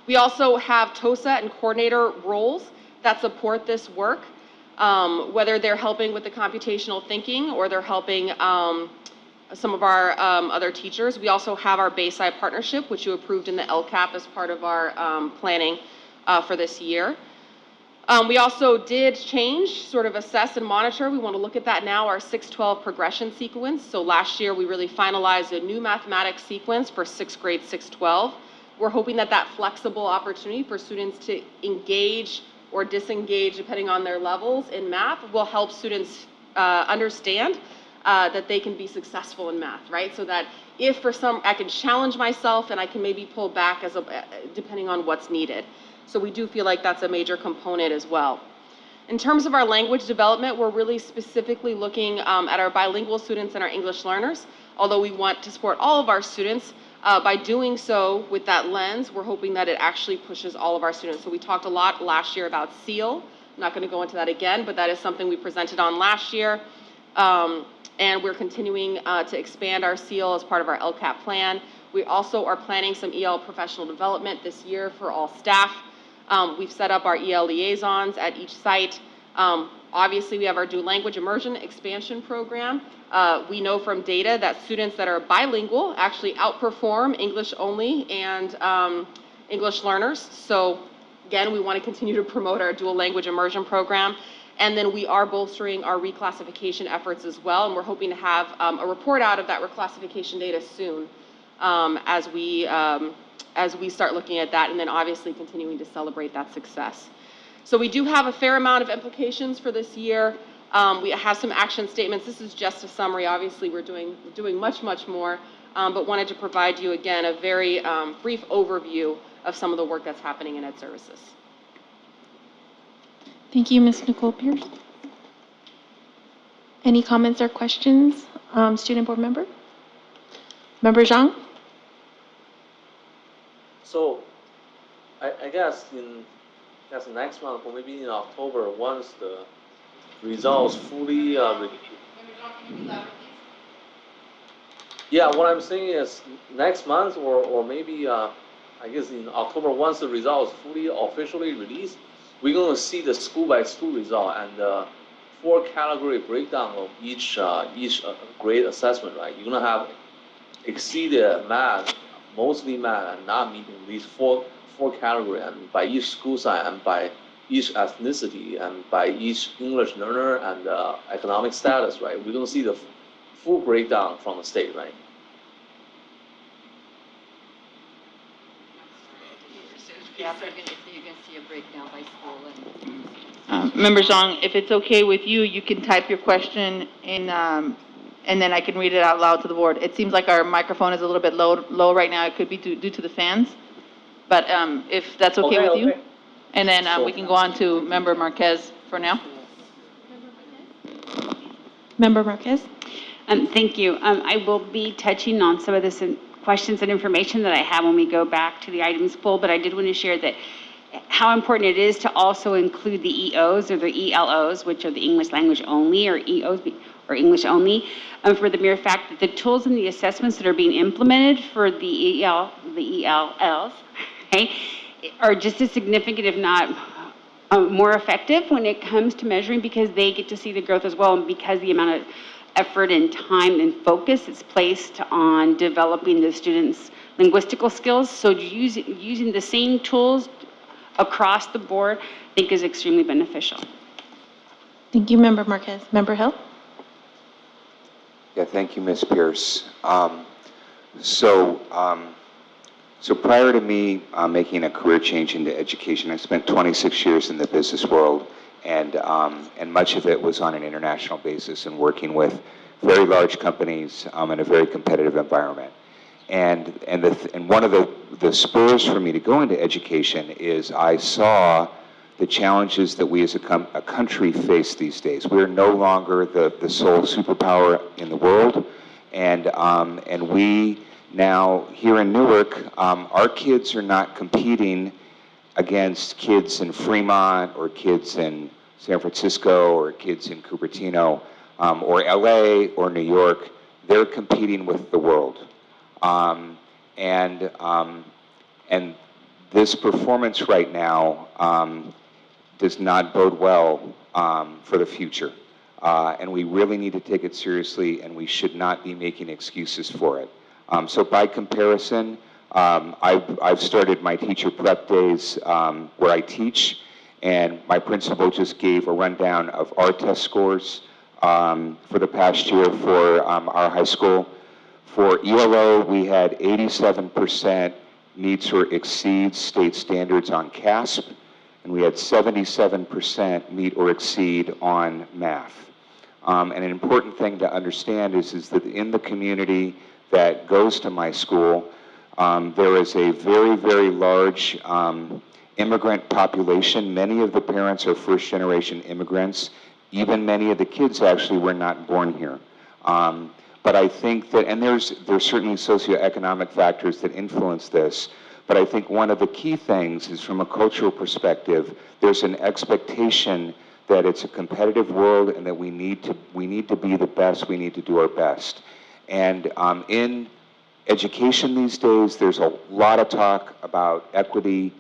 Speaker 11: We also have TOSA and coordinator roles that support this work, whether they're helping with the computational thinking or they're helping some of our other teachers. We also have our Bayside partnership, which you approved in the LCAP as part of our planning for this year. We also did change, sort of assess and monitor. We want to look at that now, our 6-12 progression sequence. So last year, we really finalized a new mathematics sequence for 6th grade 6-12. We're hoping that that flexible opportunity for students to engage or disengage, depending on their levels in math, will help students understand that they can be successful in math, right? So that if for some, I can challenge myself and I can maybe pull back depending on what's needed. So we do feel like that's a major component as well. In terms of our language development, we're really specifically looking at our bilingual students and our English learners. Although we want to support all of our students, by doing so with that lens, we're hoping that it actually pushes all of our students. So we talked a lot last year about SEAL. I'm not going to go into that again, but that is something we presented on last year. And we're continuing to expand our SEAL as part of our LCAP plan. We also are planning some EL professional development this year for all staff. We've set up our EL liaisons at each site. Obviously, we have our dual language immersion expansion program. We know from data that students that are bilingual actually outperform English only and English learners. So again, we want to continue to promote our dual language immersion program. And then we are bolstering our reclassification efforts as well. And we're hoping to have a report out of that reclassification data soon as we start looking at that, and then obviously continuing to celebrate that success. So we do have a fair amount of implications for this year. We have some action statements. This is just a summary. Obviously, we're doing much, much more, but wanted to provide you, again, a very brief overview of some of the work that's happening in Ed Services.
Speaker 2: Thank you, Ms. Nicole Pierce. Any comments or questions, student board member? Member Zhang?
Speaker 10: So, I guess next month or maybe in October, once the results fully yeah, what I'm saying is next month or maybe I guess in October, once the results fully officially released, we're going to see the school by school result and the 4 category breakdown of each grade assessment, right? You're going to have exceeded math, mostly math, and not meeting these four categories, and by each school site, and by each ethnicity, and by each English learner and economic status, right? We're going to see the full breakdown from the state, right?
Speaker 1: Yeah, so you're going to see a breakdown by school.
Speaker 14: Member Zhang, if it's okay with you, you can type your question in, and then I can read it out loud to the board. It seems like our microphone is a little bit low right now. It could be due to the fans. But if that's okay with you. And then we can go on to Member Marquez for now.
Speaker 2: Member Marquez?
Speaker 20: Thank you. I will be touching on some of this questions and information that I have when we go back to the items pool, but I did want to share that how important it is to also include the EOs or the ELOs, which are the English language only, or EOs or English only, for the mere fact that the tools and the assessments that are being implemented for the ELLs, okay, are just as significant, if not more effective when it comes to measuring, because they get to see the growth as well, and because the amount of effort and time and focus is placed on developing the students' linguistical skills. So using the same tools across the board, I think, is extremely beneficial.
Speaker 2: Thank you, Member Marquez. Member Hill?
Speaker 22: Yeah, thank you, Ms. Pierce. So prior to me making a career change into education, I spent 26 years in the business world, and much of it was on an international basis and working with very large companies in a very competitive environment. And one of the spurs for me to go into education is I saw the challenges that we as a country face these days. We're no longer the sole superpower in the world, and we now here in Newark, our kids are not competing against kids in Fremont or kids in San Francisco or kids in Cupertino or LA or New York. They're competing with the world. And this performance right now does not bode well for the future. And we really need to take it seriously, and we should not be making excuses for it. So by comparison, I've started my teacher prep days where I teach, and my principal just gave a rundown of our test scores for the past year for our high school. For ELO, we had 87% meets or exceeds state standards on CASP, and we had 77% meet or exceed on math. And an important thing to understand is that in the community that goes to my school, there is a very, very large immigrant population. Many of the parents are first-generation immigrants. Even many of the kids actually were not born here. But I think that, and there's certainly socioeconomic factors that influence this, but I think one of the key things is from a cultural perspective, there's an expectation that it's a competitive world and that we need to be the best, we need to do our best. And in education these days, there's a lot of talk about equity,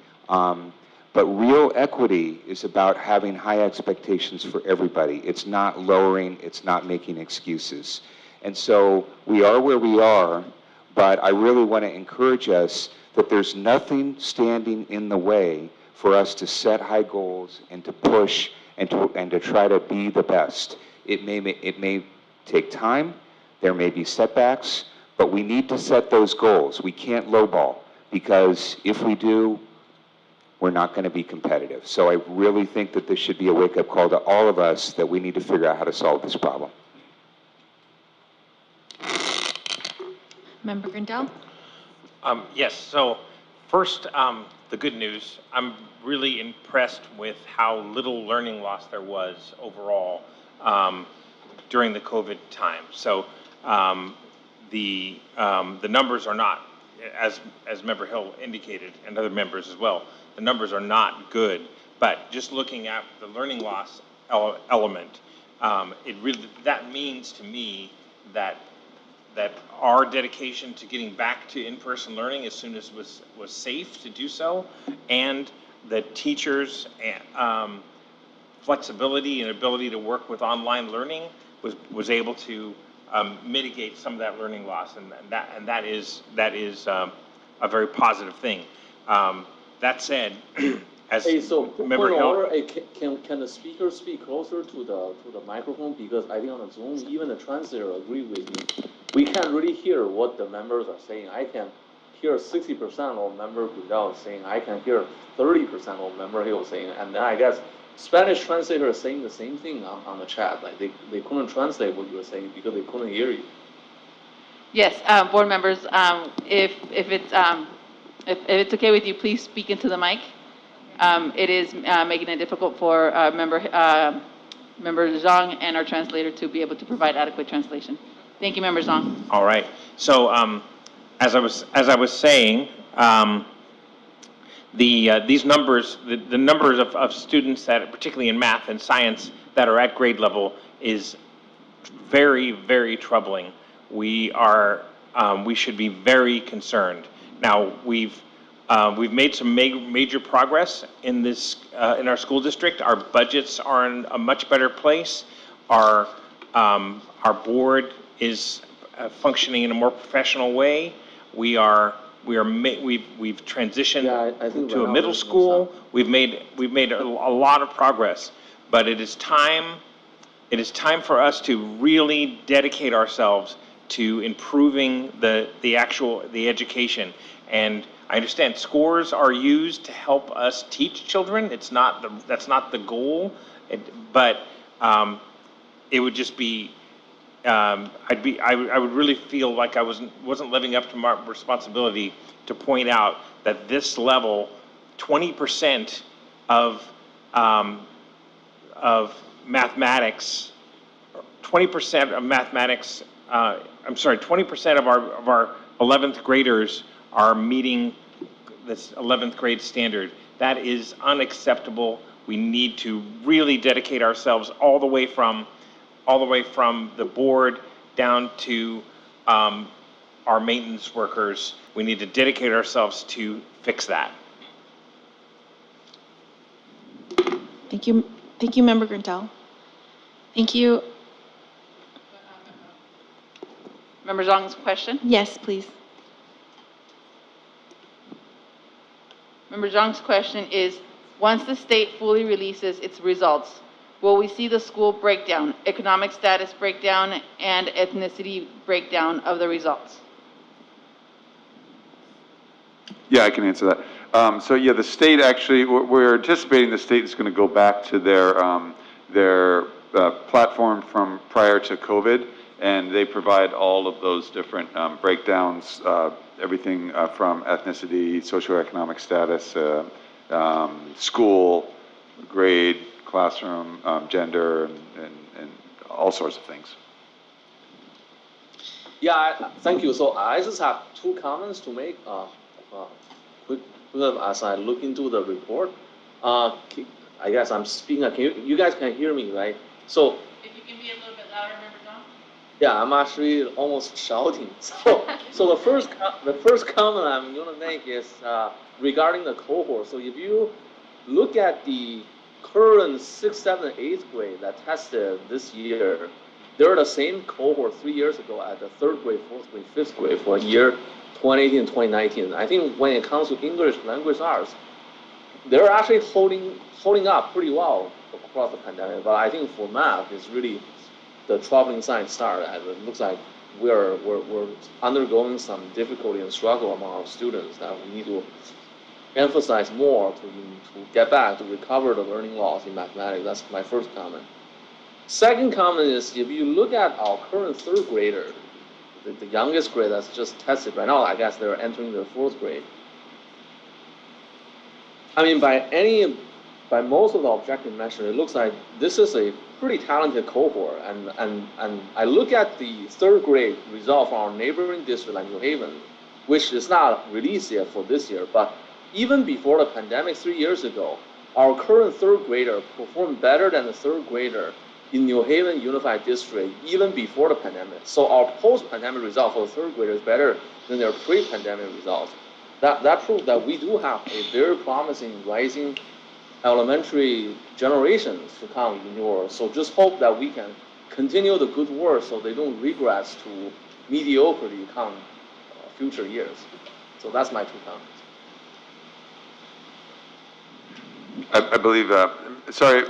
Speaker 22: But real equity is about having high expectations for everybody. It's not lowering, it's not making excuses. And so we are where we are, but I really want to encourage us that there's nothing standing in the way for us to set high goals and to push and to try to be the best. It may take time, there may be setbacks, but we need to set those goals. We can't lowball, because if we do, we're not going to be competitive. So I really think that this should be a wake-up call to all of us that we need to figure out how to solve this problem.
Speaker 2: Member Grindell?
Speaker 4: Yes, so first, the good news. I'm really impressed with how little learning loss there was overall during the COVID time. So the numbers are not, as Member Hill indicated, and other members as well, the numbers are not good. But just looking at the learning loss element, that means to me that our dedication to getting back to in-person learning as soon as was safe to do so, and the teachers' flexibility and ability to work with online learning was able to mitigate some of that learning loss, and that is a very positive thing. That said, as
Speaker 10: so
Speaker 4: Member
Speaker 10: point of
Speaker 4: Hill,
Speaker 10: order, can the speaker speak closer to the microphone, because I think on the Zoom even the translator agree with me. We can't really hear what the members are saying. I can hear 60% of member without saying. I can hear 30% of member Hill saying, and then I guess Spanish translator is saying the same thing on the chat. Like they couldn't translate what you were saying because they couldn't hear you.
Speaker 14: Yes, board members, if it's okay with you, please speak into the mic. It is making it difficult for Member Zhang and our translator to be able to provide adequate translation. Thank you, Member Zhang.
Speaker 4: all right. So as I was saying, these numbers, the numbers of students that, particularly in math and science, that are at grade level is very, very troubling. We should be very concerned. Now, we've made some major progress in this in our school district. Our budgets are in a much better place. Our board is functioning in a more professional way. We've transitioned to a middle school. We've made a lot of progress, but it is time for us to really dedicate ourselves to improving the education. And I understand scores are used to help us teach children. That's not the goal, but it would just be. I would really feel like I wasn't living up to my responsibility to point out that this level, 20% of mathematics, 20% of mathematics. 20% of our 11th graders are meeting this 11th grade standard. That is unacceptable. We need to really dedicate ourselves all the way from the board down to our maintenance workers. We need to dedicate ourselves to fix that.
Speaker 2: Thank you, Member Grindell. Thank you.
Speaker 14: Member Zhang's question?
Speaker 2: Yes, please.
Speaker 14: Member Zhang's question is, once the state fully releases its results, will we see the school breakdown, economic status breakdown, and ethnicity breakdown of the results?
Speaker 5: Yeah, I can answer that. So yeah, the state actually, we're anticipating the state is going to go back to their platform from prior to COVID, and they provide all of those different breakdowns, everything from ethnicity, socioeconomic status, school, grade, classroom, gender, and all sorts of things.
Speaker 10: Yeah, thank you. So I just have two comments to make. Quick, as I look into the report, I guess I'm speaking. You guys can hear me, right? So
Speaker 14: if you can be a little bit louder, Member Zhang.
Speaker 10: Yeah, I'm actually almost shouting. So the first comment I'm gonna make is regarding the cohort. So if you look at the current 6th, 7th, 8th grade that tested this year, they're the same cohort 3 years ago at the 3rd grade, 4th grade, 5th grade for year 2018 and 2019. I think when it comes to English language arts, they're actually holding up pretty well across the pandemic. But I think for math, it's really the troubling sign start. And it looks like we're undergoing some difficulty and struggle among our students that we need to emphasize more to get back to recover the learning loss in mathematics. That's my first comment. Second comment is if you look at our current 3rd grader, the youngest grade that's just tested right now, I guess they're entering their 4th grade. I mean, by most of the objective measure, it looks like this is a pretty talented cohort. And I look at the 3rd grade result from our neighboring district like New Haven, which is not released yet for this year, but even before the pandemic 3 years ago, our current 3rd grader performed better than the 3rd grader in New Haven Unified District even before the pandemic. So our post-pandemic result for the 3rd grader is better than their pre-pandemic results. That proves that we do have a very promising rising elementary generations to come in New Orleans. So just hope that we can continue the good work so they don't regress to mediocrity come future years. So that's my 2 comments.
Speaker 5: I believe, sorry,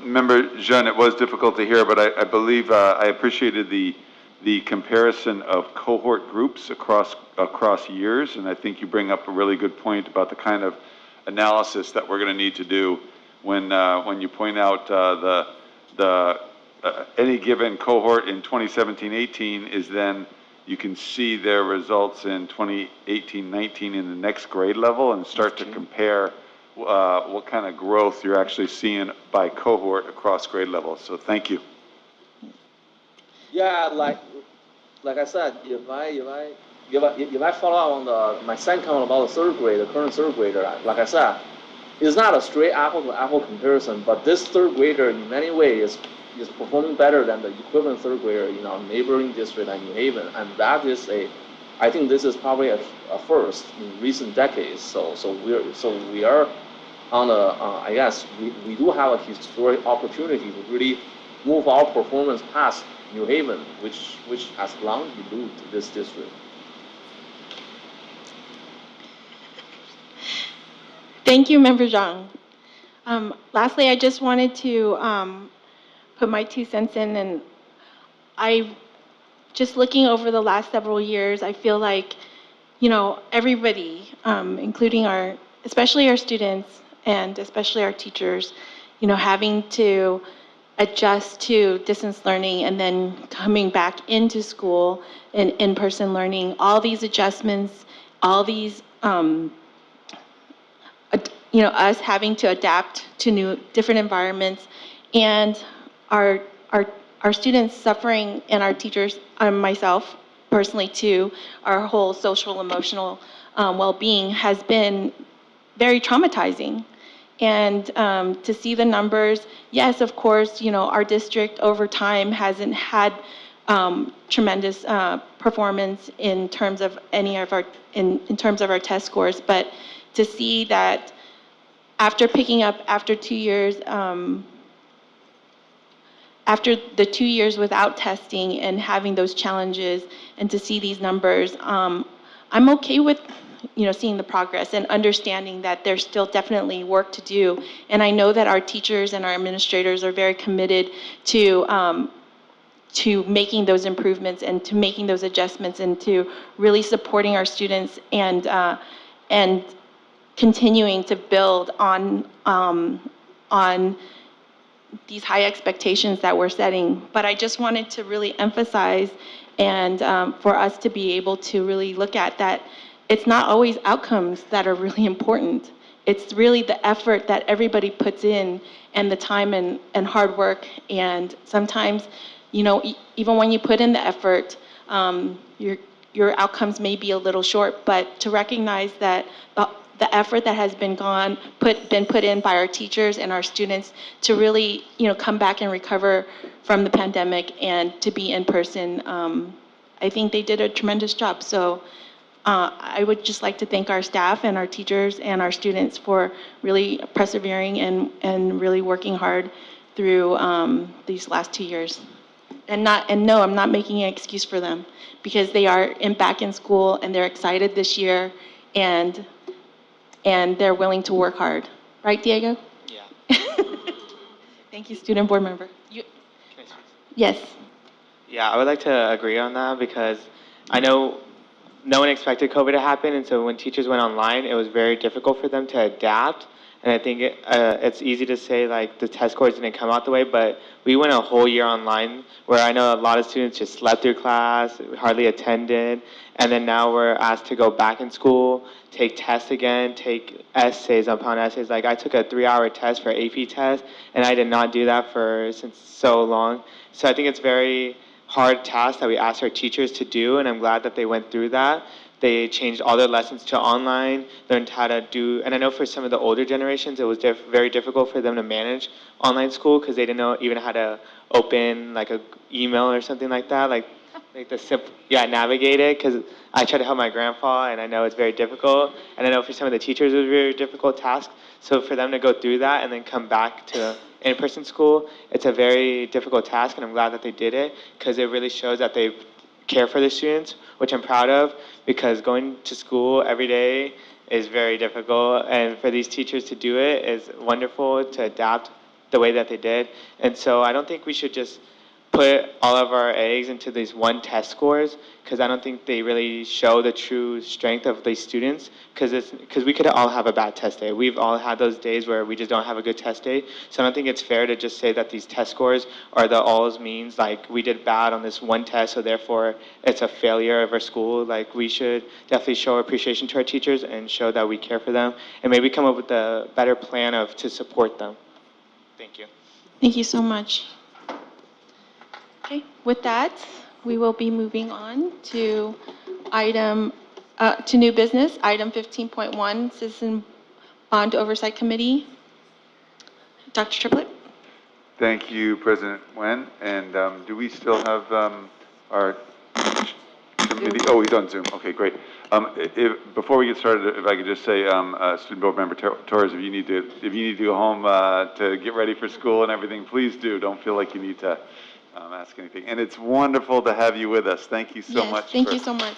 Speaker 5: Member Jean, it was difficult to hear, but I believe I appreciated the comparison of cohort groups across years, and I think you bring up a really good point about the kind of analysis that we're going to need to do when you point out any given cohort in 2017-18 is then you can see their results in 2018-19 in the next grade level and start to compare what kind of growth you're actually seeing by cohort across grade levels. So thank you.
Speaker 10: Yeah, like I said, if I follow up on my second comment about the 3rd grade, the current 3rd grader, like I said, it's not a straight apple-to-apple comparison, but this 3rd grader in many ways is performing better than the equivalent 3rd grader in our neighboring district like New Haven, and that is I think this is probably a first in recent decades. So we are on I guess we do have a historic opportunity to really move our performance past New Haven, which has long belonged to this district.
Speaker 2: Thank you, Member Zhang. Lastly, I just wanted to put my 2 cents in, and just looking over the last several years, I feel like, everybody, including especially our students and especially our teachers, having to adjust to distance learning and then coming back into school and in-person learning, all these adjustments, all these, us having to adapt to different environments, and our students suffering, and our teachers, myself personally too, our whole social, emotional well-being has been very traumatizing. And to see the numbers, yes, of course, our district over time hasn't had tremendous performance in terms of in terms of our test scores, but to see that after picking up after 2 years, after the 2 years without testing and having those challenges, and to see these numbers, I'm okay with seeing the progress and understanding that there's still definitely work to do. And I know that our teachers and our administrators are very committed to making those improvements and to making those adjustments and to really supporting our students and continuing to build on these high expectations that we're setting. But I just wanted to really emphasize and for us to be able to really look at that it's not always outcomes that are really important. It's really the effort that everybody puts in and the time and hard work. And sometimes, even when you put in the effort, your outcomes may be a little short, but to recognize that the effort that has been put in by our teachers and our students to really, come back and recover from the pandemic and to be in person, I think they did a tremendous job. So I would just like to thank our staff and our teachers and our students for really persevering and really working hard through these last 2 years. And no, I'm not making an excuse for them because they are back in school and they're excited this year and they're willing to work hard. Right, Diego?
Speaker 9: Yeah.
Speaker 2: Thank you, student board member.
Speaker 9: Can I speak?
Speaker 2: Yes.
Speaker 9: Yeah, I would like to agree on that because I know no one expected COVID to happen, and so when teachers went online, it was very difficult for them to adapt. And I think it's easy to say like the test scores didn't come out the way, but we went a whole year online where I know a lot of students just slept through class, hardly attended, and then now we're asked to go back in school, take tests again, take essays upon essays. Like I took a 3-hour test for AP test, and I did not do that since so long. So I think it's very hard task that we asked our teachers to do, and I'm glad that they went through that. They changed all their lessons to online, learned how to do, and I know for some of the older generations, it was very difficult for them to manage online school because they didn't know even how to open like a email or something like that, like the simple, navigate it, because I try to help my grandpa, and I know it's very difficult, and I know for some of the teachers it was a very difficult task, so for them to go through that and then come back to in-person school, it's a very difficult task, and I'm glad that they did it, because it really shows that they care for their students, which I'm proud of, because going to school every day is very difficult, and for these teachers to do it is wonderful, to adapt the way that they did. And so I don't think we should just put all of our eggs into these one test scores, because I don't think they really show the true strength of these students, because we could all have a bad test day. We've all had those days where we just don't have a good test day. So I don't think it's fair to just say that these test scores are the alls means, like we did bad on this one test, so therefore it's a failure of our school. Like we should definitely show appreciation to our teachers and show that we care for them, and maybe come up with a better plan to support them. Thank you.
Speaker 2: Thank you so much. Okay, with that, we will be moving on to new business, item 15.1, Citizen Bond Oversight Committee. Dr. Triplett?
Speaker 5: Thank you, President Nguyen. And do we still have our committee? Oh, he's on Zoom. Okay, great. Before we get started, if I could just say, Student Board Member Torres, if you need to go home to get ready for school and everything, please do. Don't feel like you need to ask anything. And it's wonderful to have you with us. Thank you so much.
Speaker 2: Thank you so much.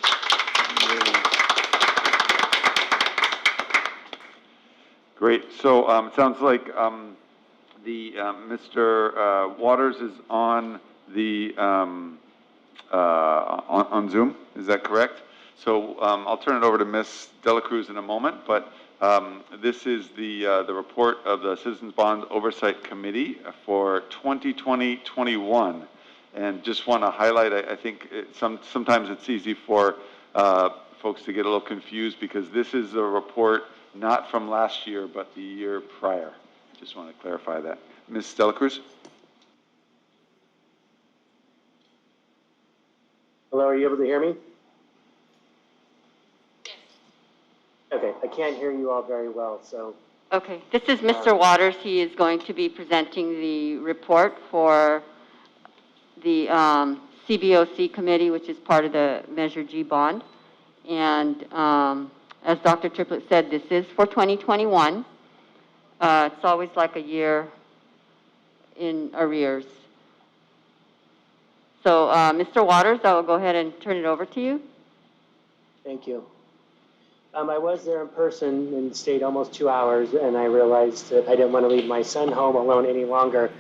Speaker 5: Great. So it sounds like Mr. Waters is on the on Zoom. Is that correct? So I'll turn it over to Ms. Dela Cruz in a moment. But this is the report of the Citizens Bond Oversight Committee for 2020-21. And just want to highlight, I think sometimes it's easy for folks to get a little confused because this is a report not from last year, but the year prior. Just want to clarify that. Ms. Dela Cruz?
Speaker 15: Hello, are you able to hear me? Yes. Okay, I can't hear you all very well, so.
Speaker 1: Okay, this is Mr. Waters. He is going to be presenting the report for the CBOC committee, which is part of the Measure G bond. And as Dr. Triplett said, this is for 2021. It's always like a year in arrears. So, Mr. Waters, I will go ahead and turn it over to you.
Speaker 15: Thank you. I was there in person and stayed almost 2 hours, and I realized that I didn't want to leave my son home alone any longer,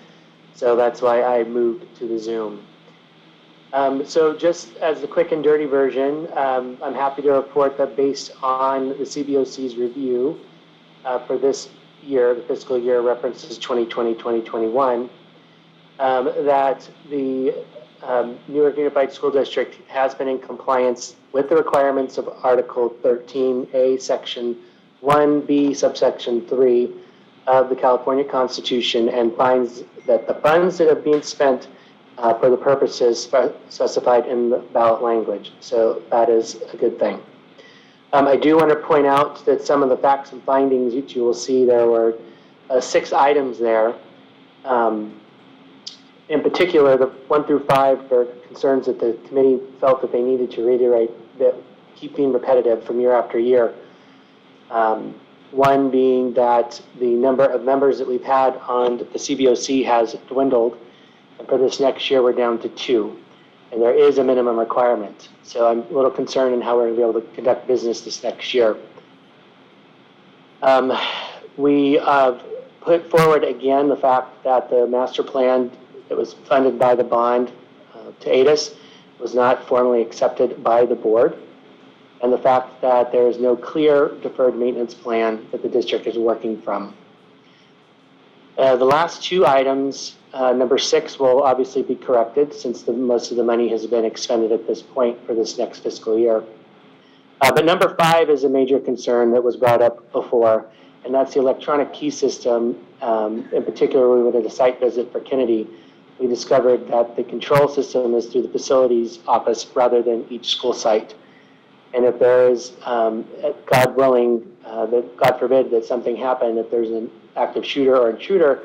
Speaker 15: so that's why I moved to the Zoom. So just as the quick and dirty version, I'm happy to report that based on the CBOC's review for this year, the fiscal year references 2020-2021, that the Newark Unified School District has been in compliance with the requirements of Article 13A, Section 1B, subsection 3 of the California Constitution, and finds that the funds that are being spent for the purposes specified in the ballot language. So that is a good thing. I do want to point out that some of the facts and findings that you will see, there were 6 items there. In particular, the 1 through 5 are concerns that the committee felt that they needed to reiterate that keep being repetitive from year after year. One being that the number of members that we've had on the CBOC has dwindled, and for this next year we're down to 2, and there is a minimum requirement. So I'm a little concerned in how we're going to be able to conduct business this next year. We put forward again the fact that the master plan that was funded by the bond to aid us was not formally accepted by the board, and the fact that there is no clear deferred maintenance plan that the district is working from. The last 2 items, number 6 will obviously be corrected since most of the money has been expended at this point for this next fiscal year. But number 5 is a major concern that was brought up before, and that's the electronic key system. In particular, when we did a site visit for Kennedy, we discovered that the control system is through the facilities office rather than each school site. And if there is, God willing, that God forbid that something happened, if there's an active shooter or intruder,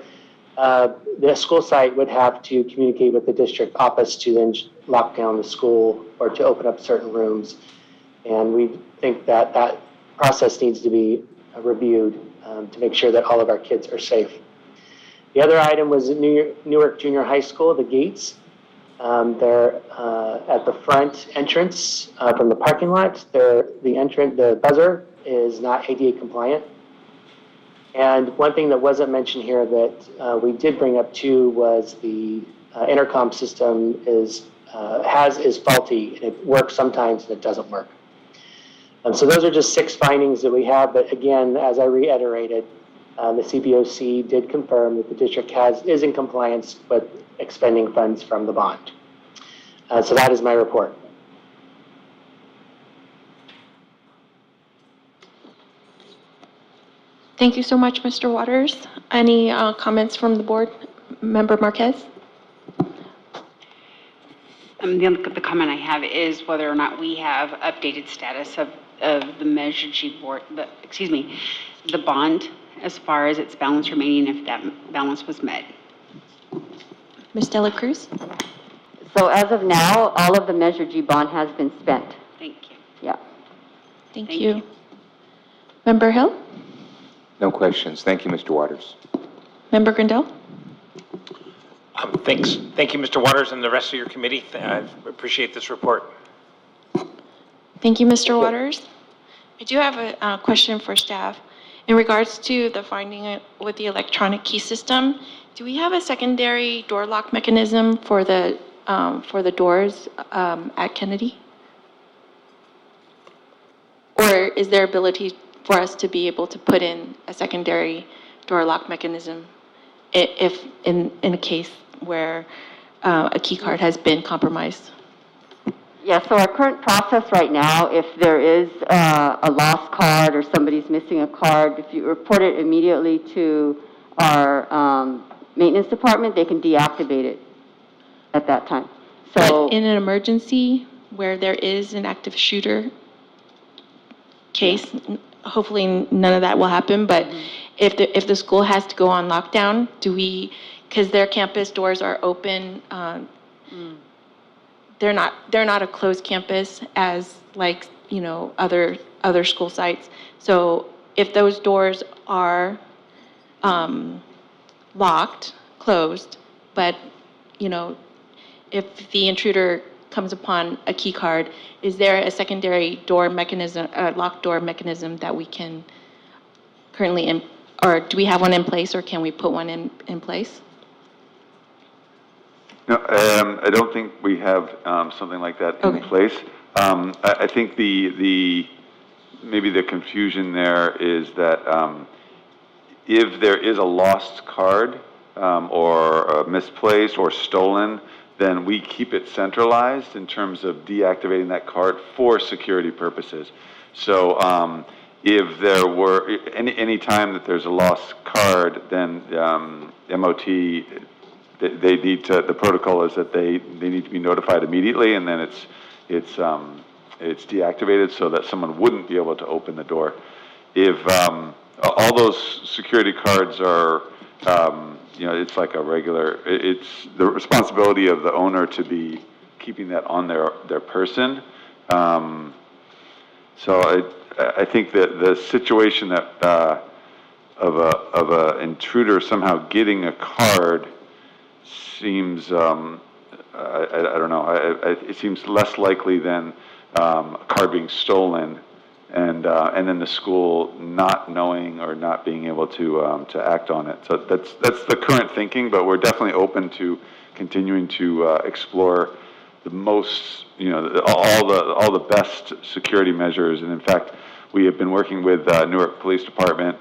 Speaker 15: the school site would have to communicate with the district office to then lock down the school or to open up certain rooms. And we think that that process needs to be reviewed to make sure that all of our kids are safe. The other item was at Newark Junior High School, the gates. They're at the front entrance from the parking lot. The buzzer is not ADA compliant. And one thing that wasn't mentioned here that we did bring up too was the intercom system is faulty, and it works sometimes and it doesn't work. So those are just 6 findings that we have, but again, as I reiterated, the CBOC did confirm that the district is in compliance with expending funds from the bond. So that is my report.
Speaker 2: Thank you so much, Mr. Waters. Any comments from the board? Member Marquez?
Speaker 20: The comment I have is whether or not we have updated status of the Measure G board, the bond, as far as its balance remaining, if that balance was met.
Speaker 2: Ms. Dela Cruz?
Speaker 1: So as of now, all of the Measure G bond has been spent.
Speaker 20: Thank you.
Speaker 1: Yeah.
Speaker 2: Thank you. Member Hill?
Speaker 22: No questions. Thank you, Mr. Waters.
Speaker 2: Member Grindel?
Speaker 4: Thanks. Thank you, Mr. Waters, and the rest of your committee. I appreciate this report.
Speaker 2: Thank you, Mr. Waters. I do have a question for staff. In regards to the finding with the electronic key system, do we have a secondary door lock mechanism for the doors at Kennedy? Or is there ability for us to be able to put in a secondary door lock mechanism if in a case where a key card has been compromised?
Speaker 1: Yeah, so our current process right now, if there is a lost card or somebody's missing a card, if you report it immediately to our maintenance department, they can deactivate it at that time. So
Speaker 2: But in an emergency where there is an active shooter case, hopefully none of that will happen, but if the school has to go on lockdown, because their campus doors are open, they're not a closed campus as like, other school sites. So if those doors are locked, closed, but, if the intruder comes upon a key card, is there a secondary door mechanism, a locked door mechanism that we can currently, or do we have one in place, or can we put one in place?
Speaker 5: No, I don't think we have something like that in place. I think maybe the confusion there is that if there is a lost card or misplaced or stolen, then we keep it centralized in terms of deactivating that card for security purposes. So if there were any time that there's a lost card, then MOT, they need to, the protocol is that they need to be notified immediately, and then it's deactivated so that someone wouldn't be able to open the door. If all those security cards are, it's like a regular, it's the responsibility of the owner to be keeping that on their person. So I think that the situation that, of a intruder somehow getting a card seems, I don't know, it seems less likely than a card being stolen and then the school not knowing or not being able to act on it. So that's the current thinking, but we're definitely open to continuing to explore the most, all the best security measures. And in fact, we have been working with Newark Police Department.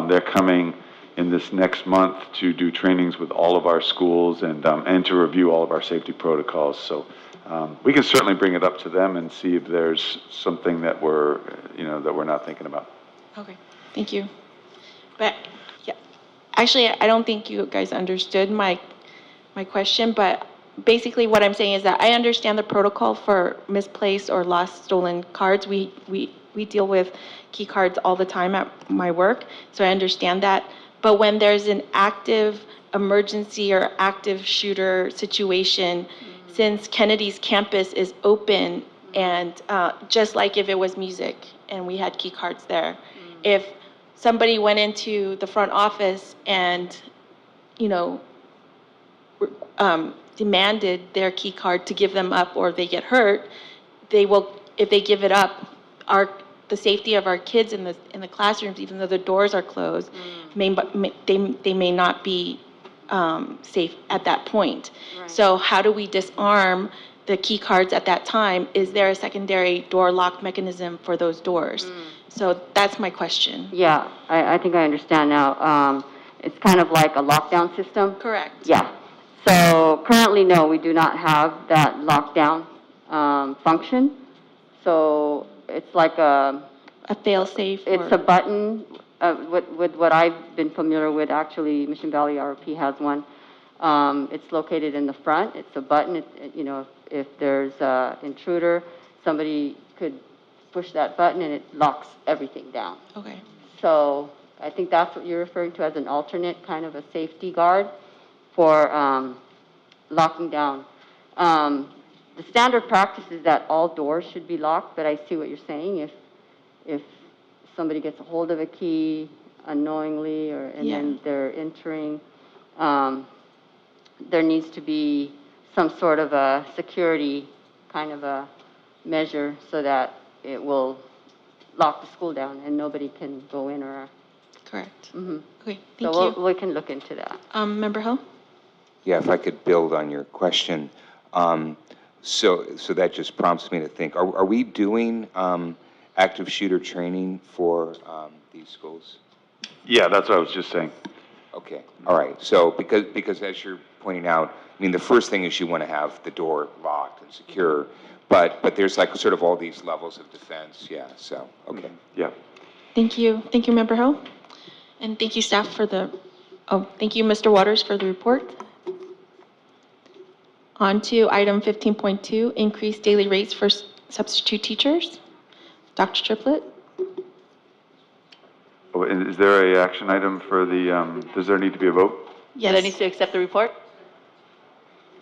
Speaker 5: They're coming in this next month to do trainings with all of our schools and to review all of our safety protocols. So we can certainly bring it up to them and see if there's something that we're not thinking about.
Speaker 2: Okay, thank you. But, yeah, actually, I don't think you guys understood my question, but basically what I'm saying is that I understand the protocol for misplaced or lost, stolen cards. We deal with key cards all the time at my work, so I understand that. But when there's an active emergency or active shooter situation, since Kennedy's campus is open, and just like if it was music and we had key cards there, if somebody went into the front office and, demanded their key card to give them up or they get hurt, they will, if they give it up, the safety of our kids in the classrooms, even though the doors are closed, they may not be safe at that point.
Speaker 1: Right.
Speaker 2: So how do we disarm the key cards at that time? Is there a secondary door lock mechanism for those doors? So that's my question.
Speaker 1: Yeah, I think I understand now. It's kind of like a lockdown system?
Speaker 2: Correct.
Speaker 1: Yeah. So currently, no, we do not have that lockdown function. So it's like a
Speaker 2: fail-safe?
Speaker 1: It's a button. With what I've been familiar with, actually, Mission Valley RP has one. It's located in the front. It's a button. If there's an intruder, somebody could push that button and it locks everything down.
Speaker 2: Okay.
Speaker 1: So I think that's what you're referring to as an alternate kind of a safety guard for locking down. The standard practice is that all doors should be locked, but I see what you're saying. If somebody gets a hold of a key unknowingly and then they're entering, there needs to be some sort of a security kind of a measure so that it will lock the school down and nobody can go in or.
Speaker 2: Correct.
Speaker 1: Mm-hmm.
Speaker 2: Okay, thank
Speaker 1: So
Speaker 2: you.
Speaker 1: we can look into that.
Speaker 2: Member Hill?
Speaker 22: Yeah, if I could build on your question. So that just prompts me to think, are we doing active shooter training for these schools?
Speaker 5: Yeah, that's what I was just saying.
Speaker 22: Okay, all right. So because as you're pointing out, I mean, the first thing is you want to have the door locked and secure, but there's like sort of all these levels of defense. Yeah, so, okay.
Speaker 5: Yeah.
Speaker 2: Thank you. Thank you, Member Hill. And thank you, staff, thank you, Mr. Waters, for the report. On to item 15.2, increased daily rates for substitute teachers. Dr. Triplett?
Speaker 5: Oh, and is there a action item for the, does there need to be a vote?
Speaker 2: Yes.
Speaker 14: That needs to accept the report?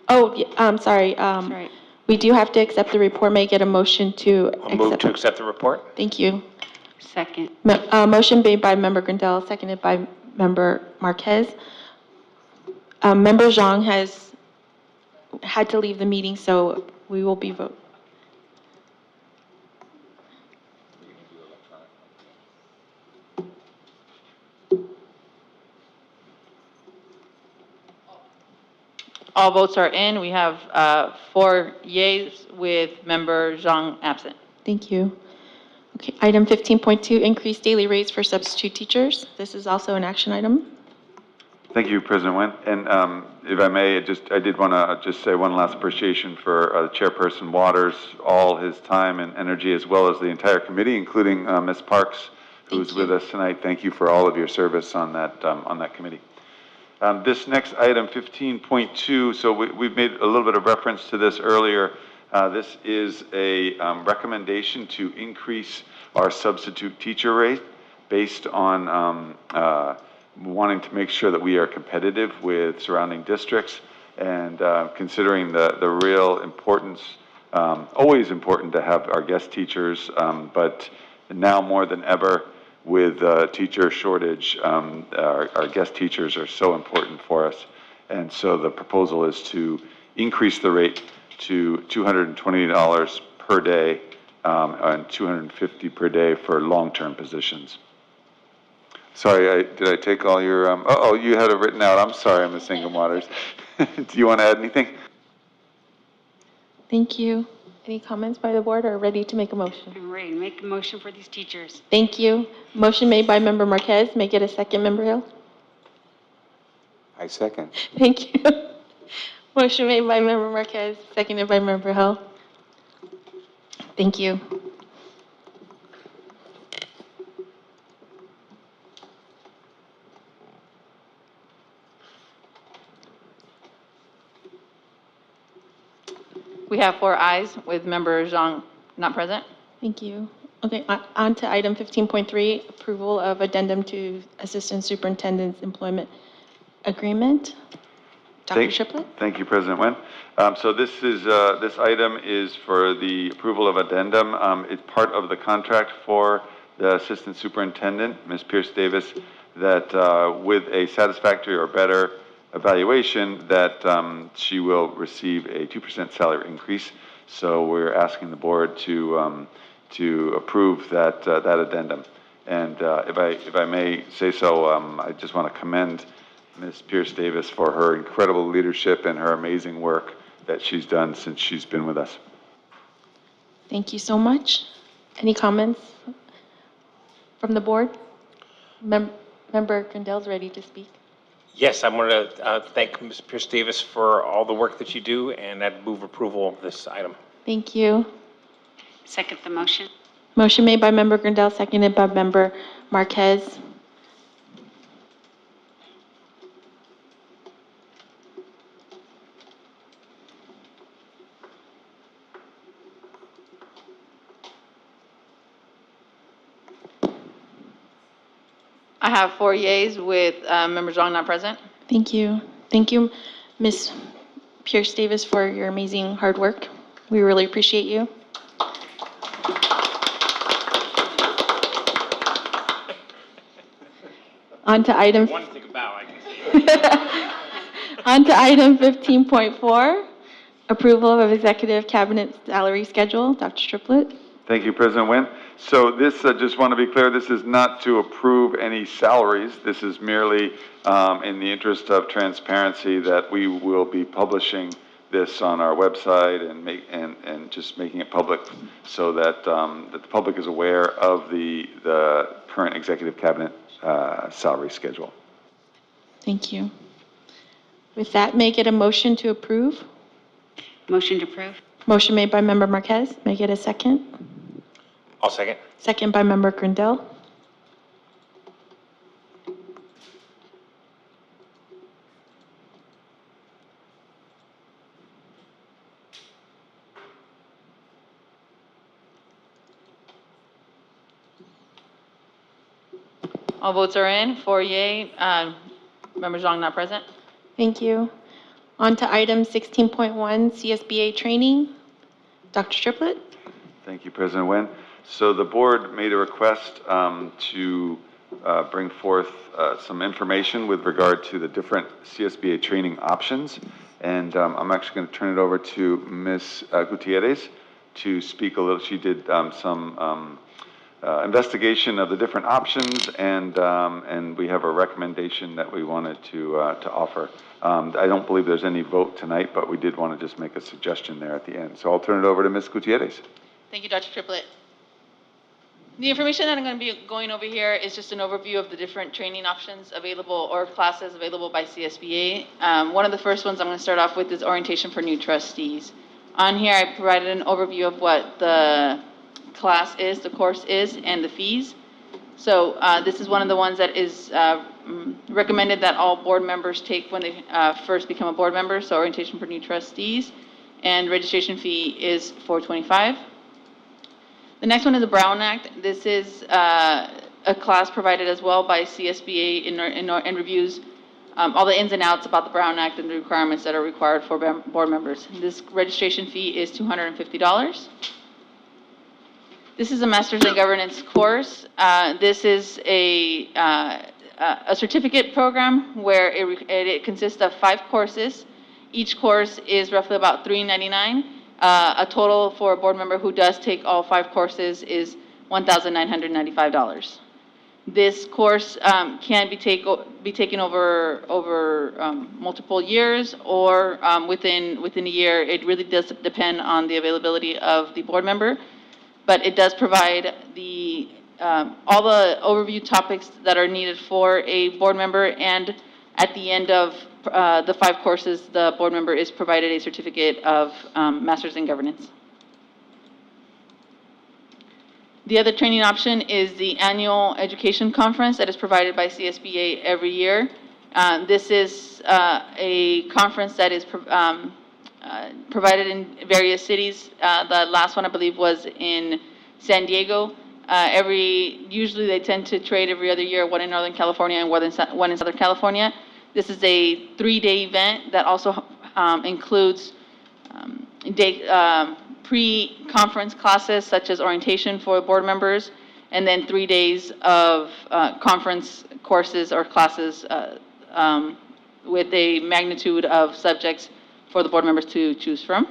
Speaker 2: Oh, yeah, I'm sorry.
Speaker 1: Right.
Speaker 2: We do have to accept the report. May I get a motion to
Speaker 4: I'll move to accept the report.
Speaker 2: Thank you.
Speaker 20: Second.
Speaker 2: Motion made by Member Grandel, seconded by Member Marquez. Member Zhang has had to leave the meeting, so we will be voting.
Speaker 14: All votes are in. We have 4 yeas with Member Zhang absent.
Speaker 2: Thank you. Okay, item 15.2, increased daily rates for substitute teachers. This is also an action item.
Speaker 5: Thank you, President Nguyen. And if I may, I did want to just say one last appreciation for Chairperson Waters, all his time and energy, as well as the entire committee, including Ms. Parks, who's with us tonight. Thank you for all of your service on that committee. This next item, 15.2, so we've made a little bit of reference to this earlier. This is a recommendation to increase our substitute teacher rate based on wanting to make sure that we are competitive with surrounding districts and considering the real importance always important to have our guest teachers, but now more than ever with teacher shortage, our guest teachers are so important for us. And so the proposal is to increase the rate to $220 per day and $250 per day for long-term positions. Sorry, did I take all your, oh, you had it written out. I'm sorry, Ms. Ingham Waters. Do you want to add anything?
Speaker 2: Thank you. Any comments by the board or ready to make a motion?
Speaker 20: I'm ready to make a motion for these teachers.
Speaker 2: Thank you. Motion made by Member Marquez. May I get a second, Member Hill?
Speaker 22: I second.
Speaker 2: Thank you. Motion made by Member Marquez, seconded by Member Hill. Thank you.
Speaker 14: We have 4 ayes with Member Zhang not present.
Speaker 2: Thank you. Okay, on to item 15.3, approval of addendum to Assistant Superintendent's Employment Agreement. Dr. Triplett?
Speaker 5: Thank you, President Nguyen. So this item is for the approval of addendum. It's part of the contract for the Assistant Superintendent, Ms. Pierce Davis, that with a satisfactory or better evaluation, that she will receive a 2% salary increase. So we're asking the board to approve that addendum. And if I may say so, I just want to commend Ms. Pierce Davis for her incredible leadership and her amazing work that she's done since she's been with us.
Speaker 2: Thank you so much. Any comments from the board? Member Grindell's ready to speak.
Speaker 4: Yes, I want to thank Ms. Pierce Davis for all the work that you do, and I'd move approval of this item.
Speaker 2: Thank you.
Speaker 20: Second the motion.
Speaker 2: Motion made by Member Grindell, seconded by Member Marquez.
Speaker 14: I have 4 yeas with Member Zhang not present.
Speaker 2: Thank you. Thank you, Ms. Pierce Davis, for your amazing hard work. We really appreciate you. On to item.
Speaker 4: One to take a bow, I can see.
Speaker 2: On to item 15.4, approval of executive cabinet salary schedule. Dr. Triplett.
Speaker 5: Thank you, President Nguyen. So this, just want to be clear, this is not to approve any salaries. This is merely in the interest of transparency that we will be publishing this on our website and just making it public so that, that the public is aware of the current executive cabinet salary schedule.
Speaker 2: Thank you. With that, may I get a motion to approve?
Speaker 20: Motion to approve.
Speaker 2: Motion made by Member Marquez. May I get a second?
Speaker 4: I'll second.
Speaker 2: Second by Member Grindell.
Speaker 14: All votes are in. 4 yea. Member Zhang not present.
Speaker 2: Thank you. On to item 16.1, CSBA training. Dr. Triplett.
Speaker 5: Thank you, President Nguyen. So the board made a request to bring forth some information with regard to the different CSBA training options. And I'm actually going to turn it over to Ms. Gutierrez to speak a little. She did some investigation of the different options, and we have a recommendation that we wanted to offer. I don't believe there's any vote tonight, but we did want to just make a suggestion there at the end. So I'll turn it over to Ms. Gutierrez.
Speaker 14: Thank you, Dr. Triplett. The information that I'm going to be going over here is just an overview of the different training options available or classes available by CSBA. One of the first ones I'm going to start off with is orientation for new trustees. On here, I provided an overview of what the class is, the course is, and the fees. So this is one of the ones that is recommended that all board members take when they first become a board member, so orientation for new trustees, and registration fee is $425. The next one is the Brown Act. This is a class provided as well by CSBA and reviews all the ins and outs about the Brown Act and the requirements that are required for board members. This registration fee is $250. This is a Masters in Governance course. This is a certificate program where it consists of 5 courses. Each course is roughly about $399. A total for a board member who does take all 5 courses is $1,995. This course can be taken over multiple years or within a year. It really does depend on the availability of the board member, but it does provide all the overview topics that are needed for a board member, and at the end of the 5 courses, the board member is provided a certificate of Masters in Governance. The other training option is the annual education conference that is provided by CSBA every year. This is a conference that is provided in various cities. The last one, I believe, was in San Diego. Usually they tend to trade every other year, one in Northern California and one in Southern California. This is a 3-day event that also includes pre-conference classes such as orientation for board members, and then 3 days of conference courses or classes with a magnitude of subjects for the board members to choose from.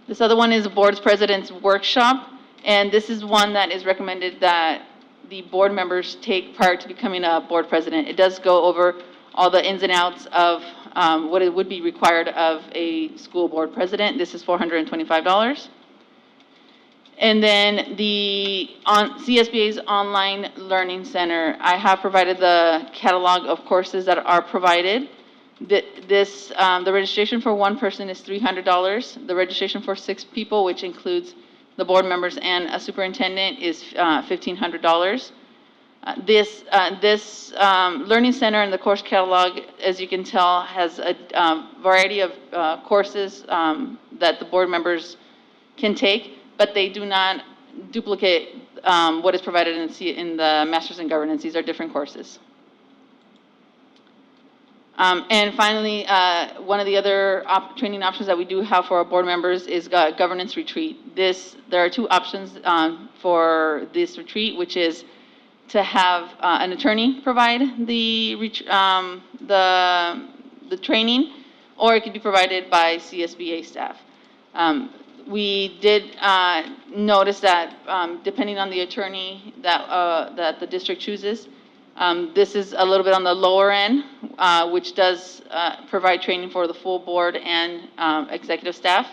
Speaker 14: This other one is a board's president's workshop, and this is one that is recommended that the board members take prior to becoming a board president. It does go over all the ins and outs of what it would be required of a school board president. This is $425. And then CSBA's online learning center, I have provided the catalog of courses that are provided. The registration for 1 person is $300. The registration for 6 people, which includes the board members and a superintendent, is $1,500. This learning center and the course catalog, as you can tell, has a variety of courses that the board members can take, but they do not duplicate what is provided in the Masters in Governance. These are different courses. And finally, one of the other training options that we do have for our board members is governance retreat. There are 2 options for this retreat, which is to have an attorney provide the training, or it could be provided by CSBA staff. We did notice that depending on the attorney that the district chooses, this is a little bit on the lower end, which does provide training for the full board and executive staff.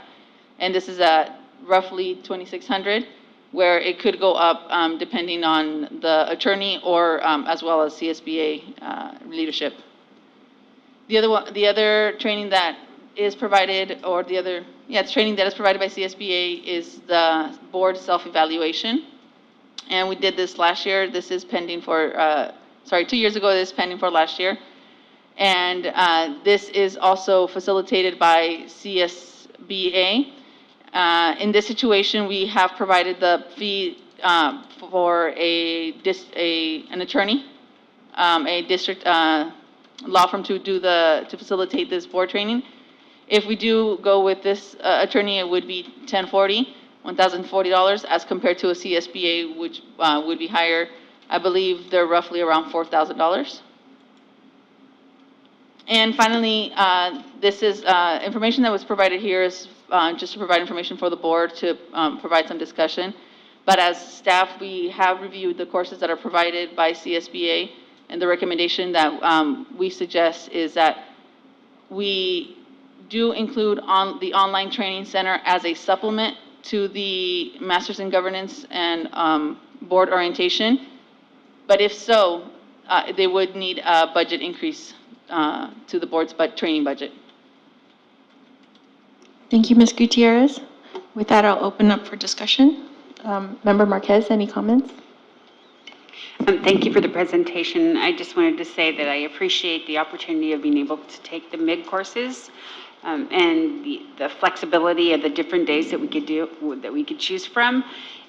Speaker 14: And this is at roughly $2,600, where it could go up depending on the attorney or as well as CSBA leadership. The other training that is provided, or training that is provided by CSBA is the board self-evaluation. And we did this last year. This is pending for 2 years ago, this is pending for last year. And this is also facilitated by CSBA. In this situation, we have provided the fee for an attorney, a district law firm to facilitate this board training. If we do go with this attorney, it would be $1,040, as compared to a CSBA, which would be higher. I believe they're roughly around $4,000. And finally, this is information that was provided here is just to provide information for the board to provide some discussion. But as staff, we have reviewed the courses that are provided by CSBA, and the recommendation that we suggest is that we do include the online training center as a supplement to the Masters in Governance and board orientation. But if so, they would need a budget increase to the board's training budget.
Speaker 2: Thank you, Ms. Gutierrez. With that, I'll open up for discussion. Member Marquez, any comments?
Speaker 20: Thank you for the presentation. I just wanted to say that I appreciate the opportunity of being able to take the MIG courses and the flexibility of the different days that we could choose from.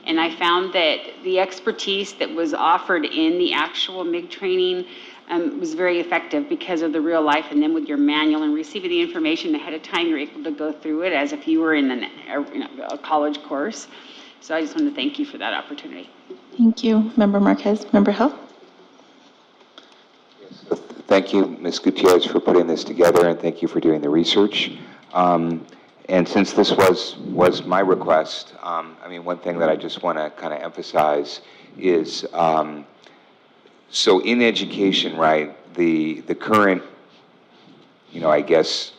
Speaker 20: And I found that the expertise that was offered in the actual MIG training was very effective because of the real life, and then with your manual and receiving the information ahead of time, you're able to go through it as if you were in a college course. So I just want to thank you for that opportunity.
Speaker 2: Thank you, Member Marquez. Member Hill?
Speaker 22: Thank you, Ms. Gutierrez, for putting this together, and thank you for doing the research. And since this was my request, I mean, one thing that I just want to kind of emphasize is, so in education, right, the current, I guess,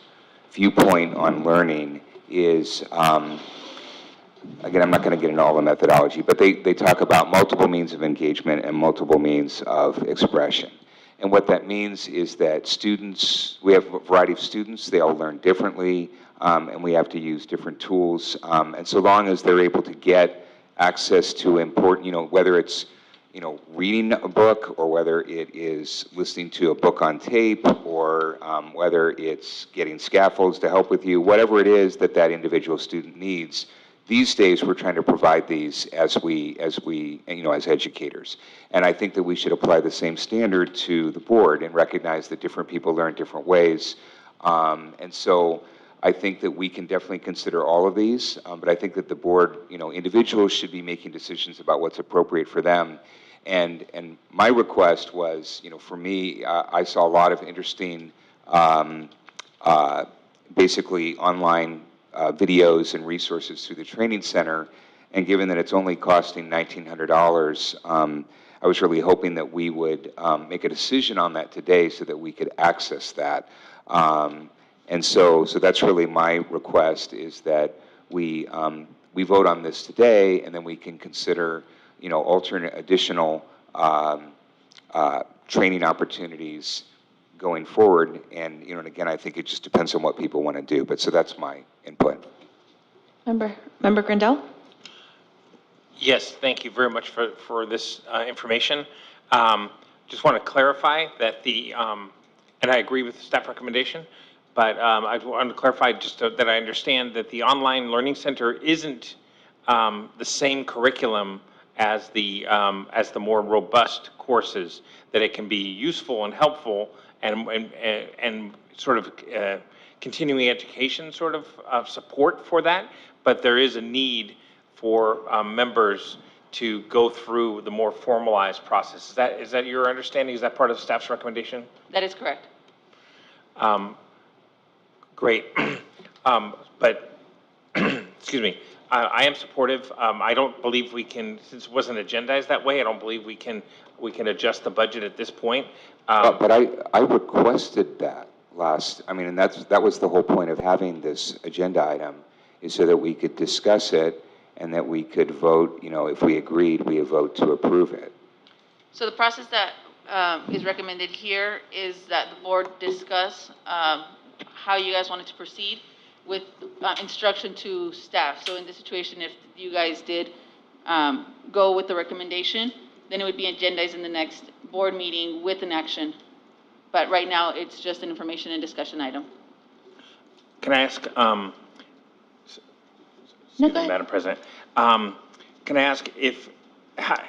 Speaker 22: viewpoint on learning is, again, I'm not going to get into all the methodology, but they talk about multiple means of engagement and multiple means of expression. And what that means is that students, we have a variety of students, they all learn differently, and we have to use different tools. And so long as they're able to get access to important, whether it's, reading a book, or whether it is listening to a book on tape, or whether it's getting scaffolds to help with you, whatever it is that that individual student needs, these days we're trying to provide these as educators. And I think that we should apply the same standard to the board and recognize that different people learn different ways. And so I think that we can definitely consider all of these, but I think that the board, individuals should be making decisions about what's appropriate for them. And my request was, for me, I saw a lot of interesting, basically online videos and resources through the training center, and given that it's only costing $1,900, I was really hoping that we would make a decision on that today so that we could access that. And so that's really my request, is that we vote on this today, and then we can consider, alternate additional training opportunities going forward. And, and again, I think it just depends on what people want to do. But so that's my input.
Speaker 2: Member Grindell?
Speaker 4: Yes, thank you very much for this information. Just want to clarify that and I agree with the staff recommendation, but I want to clarify just that I understand that the online learning center isn't the same curriculum as the more robust courses, that it can be useful and helpful and sort of continuing education sort of support for that, but there is a need for members to go through the more formalized process. Is that your understanding? Is that part of the staff's recommendation?
Speaker 3: That is correct.
Speaker 4: Great. But, excuse me, I am supportive. I don't believe we can, since it wasn't agendized that way, I don't believe we can adjust the budget at this point.
Speaker 22: But I requested that and that was the whole point of having this agenda item, is so that we could discuss it and that we could vote, if we agreed, we would vote to approve it.
Speaker 3: So the process that is recommended here is that the board discuss how you guys wanted to proceed with instruction to staff. So in this situation, if you guys did go with the recommendation, then it would be agendized in the next board meeting with an action. But right now, it's just an information and discussion item.
Speaker 4: Can I ask, Madam President, can I ask if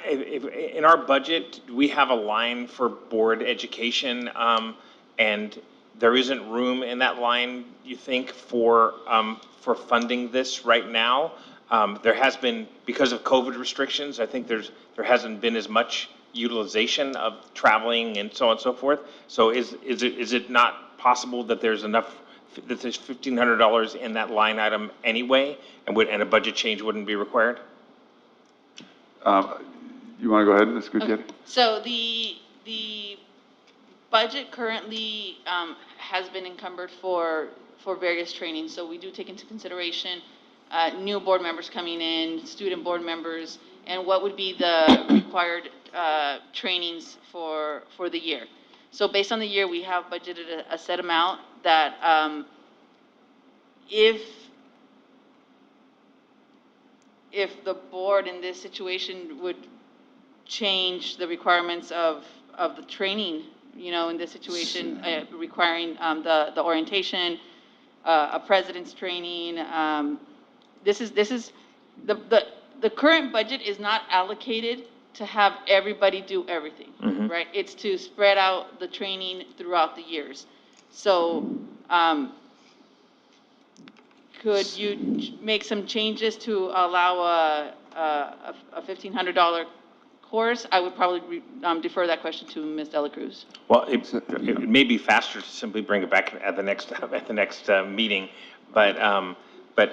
Speaker 4: in our budget, do we have a line for board education, and there isn't room in that line, you think, for funding this right now? There has been, because of COVID restrictions, I think there hasn't been as much utilization of traveling and so on and so forth. So is it not possible that there's enough, that there's $1,500 in that line item anyway, and a budget change wouldn't be required?
Speaker 5: You want to go ahead, Ms. Gutierrez?
Speaker 3: Okay. So the budget currently has been encumbered for various trainings. So we do take into consideration new board members coming in, student board members, and what would be the required trainings for the year. So based on the year, we have budgeted a set amount that if the board in this situation would change the requirements of the training, in this situation, requiring the orientation, a president's training, this is the current budget is not allocated
Speaker 14: to have everybody do everything,
Speaker 4: Mhm.
Speaker 14: right? It's to spread out the training throughout the years. So, could you make some changes to allow a $1,500 course? I would probably defer that question to Ms. Dela Cruz.
Speaker 4: Well, it may be faster to simply bring it back at the next, meeting, but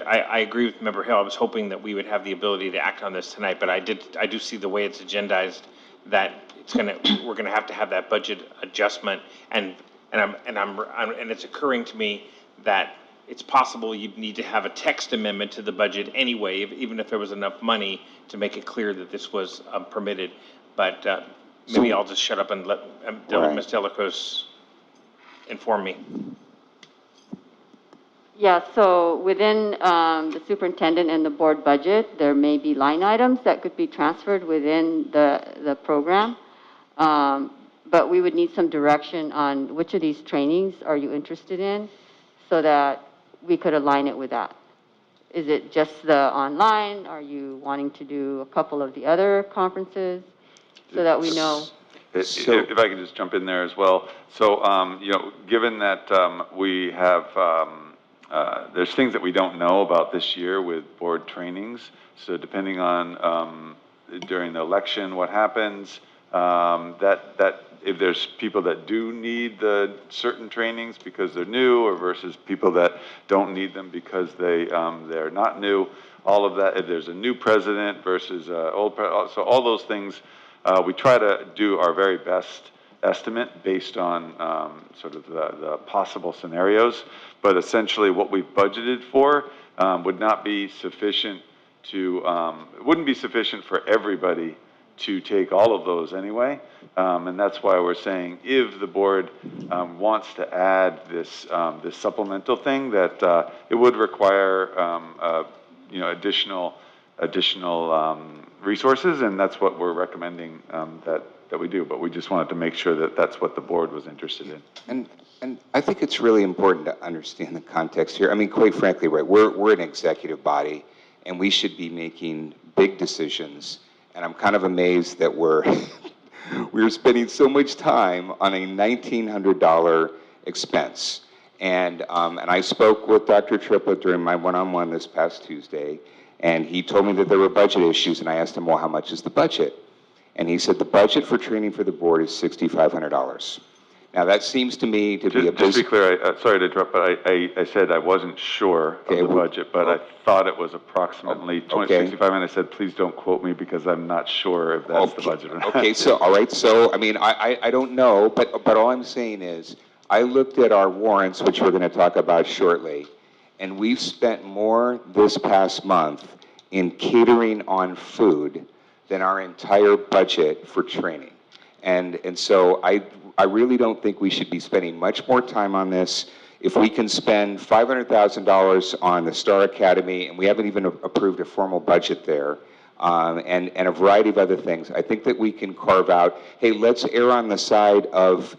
Speaker 4: I agree with Member Hill. I was hoping that we would have the ability to act on this tonight, but I do see the way it's agendized, that we're gonna have to have that budget adjustment, and it's occurring to me that it's possible you'd need to have a text amendment to the budget anyway, even if there was enough money to make it clear that this was permitted, but maybe I'll just shut up and let
Speaker 22: Right.
Speaker 4: Ms. Delacruz inform me.
Speaker 1: Yeah, so within the superintendent and the board budget, there may be line items that could be transferred within the program. But we would need some direction on which of these trainings are you interested in so that we could align it with that. Is it just the online? Are you wanting to do a couple of the other conferences so that we know?
Speaker 5: If I could just jump in there as well. So, given that we have, there's things that we don't know about this year with board trainings. So depending on during the election, what happens, that if there's people that do need the certain trainings because they're new, or versus people that don't need them because they're not new, all of that. If there's a new president versus old president, so all those things. We try to do our very best estimate based on sort of the possible scenarios, but essentially what we've budgeted for would not be sufficient to, it wouldn't be sufficient for everybody to take all of those anyway, and that's why we're saying if the board wants to add this this supplemental thing, that it would require additional resources, and that's what we're recommending that we do. But we just wanted to make sure that that's what the board was interested in.
Speaker 22: And I think it's really important to understand the context here. I mean, quite frankly, right, we're an executive body, and we should be making big decisions. And I'm kind of amazed that we're spending so much time on a $1,900 expense. And I spoke with Dr. Triplett during my one-on-one this past Tuesday, and he told me that there were budget issues, and I asked him, well, how much is the budget? And he said the budget for training for the board is $6,500. Now, that seems to me to be a...
Speaker 5: Just to be clear, sorry to interrupt, but I said I wasn't sure of the budget, but I thought it was approximately $6,500, and I said, please don't quote me because I'm not sure if that's the budget or not.
Speaker 22: Okay, so, all right, so, I mean, I don't know, but all I'm saying is, I looked at our warrants, which we're going to talk about shortly, and we've spent more this past month in catering on food than our entire budget for training. And so I really don't think we should be spending much more time on this. If we can spend $500,000 on the Star Academy, and we haven't even approved a formal budget there, and a variety of other things, I think that we can carve out, hey, let's err on the side of,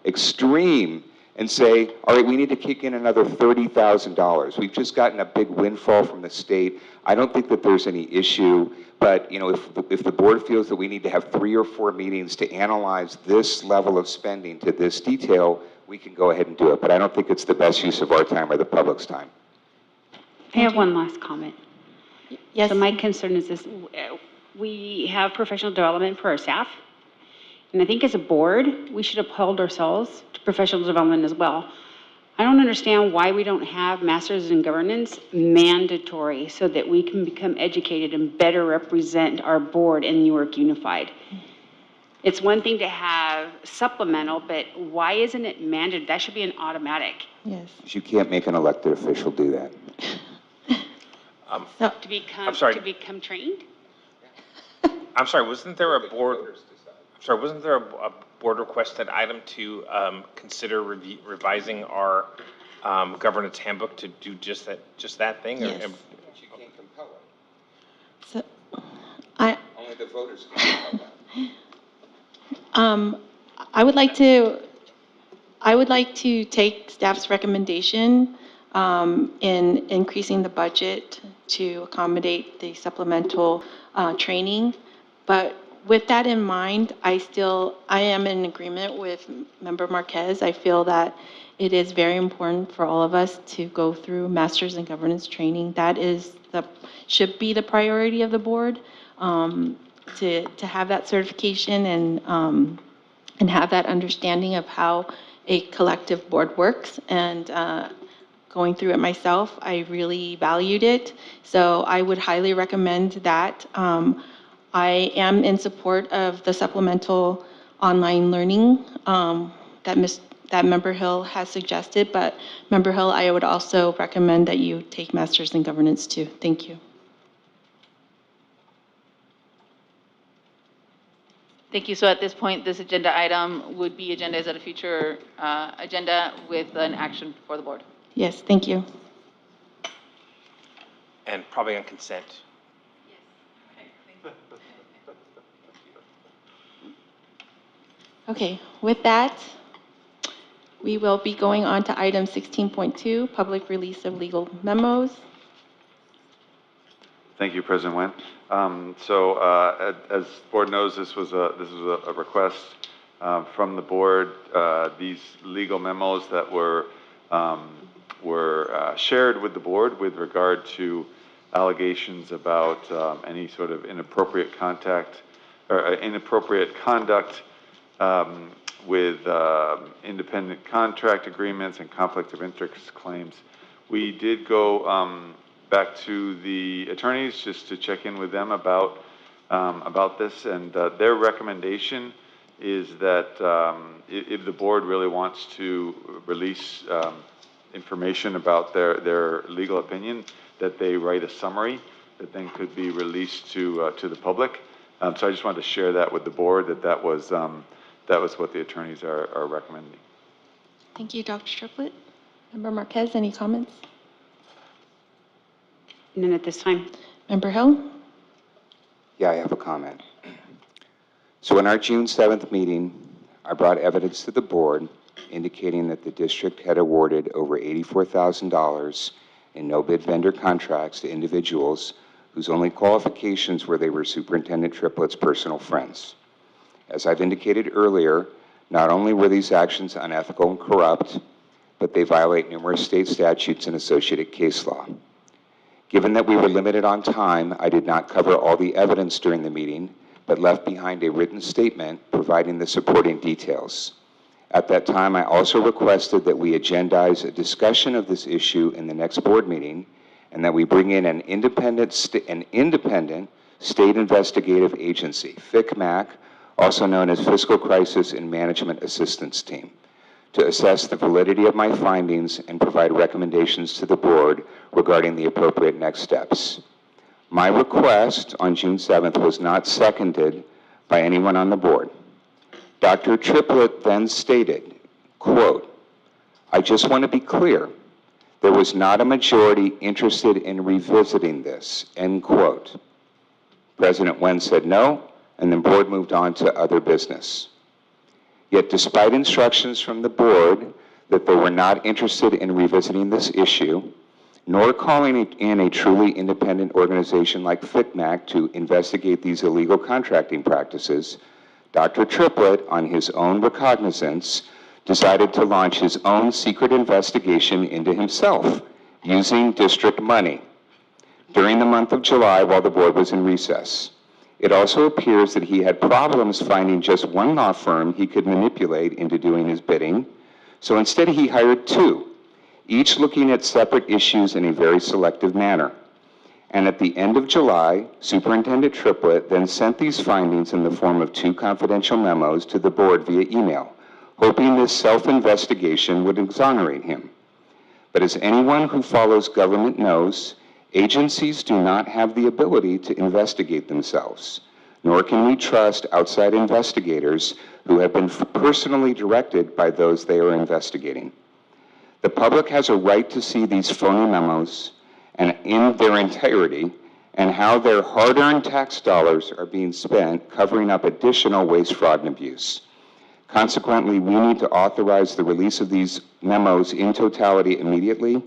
Speaker 22: extreme and say, all right, we need to kick in another $30,000. We've just gotten a big windfall from the state. I don't think that there's any issue, but if the board feels that we need to have 3 or 4 meetings to analyze this level of spending to this detail, we can go ahead and do it. But I don't think it's the best use of our time or the public's time.
Speaker 20: I have one last comment.
Speaker 2: Yes.
Speaker 20: So my concern is this, we have professional development for our staff. And I think as a board, we should uphold ourselves to professional development as well. I don't understand why we don't have masters in governance mandatory so that we can become educated and better represent our board in Newark Unified. It's one thing to have supplemental, but why isn't it mandated? That should be an automatic.
Speaker 2: Yes.
Speaker 22: You can't make an elected official do that.
Speaker 20: To become,
Speaker 4: I'm sorry.
Speaker 20: to become trained?
Speaker 4: I'm sorry, wasn't there a board requested item to consider revising our governance handbook to do just that thing?
Speaker 2: Yes.
Speaker 4: Or,
Speaker 22: But you can't compel it.
Speaker 2: So,
Speaker 22: Only the voters can compel that.
Speaker 2: I would like to take staff's recommendation in increasing the budget to accommodate the supplemental training. But With that in mind, I am in agreement with Member Marquez. I feel that it is very important for all of us to go through Masters in Governance training. That should be the priority of the board, to have that certification and have that understanding of how a collective board works. And going through it myself, I really valued it. So I would highly recommend that. I am in support of the supplemental online learning that Member Hill has suggested, but Member Hill, I would also recommend that you take Masters in Governance too. Thank you.
Speaker 14: Thank you. So at this point, this agenda item would be agendized at a future agenda with an action for the board.
Speaker 2: Yes, thank you.
Speaker 4: And probably on consent.
Speaker 2: Okay, with that, we will be going on to item 16.2, public release of legal memos.
Speaker 5: Thank you, President Nguyen. As the board knows, this was a request from the board. These legal memos that were shared with the board with regard to allegations about any sort of inappropriate contact or inappropriate conduct with independent contract agreements and conflict of interest claims. We did go back to the attorneys just to check in with them about this, and their recommendation is that if the board really wants to release information about their legal opinion, that they write a summary that then could be released to the public. So I just wanted to share that with the board, that was what the attorneys are recommending.
Speaker 2: Thank you, Dr. Triplett. Member Marquez, any comments?
Speaker 20: None at this time.
Speaker 2: Member Hill?
Speaker 22: Yeah, I have a comment. So in our June 7th meeting, I brought evidence to the board indicating that the district had awarded over $84,000 in no-bid vendor contracts to individuals whose only qualifications were they were Superintendent Triplett's personal friends. As I've indicated earlier, not only were these actions unethical and corrupt, but they violate numerous state statutes and associated case law. Given that we were limited on time, I did not cover all the evidence during the meeting, but left behind a written statement providing the supporting details. At that time, I also requested that we agendize a discussion of this issue in the next board meeting, and that we bring in an independent state investigative agency, FICMAC, also known as Fiscal Crisis and Management Assistance Team, to assess the validity of my findings and provide recommendations to the board regarding the appropriate next steps. My request on June 7th was not seconded by anyone on the board. Dr. Triplett then stated, quote, "I just want to be clear, there was not a majority interested in revisiting this," end quote. President Nguyen said no, and the board moved on to other business. Yet despite instructions from the board that they were not interested in revisiting this issue, nor calling in a truly independent organization like FICMAC to investigate these illegal contracting practices, Dr. Triplett, on his own recognizance, decided to launch his own secret investigation into himself using district money during the month of July while the board was in recess. It also appears that he had problems finding just one law firm he could manipulate into doing his bidding, so instead he hired two, each looking at separate issues in a very selective manner. And at the end of July, Superintendent Triplett then sent these findings in the form of two confidential memos to the board via email, hoping this self-investigation would exonerate him. But as anyone who follows government knows, agencies do not have the ability to investigate themselves, nor can we trust outside investigators who have been personally directed by those they are investigating. The public has a right to see these phony memos and in their entirety, and how their hard-earned tax dollars are being spent covering up additional waste, fraud, and abuse. Consequently, we need to authorize the release of these memos in totality immediately.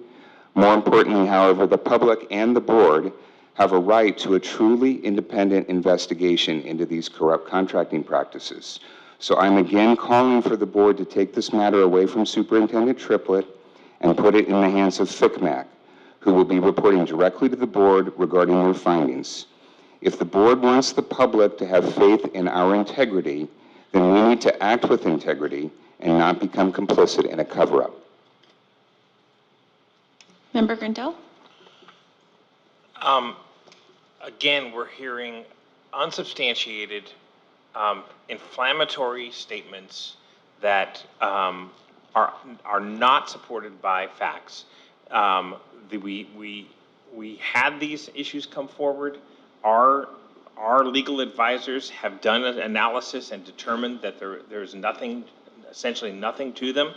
Speaker 22: More importantly, however, the public and the board have a right to a truly independent investigation into these corrupt contracting practices. So I'm again calling for the board to take this matter away from Superintendent Triplett and put it in the hands of FCMAC, who will be reporting directly to the board regarding their findings. If the board wants the public to have faith in our integrity, then we need to act with integrity and not become complicit in a cover-up.
Speaker 2: Member Grindel?
Speaker 4: Again, we're hearing unsubstantiated, inflammatory statements that are not supported by facts. We had these issues come forward. Our legal advisors have done an analysis and determined that there's nothing, essentially nothing to them.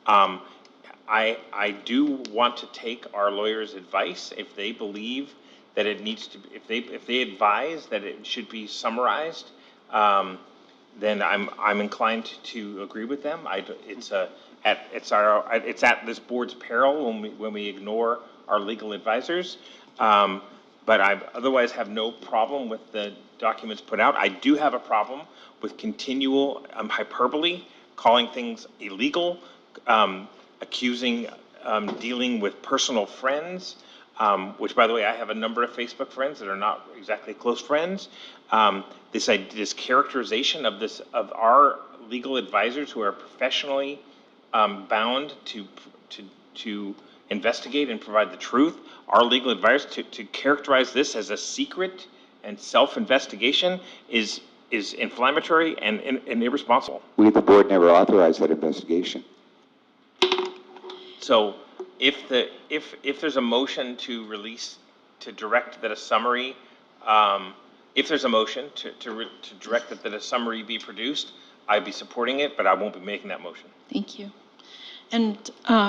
Speaker 4: I do want to take our lawyers' advice. If they believe that it needs to, if they advise that it should be summarized, then I'm inclined to agree with them. It's at this board's peril when we ignore our legal advisors. But I otherwise have no problem with the documents put out. I do have a problem with continual hyperbole, calling things illegal, accusing dealing with personal friends, which, by the way, I have a number of Facebook friends that are not exactly close friends. This characterization of our legal advisors who are professionally bound to investigate and provide the truth. Our legal advisors to characterize this as a secret and self-investigation is inflammatory and irresponsible.
Speaker 22: We, the board, never authorized that investigation.
Speaker 4: So if there's a motion to release, to direct that a summary, if there's a motion to direct that a summary be produced, I'd be supporting it, but I won't be making that motion.
Speaker 2: Thank you. And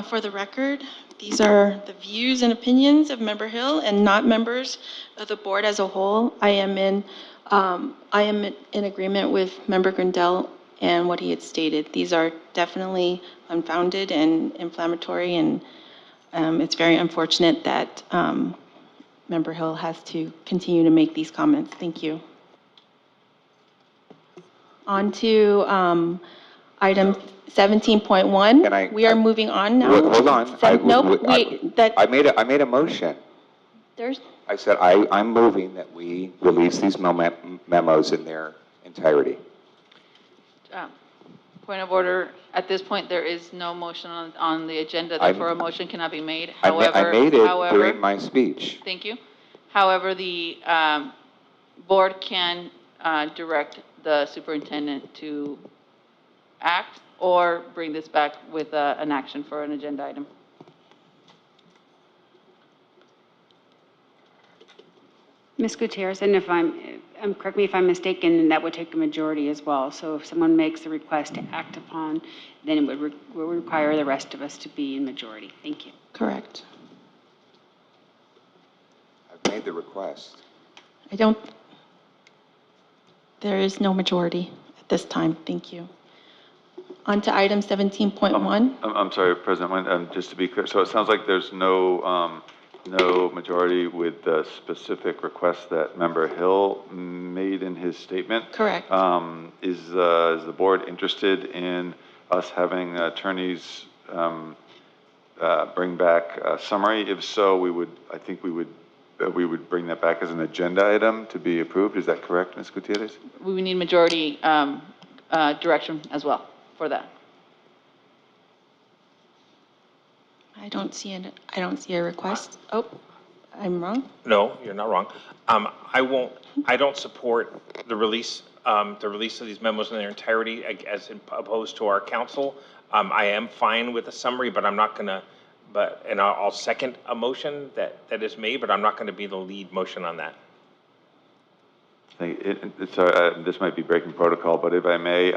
Speaker 2: for the record, these are the views and opinions of Member Hill and not members of the board as a whole. I am in agreement with Member Grindel and what he had stated. These are definitely unfounded and inflammatory, and it's very unfortunate that Member Hill has to continue to make these comments. Thank you. On to item 17.1. We are moving on now.
Speaker 22: Hold on. I made a motion. I said I'm moving that we release these memos in their entirety.
Speaker 3: Point of order, at this point, there is no motion on the agenda, therefore a motion cannot be made. However,
Speaker 22: I made it during my speech.
Speaker 3: Thank you. However, the board can direct the superintendent to act or bring this back with an action for an agenda item.
Speaker 20: Ms. Gutierrez, and if correct me if I'm mistaken, that would take a majority as well. So if someone makes a request to act upon, then it would require the rest of us to be in majority. Thank you.
Speaker 2: Correct.
Speaker 22: I've made the request.
Speaker 2: There is no majority at this time. Thank you. On to item 17.1.
Speaker 5: I'm sorry, President Nguyen, just to be clear, so it sounds like there's no majority with the specific request that Member Hill made in his statement.
Speaker 2: Correct.
Speaker 5: Is the board interested in us having attorneys bring back a summary? If so, I think we would bring that back as an agenda item to be approved. Is that correct, Ms. Gutierrez?
Speaker 3: We would need majority direction as well for that.
Speaker 2: I don't see a request. Oh, I'm wrong.
Speaker 4: No, you're not wrong. I don't support the release of these memos in their entirety as opposed to our council. I am fine with a summary, but I'm not gonna, and I'll second a motion that is made, but I'm not gonna be the lead motion on that.
Speaker 5: This might be breaking protocol, but if I may,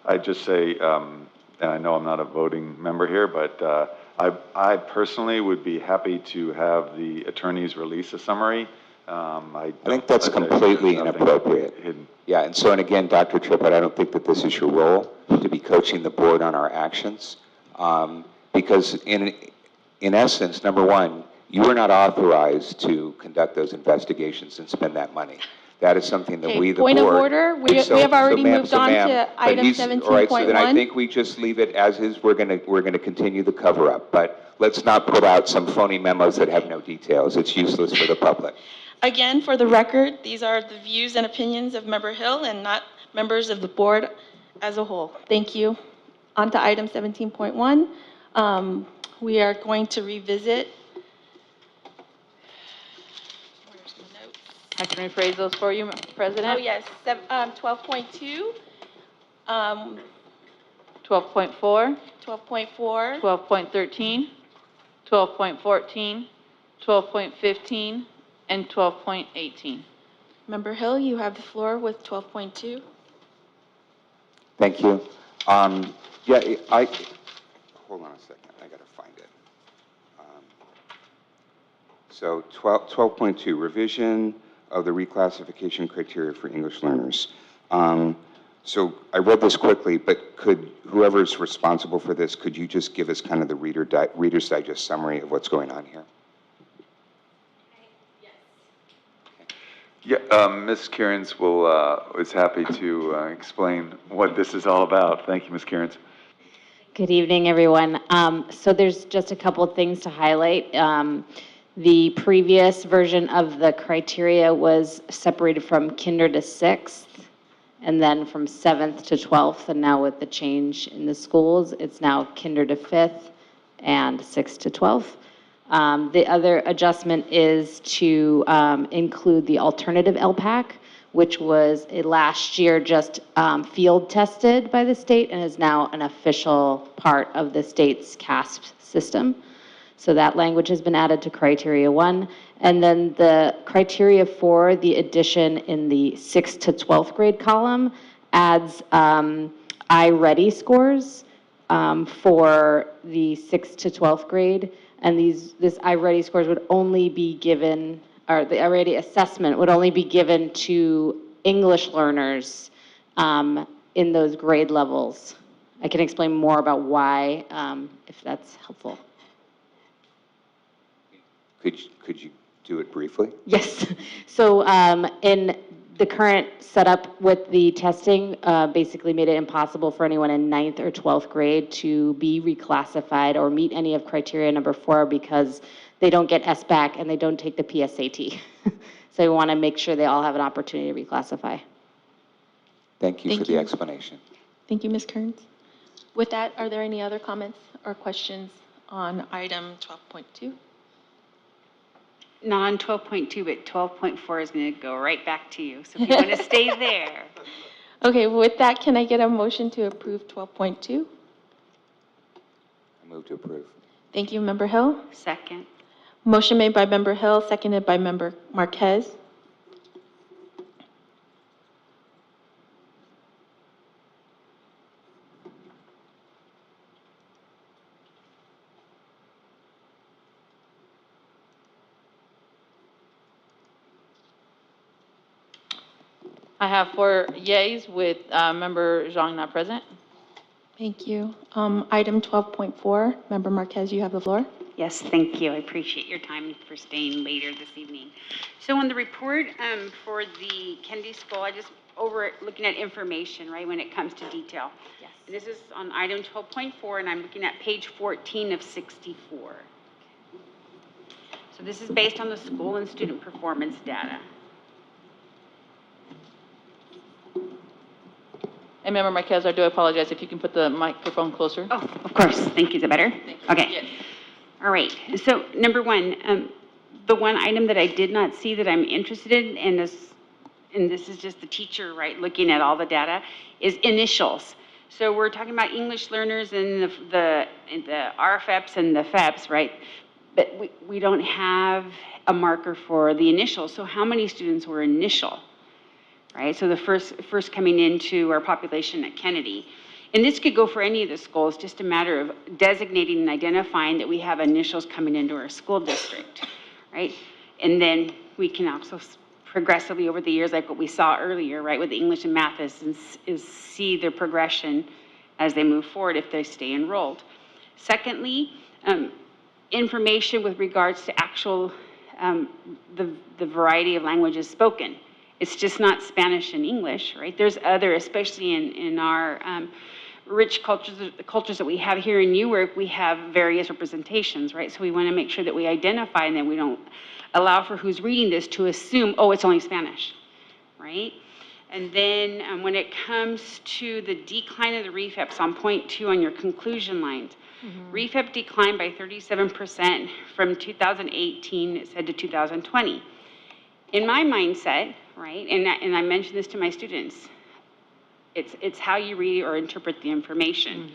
Speaker 5: I'd just say, and I know I'm not a voting member here, but I personally would be happy to have the attorneys release a summary. I
Speaker 22: think that's completely inappropriate. Yeah, and again, Dr. Triplett, I don't think that this is your role to be coaching the board on our actions, because in essence, number one, You are not authorized to conduct those investigations and spend that money. That is something that
Speaker 2: Okay,
Speaker 22: we, the
Speaker 2: point of
Speaker 22: board.
Speaker 2: order. We have already moved on to item
Speaker 22: All right, so then I
Speaker 2: 17.1.
Speaker 22: think we just leave it as is. We're gonna continue the cover-up, but let's not put out some phony memos that have no details. It's useless for the public.
Speaker 2: Again, for the record, these are the views and opinions of Member Hill and not members of the board as a whole. Thank you. On to item 17.1. We are going to revisit. Where's the notes?
Speaker 14: I can rephrase those for you, President.
Speaker 2: Oh, yes, 12.2,
Speaker 14: 12.4,
Speaker 2: 12.4,
Speaker 14: 12.13, 12.14, 12.15, and 12.18.
Speaker 2: Member Hill, you have the floor with 12.2.
Speaker 22: Thank you. Yeah, hold on a second, I gotta find it. So 12.2, revision of the reclassification criteria for English learners. So I read this quickly, but could, whoever's responsible for this, could you just give us kind of the Reader's Digest summary of what's going on here?
Speaker 5: Yeah, Ms. Kierans is happy to explain what this is all about. Thank you, Ms. Kierans.
Speaker 13: Good evening, everyone. So there's just a couple of things to highlight. The previous version of the criteria was separated from kinder to 6th, and then from 7th to 12th, and now with the change in the schools, it's now kinder to 5th and 6th to 12th. The other adjustment is to include the alternative LPAC, which was last year just field tested by the state and is now an official part of the state's CASP system. So that language has been added to criteria 1. And then the criteria for the addition in the 6th to 12th grade column adds iReady scores for the 6th to 12th grade. And this iReady scores would only be given, or the iReady assessment would only be given to English learners in those grade levels. I can explain more about why, if that's helpful.
Speaker 22: Could you do it briefly?
Speaker 13: Yes. So in the current setup with the testing, basically made it impossible for anyone in 9th or 12th grade to be reclassified or meet any of criteria number 4 because they don't get SBAC and they don't take the PSAT. So we want to make sure they all have an opportunity to reclassify.
Speaker 22: Thank you for the explanation.
Speaker 2: Thank you, Ms. Kearns. With that, are there any other comments or questions on item 12.2?
Speaker 20: Not on 12.2, but 12.4 is going to go right back to you. So if you want to stay there.
Speaker 2: Okay, with that, can I get a motion to approve 12.2?
Speaker 22: I move to approve.
Speaker 2: Thank you, Member Hill.
Speaker 20: Second.
Speaker 2: Motion made by Member Hill, seconded by Member Marquez.
Speaker 14: I have 4 yays with Member Zhang not present.
Speaker 2: Thank you. Item 12.4, Member Marquez, you have the floor.
Speaker 20: Yes, thank you. I appreciate your time for staying later this evening. So on the report for the Kennedy School, I just looking at information, right, when it comes to detail.
Speaker 13: Yes.
Speaker 20: This is on item 12.4, and I'm looking at page 14 of 64. So this is based on the school and student performance data.
Speaker 14: And Member Marquez, I do apologize if you can put the microphone closer.
Speaker 20: Oh, of course. Thank you. Is that better? Okay.
Speaker 14: Yes.
Speaker 20: All right. So number one, the one item that I did not see that I'm interested in, and this is just the teacher, right, looking at all the data, is initials. So we're talking about English learners and the RFEPs and the FEPs, right? But we don't have a marker for the initials. So how many students were initial? Right, so the first coming into our population at Kennedy. And this could go for any of the schools, just a matter of designating and identifying that we have initials coming into our school district, right? And then we can also progressively over the years, like what we saw earlier, right, with English and math is see their progression as they move forward if they stay enrolled. Secondly, information with regards to actual, the variety of languages spoken. It's just not Spanish and English, right? There's other, especially in our rich cultures, the cultures that we have here in Newark, we have various representations, right? So we want to make sure that we identify and that we don't allow for who's reading this to assume, oh, it's only Spanish, right? And then when it comes to the decline of the REFEPs on point 2 on your conclusion lines, REFEP declined by 37% from 2018, it said, to 2020. In my mindset, right, and I mentioned this to my students, it's how you read or interpret the information.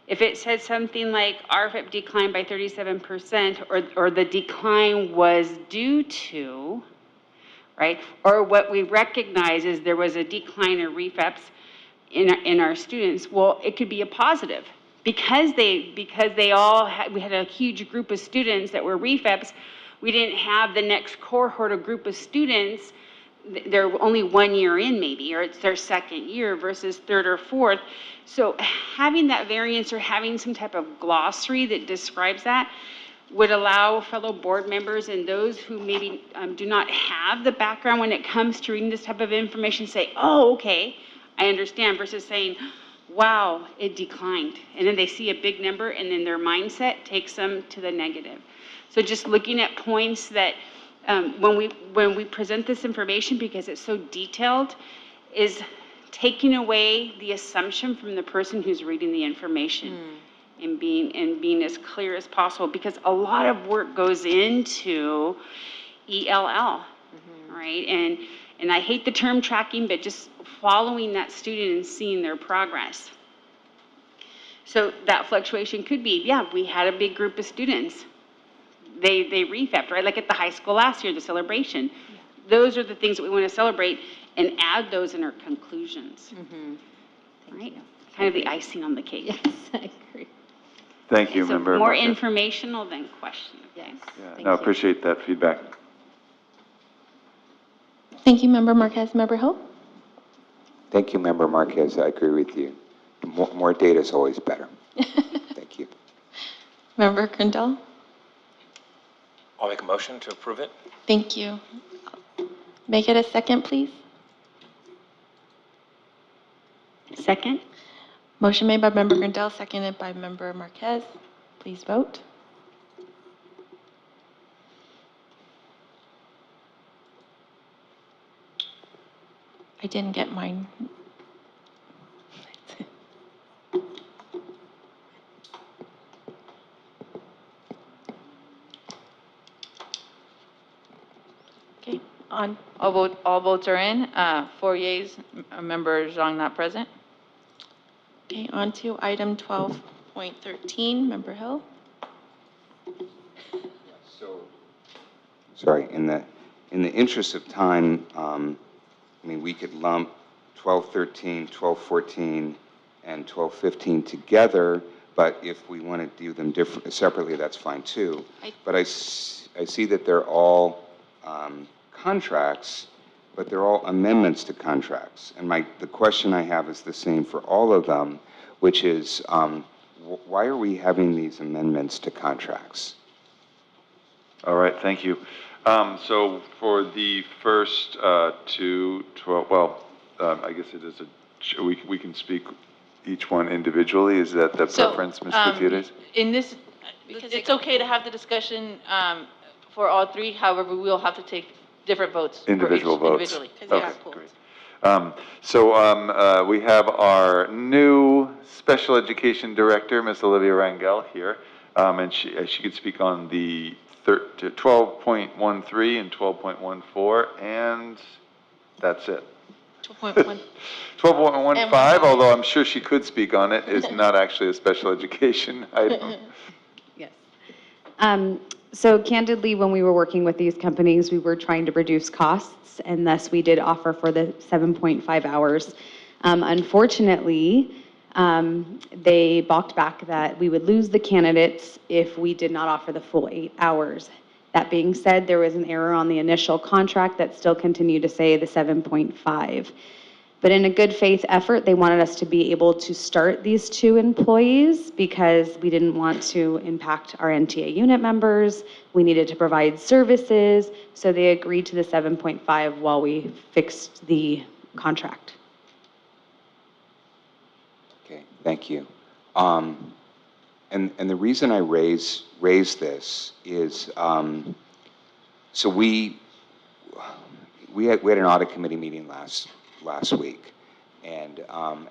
Speaker 20: If it said something like RFEP declined by 37% or the decline was due to, right, or what we recognize is there was a decline in REFEPs in our students, well, it could be a positive. Because they all had, we had a huge group of students that were REFEPs, we didn't have the next cohort of group of students. They're only 1 year in maybe, or it's their second year versus third or fourth. So having that variance or having some type of glossary that describes that would allow fellow board members and those who maybe do not have the background when it comes to reading this type of information say, oh, okay, I understand, versus saying, wow, it declined. And then they see a big number and then their mindset takes them to the negative. So just looking at points that when we present this information, because it's so detailed, is taking away the assumption from the person who's reading the information and being as clear as possible, because a lot of work goes into ELL, right? And I hate the term tracking, but just following that student and seeing their progress. So that fluctuation could be, yeah, we had a big group of students. They REFEP'd, right? Like at the high school last year, the celebration. Those are the things that we want to celebrate and add those in our conclusions. Right? Kind of the icing on the cake.
Speaker 13: Yes, I agree.
Speaker 5: Thank you,
Speaker 20: So
Speaker 5: Member
Speaker 20: more
Speaker 5: Marquez.
Speaker 20: informational than question. Okay?
Speaker 5: Yeah, no, appreciate that feedback.
Speaker 2: Thank you, Member Marquez. Member Hill?
Speaker 22: Thank you, Member Marquez. I agree with you. More data is always better. Thank you.
Speaker 2: Member Grindal?
Speaker 4: I'll make a motion to approve it.
Speaker 2: Thank you. Make it a second, please.
Speaker 20: Second?
Speaker 2: Motion made by Member Grindal, seconded by Member Marquez. Please vote. I didn't get mine.
Speaker 14: Okay, on, all votes are in. 4 yeas, Member Zhang not present.
Speaker 2: Okay, on to item 12.13, Member Hill.
Speaker 22: Sorry, in the interest of time, I mean, we could lump 1213, 1214, and 1215 together, but if we want to do them separately, that's fine too. But I see that they're all contracts, but they're all amendments to contracts. And the question I have is the same for all of them, which is, why are we having these amendments to contracts?
Speaker 5: All right, thank you. So for the first two, I guess it is we can speak each one individually. Is that the preference, Ms. Gutierrez?
Speaker 14: In this, it's okay to have the discussion for all three, however, we'll have to take different votes.
Speaker 5: Individual votes.
Speaker 14: Individually.
Speaker 5: Okay, great. So we have our new special education director, Ms. Olivia Rangel, here, and she could speak on the 12.13 and 12.14, and that's it.
Speaker 2: 12.1.
Speaker 5: 12.15, although I'm sure she could speak on it, is not actually a special education item.
Speaker 16: Yes. So candidly, when we were working with these companies, we were trying to reduce costs, and thus we did offer for the 7.5 hours. Unfortunately, they balked back that we would lose the candidates if we did not offer the full 8 hours. That being said, there was an error on the initial contract that still continued to say the 7.5. But in a good faith effort, they wanted us to be able to start these 2 employees because we didn't want to impact our NTA unit members. We needed to provide services, so they agreed to the 7.5 while we fixed the contract.
Speaker 22: Okay, thank you. And the reason I raise this is, so we had an audit committee meeting last week, and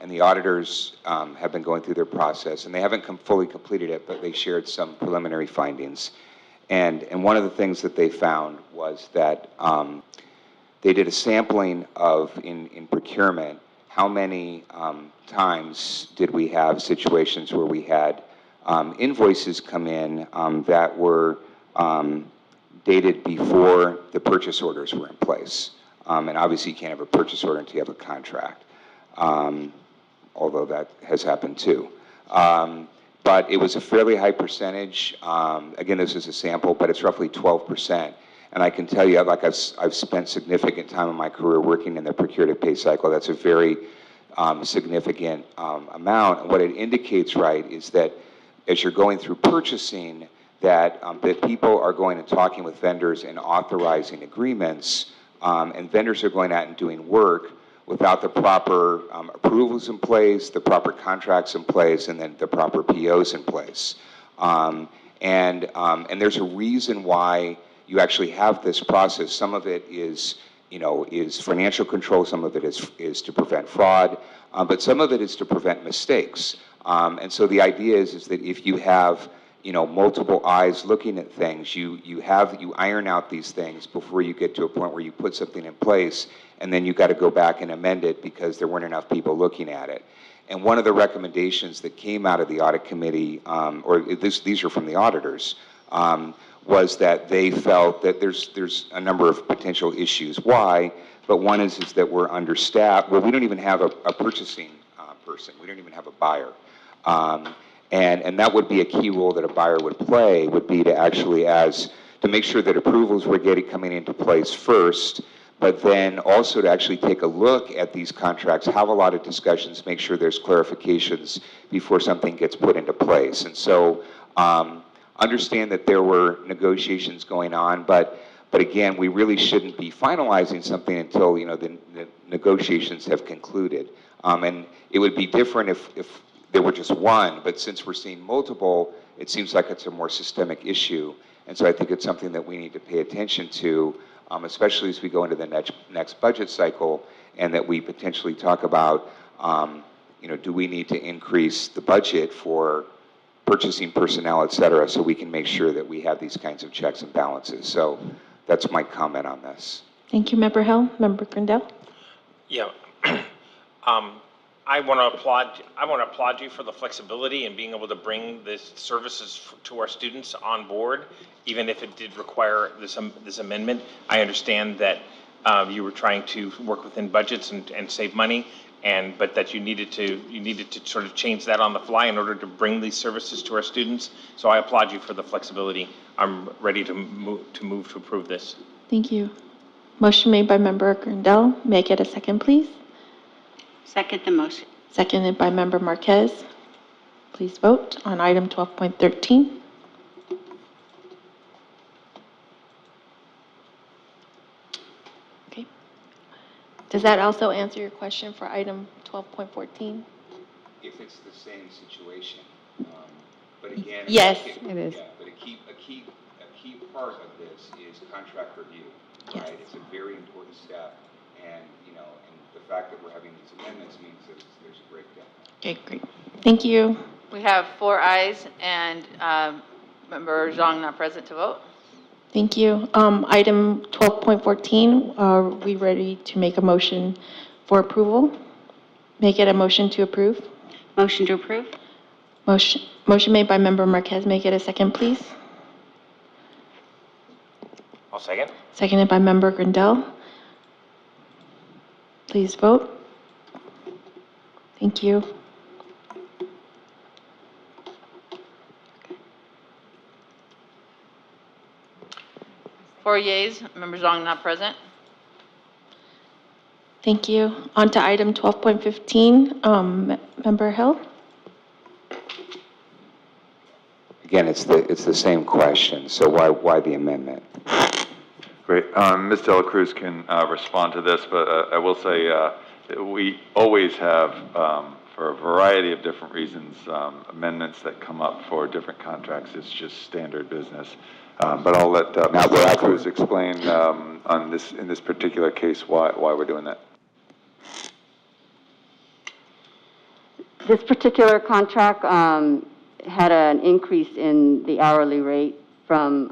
Speaker 22: the auditors have been going through their process, and they haven't fully completed it, but they shared some preliminary findings. And one of the things that they found was that they did a sampling of, in procurement, how many times did we have situations where we had invoices come in that were dated before the purchase orders were in place. And obviously you can't have a purchase order until you have a contract, although that has happened too. But it was a fairly high percentage. Again, this is a sample, but it's roughly 12%. And I can tell you, like I've spent significant time in my career working in the procure-to-pay cycle. That's a very significant amount. And what it indicates, right, is that as you're going through purchasing, that people are going and talking with vendors and authorizing agreements, and vendors are going out and doing work without the proper approvals in place, the proper contracts in place, and then the proper POs in place. And there's a reason why you actually have this process. Some of it is financial control, some of it is to prevent fraud, but some of it is to prevent mistakes. And so the idea is that if you have multiple eyes looking at things, you iron out these things before you get to a point where you put something in place, and then you got to go back and amend it because there weren't enough people looking at it. And one of the recommendations that came out of the audit committee, these are from the auditors, was that they felt that there's a number of potential issues. Why? But one is that we're understaffed. Well, we don't even have a purchasing person. We don't even have a buyer. And that would be a key role that a buyer would play, would be to actually to make sure that approvals were coming into place first, but then also to actually take a look at these contracts, have a lot of discussions, make sure there's clarifications before something gets put into place. And so understand that there were negotiations going on, but again, we really shouldn't be finalizing something until the negotiations have concluded. And it would be different if there were just one, but since we're seeing multiple, it seems like it's a more systemic issue. And so I think it's something that we need to pay attention to, especially as we go into the next budget cycle, and that we potentially talk about, do we need to increase the budget for purchasing personnel, et cetera, so we can make sure that we have these kinds of checks and balances. So that's my comment on this.
Speaker 2: Thank you, Member Hill. Member Grindel?
Speaker 4: Yeah. I want to applaud you for the flexibility and being able to bring the services to our students on board, even if it did require this amendment. I understand that you were trying to work within budgets and save money, but that you needed to sort of change that on the fly in order to bring these services to our students. So I applaud you for the flexibility. I'm ready to move to approve this.
Speaker 2: Thank you. Motion made by Member Grindel. May I get a second, please?
Speaker 20: Second the motion.
Speaker 2: Seconded by Member Marquez. Please vote on item 12.13. Okay. Does that also answer your question for item 12.14?
Speaker 22: If it's the same situation, but again,
Speaker 2: Yes, it is.
Speaker 22: Yeah, but a key part of this is contract review.
Speaker 2: Yes.
Speaker 22: Right? It's a very important step, and the fact that we're having these amendments means that there's a breakdown.
Speaker 2: Okay, great. Thank you.
Speaker 14: We have 4 ayes and Member Zhang not present to vote.
Speaker 2: Thank you. Item 12.14, are we ready to make a motion for approval? Make it a motion to approve?
Speaker 20: Motion to approve?
Speaker 2: Motion made by Member Marquez. Make it a second, please.
Speaker 4: I'll second.
Speaker 2: Seconded by Member Grindel. Please vote. Thank you.
Speaker 14: Four yeas, Member Zhang not present.
Speaker 2: Thank you. On to item 12.15, Member Hill.
Speaker 22: Again, it's the same question, so why the amendment?
Speaker 5: Great. Ms. Dela Cruz can respond to this, but I will say we always have, for a variety of different reasons, amendments that come up for different contracts. It's just standard business. But I'll let Ms. Dela Cruz explain in this particular case why we're doing that.
Speaker 1: This particular contract had an increase in the hourly rate from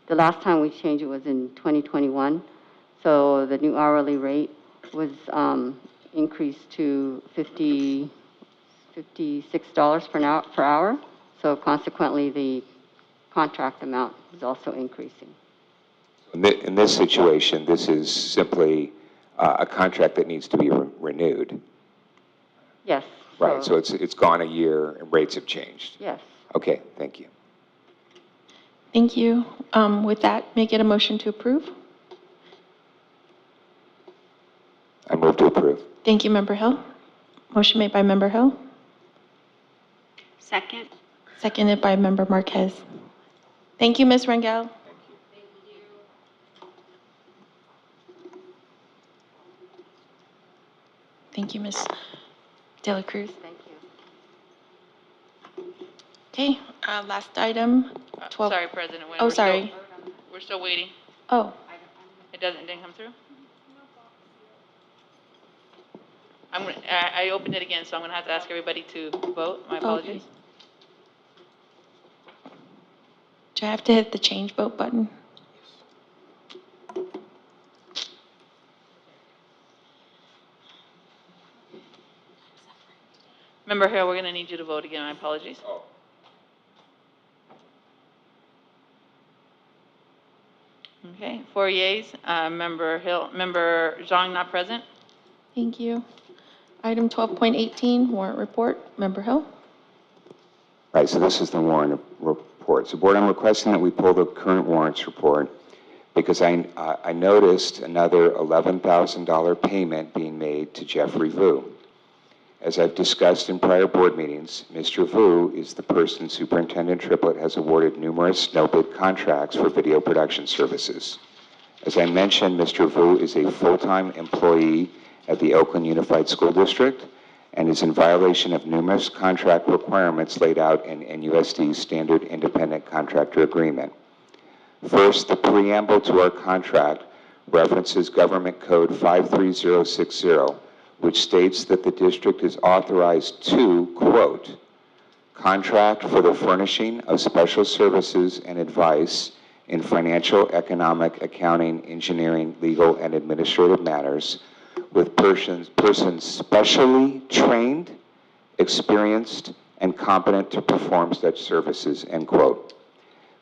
Speaker 1: the last time we changed it was in 2021. So the new hourly rate was increased to $56 per hour. So consequently, the contract amount is also increasing.
Speaker 22: In this situation, this is simply a contract that needs to be renewed.
Speaker 1: Yes.
Speaker 22: Right, so it's gone a year and rates have changed.
Speaker 1: Yes.
Speaker 22: Okay, thank you.
Speaker 2: Thank you. With that, make it a motion to approve.
Speaker 22: I move to approve.
Speaker 2: Thank you, Member Hill. Motion made by Member Hill,
Speaker 20: Second.
Speaker 2: seconded by Member Marquez. Thank you, Ms. Rangel. Thank you, Ms. De La Cruz.
Speaker 1: Thank you.
Speaker 2: Okay, last item, 12.
Speaker 3: Sorry, President Nguyen.
Speaker 2: Oh, sorry.
Speaker 3: We're still waiting.
Speaker 2: Oh,
Speaker 3: It didn't come through? I opened it again, so I'm gonna have to ask everybody to vote. My apologies.
Speaker 2: do I have to hit the change vote button?
Speaker 3: Member Hill, we're gonna need you to vote again. My apologies. Okay, 4 yeas. Member Zhang not present.
Speaker 2: Thank you. Item 12.18, warrant report. Member Hill.
Speaker 22: Right, so this is the warrant report. So, Board, I'm requesting that we pull the current warrants report because I noticed another $11,000 payment being made to Jeffrey Vu. As I've discussed in prior board meetings, Mr. Vu is the person Superintendent Triplett has awarded numerous no-bid contracts for video production services. As I mentioned, Mr. Vu is a full-time employee at the Oakland Unified School District and is in violation of numerous contract requirements laid out in NUSD's Standard Independent Contractor Agreement. First, the preamble to our contract references Government Code 53060, which states that the district is authorized to, quote, contract for the furnishing of special services and advice in financial, economic, accounting, engineering, legal, and administrative matters with persons specially trained, experienced, and competent to perform such services, end quote.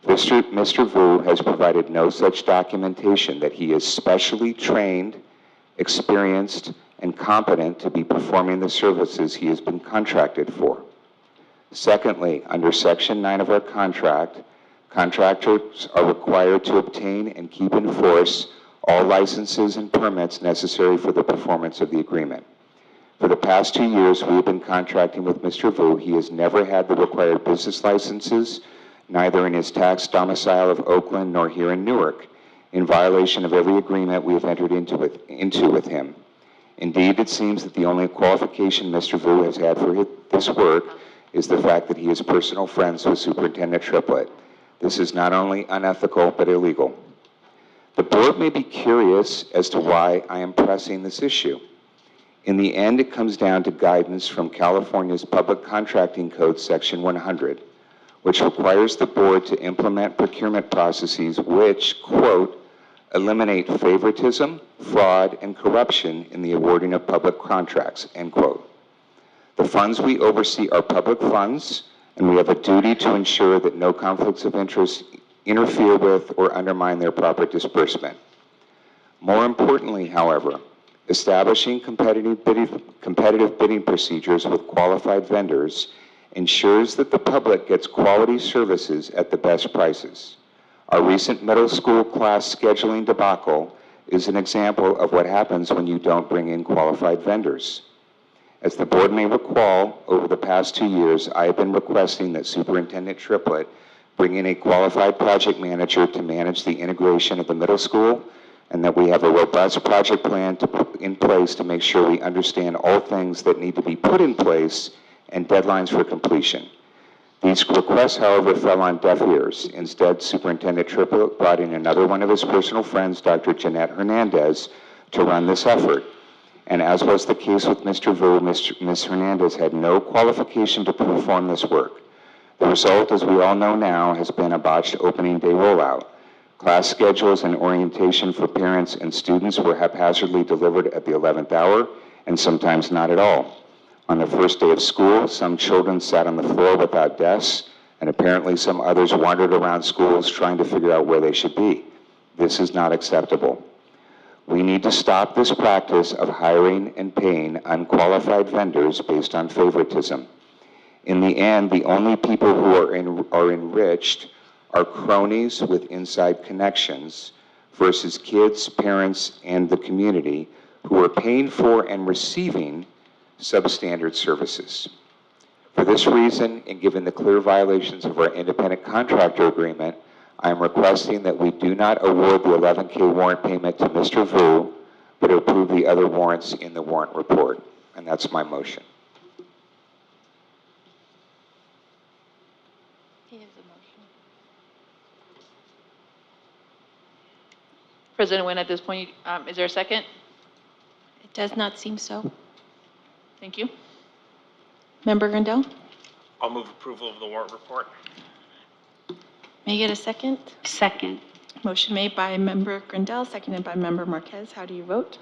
Speaker 22: Mr. Vu has provided no such documentation that he is specially trained, experienced, and competent to be performing the services he has been contracted for. Secondly, under Section 9 of our contract, contractors are required to obtain and keep in force all licenses and permits necessary for the performance of the agreement. For the past 2 years, we have been contracting with Mr. Vu. He has never had the required business licenses, neither in his tax domicile of Oakland nor here in Newark, in violation of every agreement we have entered into with him. Indeed, it seems that the only qualification Mr. Vu has had for this work is the fact that he is personal friends with Superintendent Triplett. This is not only unethical, but illegal. The board may be curious as to why I am pressing this issue. In the end, it comes down to guidance from California's Public Contracting Code, Section 100, which requires the board to implement procurement processes which, quote, eliminate favoritism, fraud, and corruption in the awarding of public contracts, end quote. The funds we oversee are public funds, and we have a duty to ensure that no conflicts of interest interfere with or undermine their proper disbursement. More importantly, however, establishing competitive bidding procedures with qualified vendors ensures that the public gets quality services at the best prices. Our recent middle school class scheduling debacle is an example of what happens when you don't bring in qualified vendors. As the board may recall, over the past 2 years, I have been requesting that Superintendent Triplett bring in a qualified project manager to manage the integration of the middle school, and that we have a robust project plan to put in place to make sure we understand all things that need to be put in place and deadlines for completion. These requests, however, fell on deaf ears. Instead, Superintendent Triplett brought in another one of his personal friends, Dr. Jeanette Hernandez, to run this effort. And as was the case with Mr. Vu, Ms. Hernandez had no qualification to perform this work. The result, as we all know now, has been a botched opening day rollout. Class schedules and orientation for parents and students were haphazardly delivered at the 11th hour, and sometimes not at all. On the first day of school, some children sat on the floor without desks, and apparently some others wandered around schools trying to figure out where they should be. This is not acceptable. We need to stop this practice of hiring and paying unqualified vendors based on favoritism. In the end, the only people who are enriched are cronies with inside connections versus kids, parents, and the community who are paying for and receiving substandard services. For this reason, and given the clear violations of our independent contractor agreement, I am requesting that we do not award the $11K warrant payment to Mr. Vu, but approve the other warrants in the warrant report. And that's my motion.
Speaker 14: President Nguyen, at this point, is there a second?
Speaker 2: It does not seem so.
Speaker 14: Thank you.
Speaker 2: Member Grandel?
Speaker 4: I'll move approval of the warrant report.
Speaker 2: May I get a second?
Speaker 20: Second.
Speaker 2: Motion made by Member Grandel, seconded by Member Marquez. How do you vote?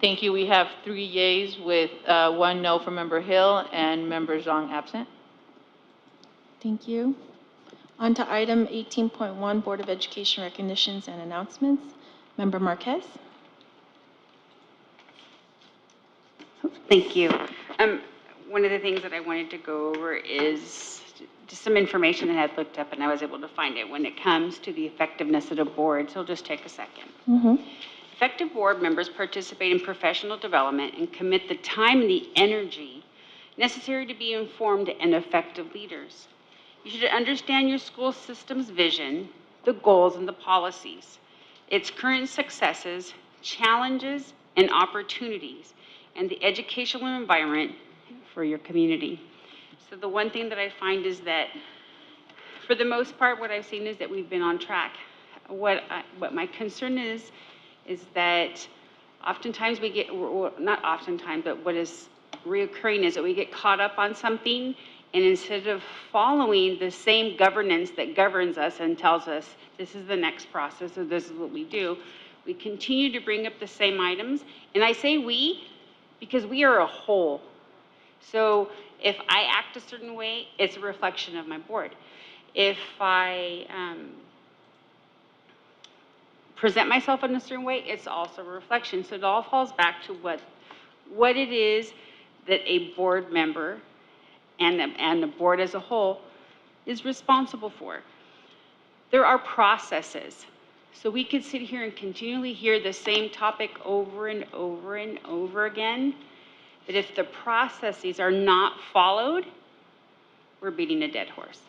Speaker 14: Thank you. We have 3 yeas with 1 no for Member Hill and Member Zhang absent.
Speaker 2: Thank you. On to item 18.1, Board of Education recognitions and announcements. Member Marquez?
Speaker 20: Thank you. One of the things that I wanted to go over is just some information that I had looked up, and I was able to find it when it comes to the effectiveness of the board, so it'll just take a second. Effective board members participate in professional development and commit the time and the energy necessary to be informed and effective leaders. You should understand your school system's vision, the goals, and the policies, its current successes, challenges, and opportunities, and the educational environment for your community. So the one thing that I find is that, for the most part, what I've seen is that we've been on track. What my concern is that oftentimes we get, well, not oftentimes, but what is reoccurring is that we get caught up on something, and instead of following the same governance that governs us and tells us this is the next process or this is what we do, we continue to bring up the same items. And I say we because we are a whole. So if I act a certain way, it's a reflection of my board. If I present myself in a certain way, it's also a reflection. So it all falls back to what it is that a board member and the board as a whole is responsible for. There are processes. So we could sit here and continually hear the same topic over and over and over again, but if the processes are not followed, we're beating a dead horse.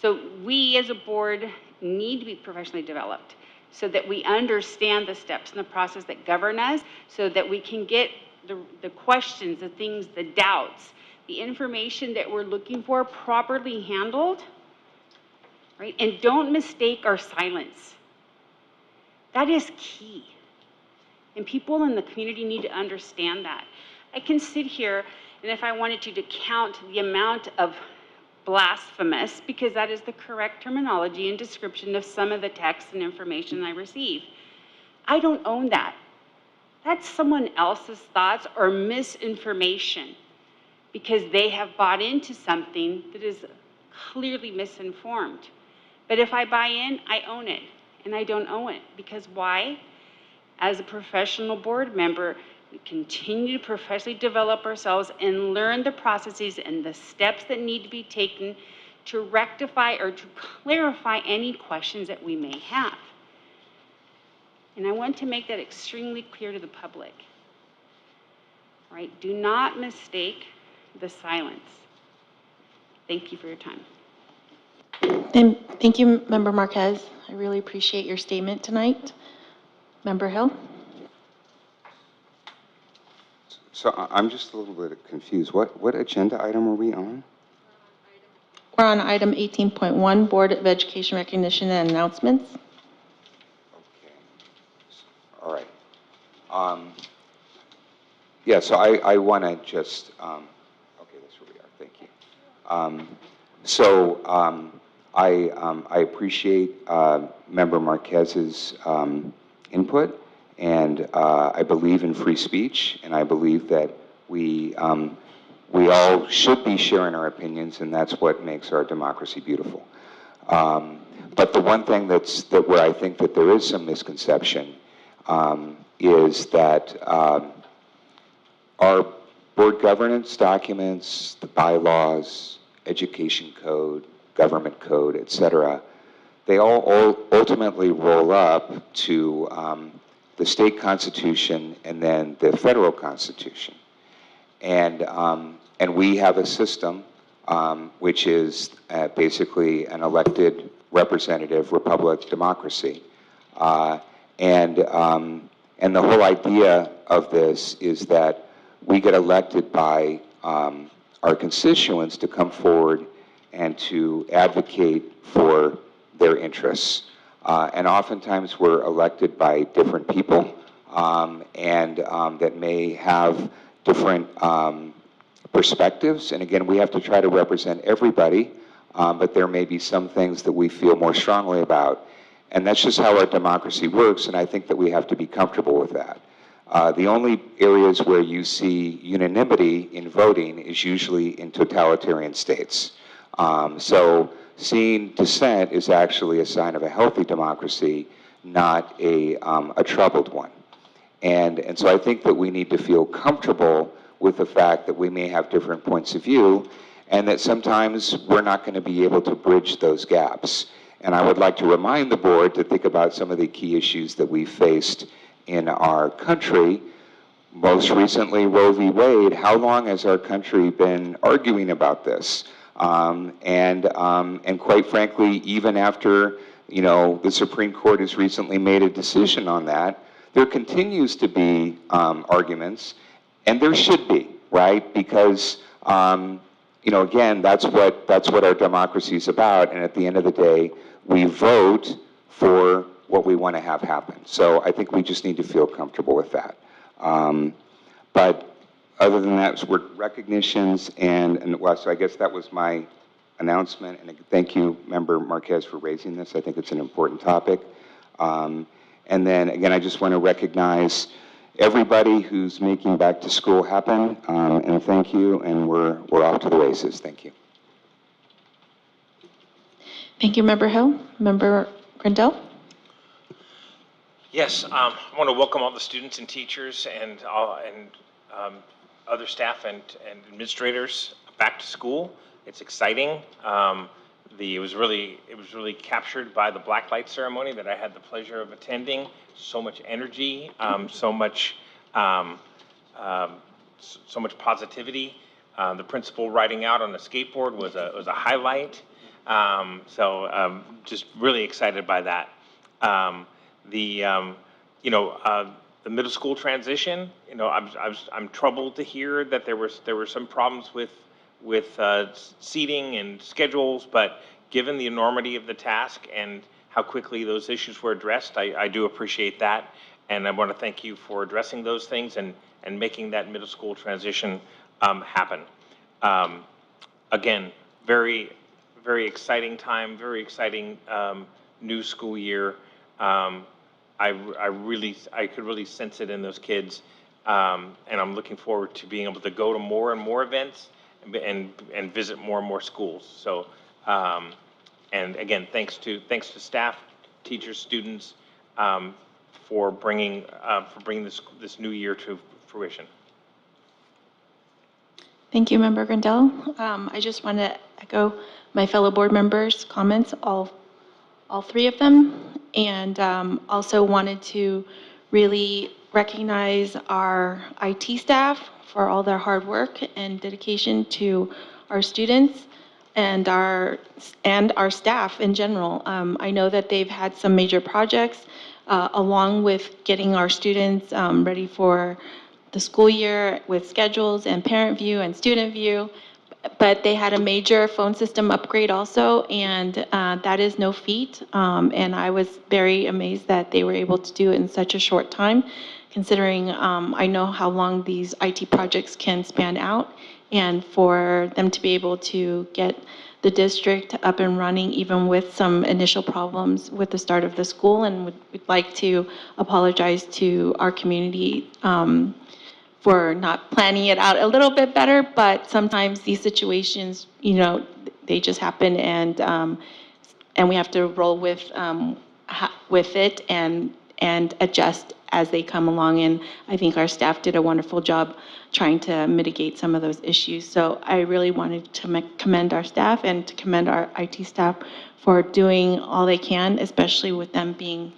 Speaker 20: So we as a board need to be professionally developed so that we understand the steps and the process that govern us, so that we can get the questions, the things, the doubts, the information that we're looking for properly handled, right? And don't mistake our silence. That is key. And people in the community need to understand that. I can sit here, and if I wanted to count the amount of blasphemous, because that is the correct terminology and description of some of the texts and information I receive. I don't own that. That's someone else's thoughts or misinformation. because they have bought into something that is clearly misinformed. But if I buy in, I own it, and I don't own it. Because why? As a professional board member, we continue to professionally develop ourselves and learn the processes and the steps that need to be taken to rectify or to clarify any questions that we may have. And I want to make that extremely clear to the public. Right? Do not mistake the silence. Thank you for your time.
Speaker 2: And thank you, Member Marquez. I really appreciate your statement tonight. Member Hill?
Speaker 22: So I'm just a little bit confused. What agenda item are we on?
Speaker 2: We're on item 18.1, Board of Education Recognition and Announcements.
Speaker 22: All right. Yeah, so I want to just, okay, that's where we are. Thank you. I appreciate Member Marquez's input, and I believe in free speech, and I believe that we all should be sharing our opinions, and that's what makes our democracy beautiful. But the one thing where I think that there is some misconception is that our board governance documents, the bylaws, education code, government code, et cetera, they all ultimately roll up to the state constitution and then the federal constitution. And we have a system which is basically an elected representative republic democracy. And the whole idea of this is that we get elected by our constituents to come forward and to advocate for their interests. And oftentimes we're elected by different people and that may have different perspectives. And again, we have to try to represent everybody, but there may be some things that we feel more strongly about. And that's just how our democracy works, and I think that we have to be comfortable with that. The only areas where you see unanimity in voting is usually in totalitarian states. So seeing dissent is actually a sign of a healthy democracy, not a troubled one. And so I think that we need to feel comfortable with the fact that we may have different points of view, and that sometimes we're not going to be able to bridge those gaps. And I would like to remind the board to think about some of the key issues that we faced in our country. Most recently, Roe v. Wade. How long has our country been arguing about this? And quite frankly, even after the Supreme Court has recently made a decision on that, there continues to be arguments, and there should be, right? Because again, that's what our democracy is about. And at the end of the day, we vote for what we want to have happen. So I think we just need to feel comfortable with that. But other than that, word recognitions and well, so I guess that was my announcement. And thank you, Member Marquez, for raising this. I think it's an important topic. And then again, I just want to recognize everybody who's making back to school happen. And thank you. And we're off to the races. Thank you.
Speaker 2: Thank you, Member Hill. Member Grindel?
Speaker 4: Yes, I want to welcome all the students and teachers and other staff and administrators back to school. It's exciting. It was really captured by the blacklight ceremony that I had the pleasure of attending. So much energy, so much positivity. The principal riding out on a skateboard was a highlight. Just really excited by that. The middle school transition. I'm troubled to hear that there were some problems with seating and schedules, but given the enormity of the task and how quickly those issues were addressed, I do appreciate that, and I want to thank you for addressing those things and making that middle school transition happen. Again, very, very exciting time, very exciting new school year. I could really sense it in those kids, and I'm looking forward to being able to go to more and more events and visit more and more schools. So, and again, thanks to staff, teachers, students, for bringing this new year to fruition.
Speaker 2: Thank you, Member Grandel. I just want to echo my fellow board members' comments, all three of them, and also wanted to really recognize our IT staff for all their hard work and dedication to our students and our staff in general. I know that they've had some major projects along with getting our students ready for the school year with schedules and parent view and student view, but they had a major phone system upgrade also, and that is no feat. And I was very amazed that they were able to do it in such a short time, considering I know how long these IT projects can span out, and for them to be able to get the district up and running even with some initial problems with the start of the school. And we'd like to apologize to our community for not planning it out a little bit better, but sometimes these situations, they just happen, and we have to roll with it and adjust as they come along. And I think our staff did a wonderful job trying to mitigate some of those issues. So I really wanted to commend our staff and to commend our IT staff for doing all they can, especially with them being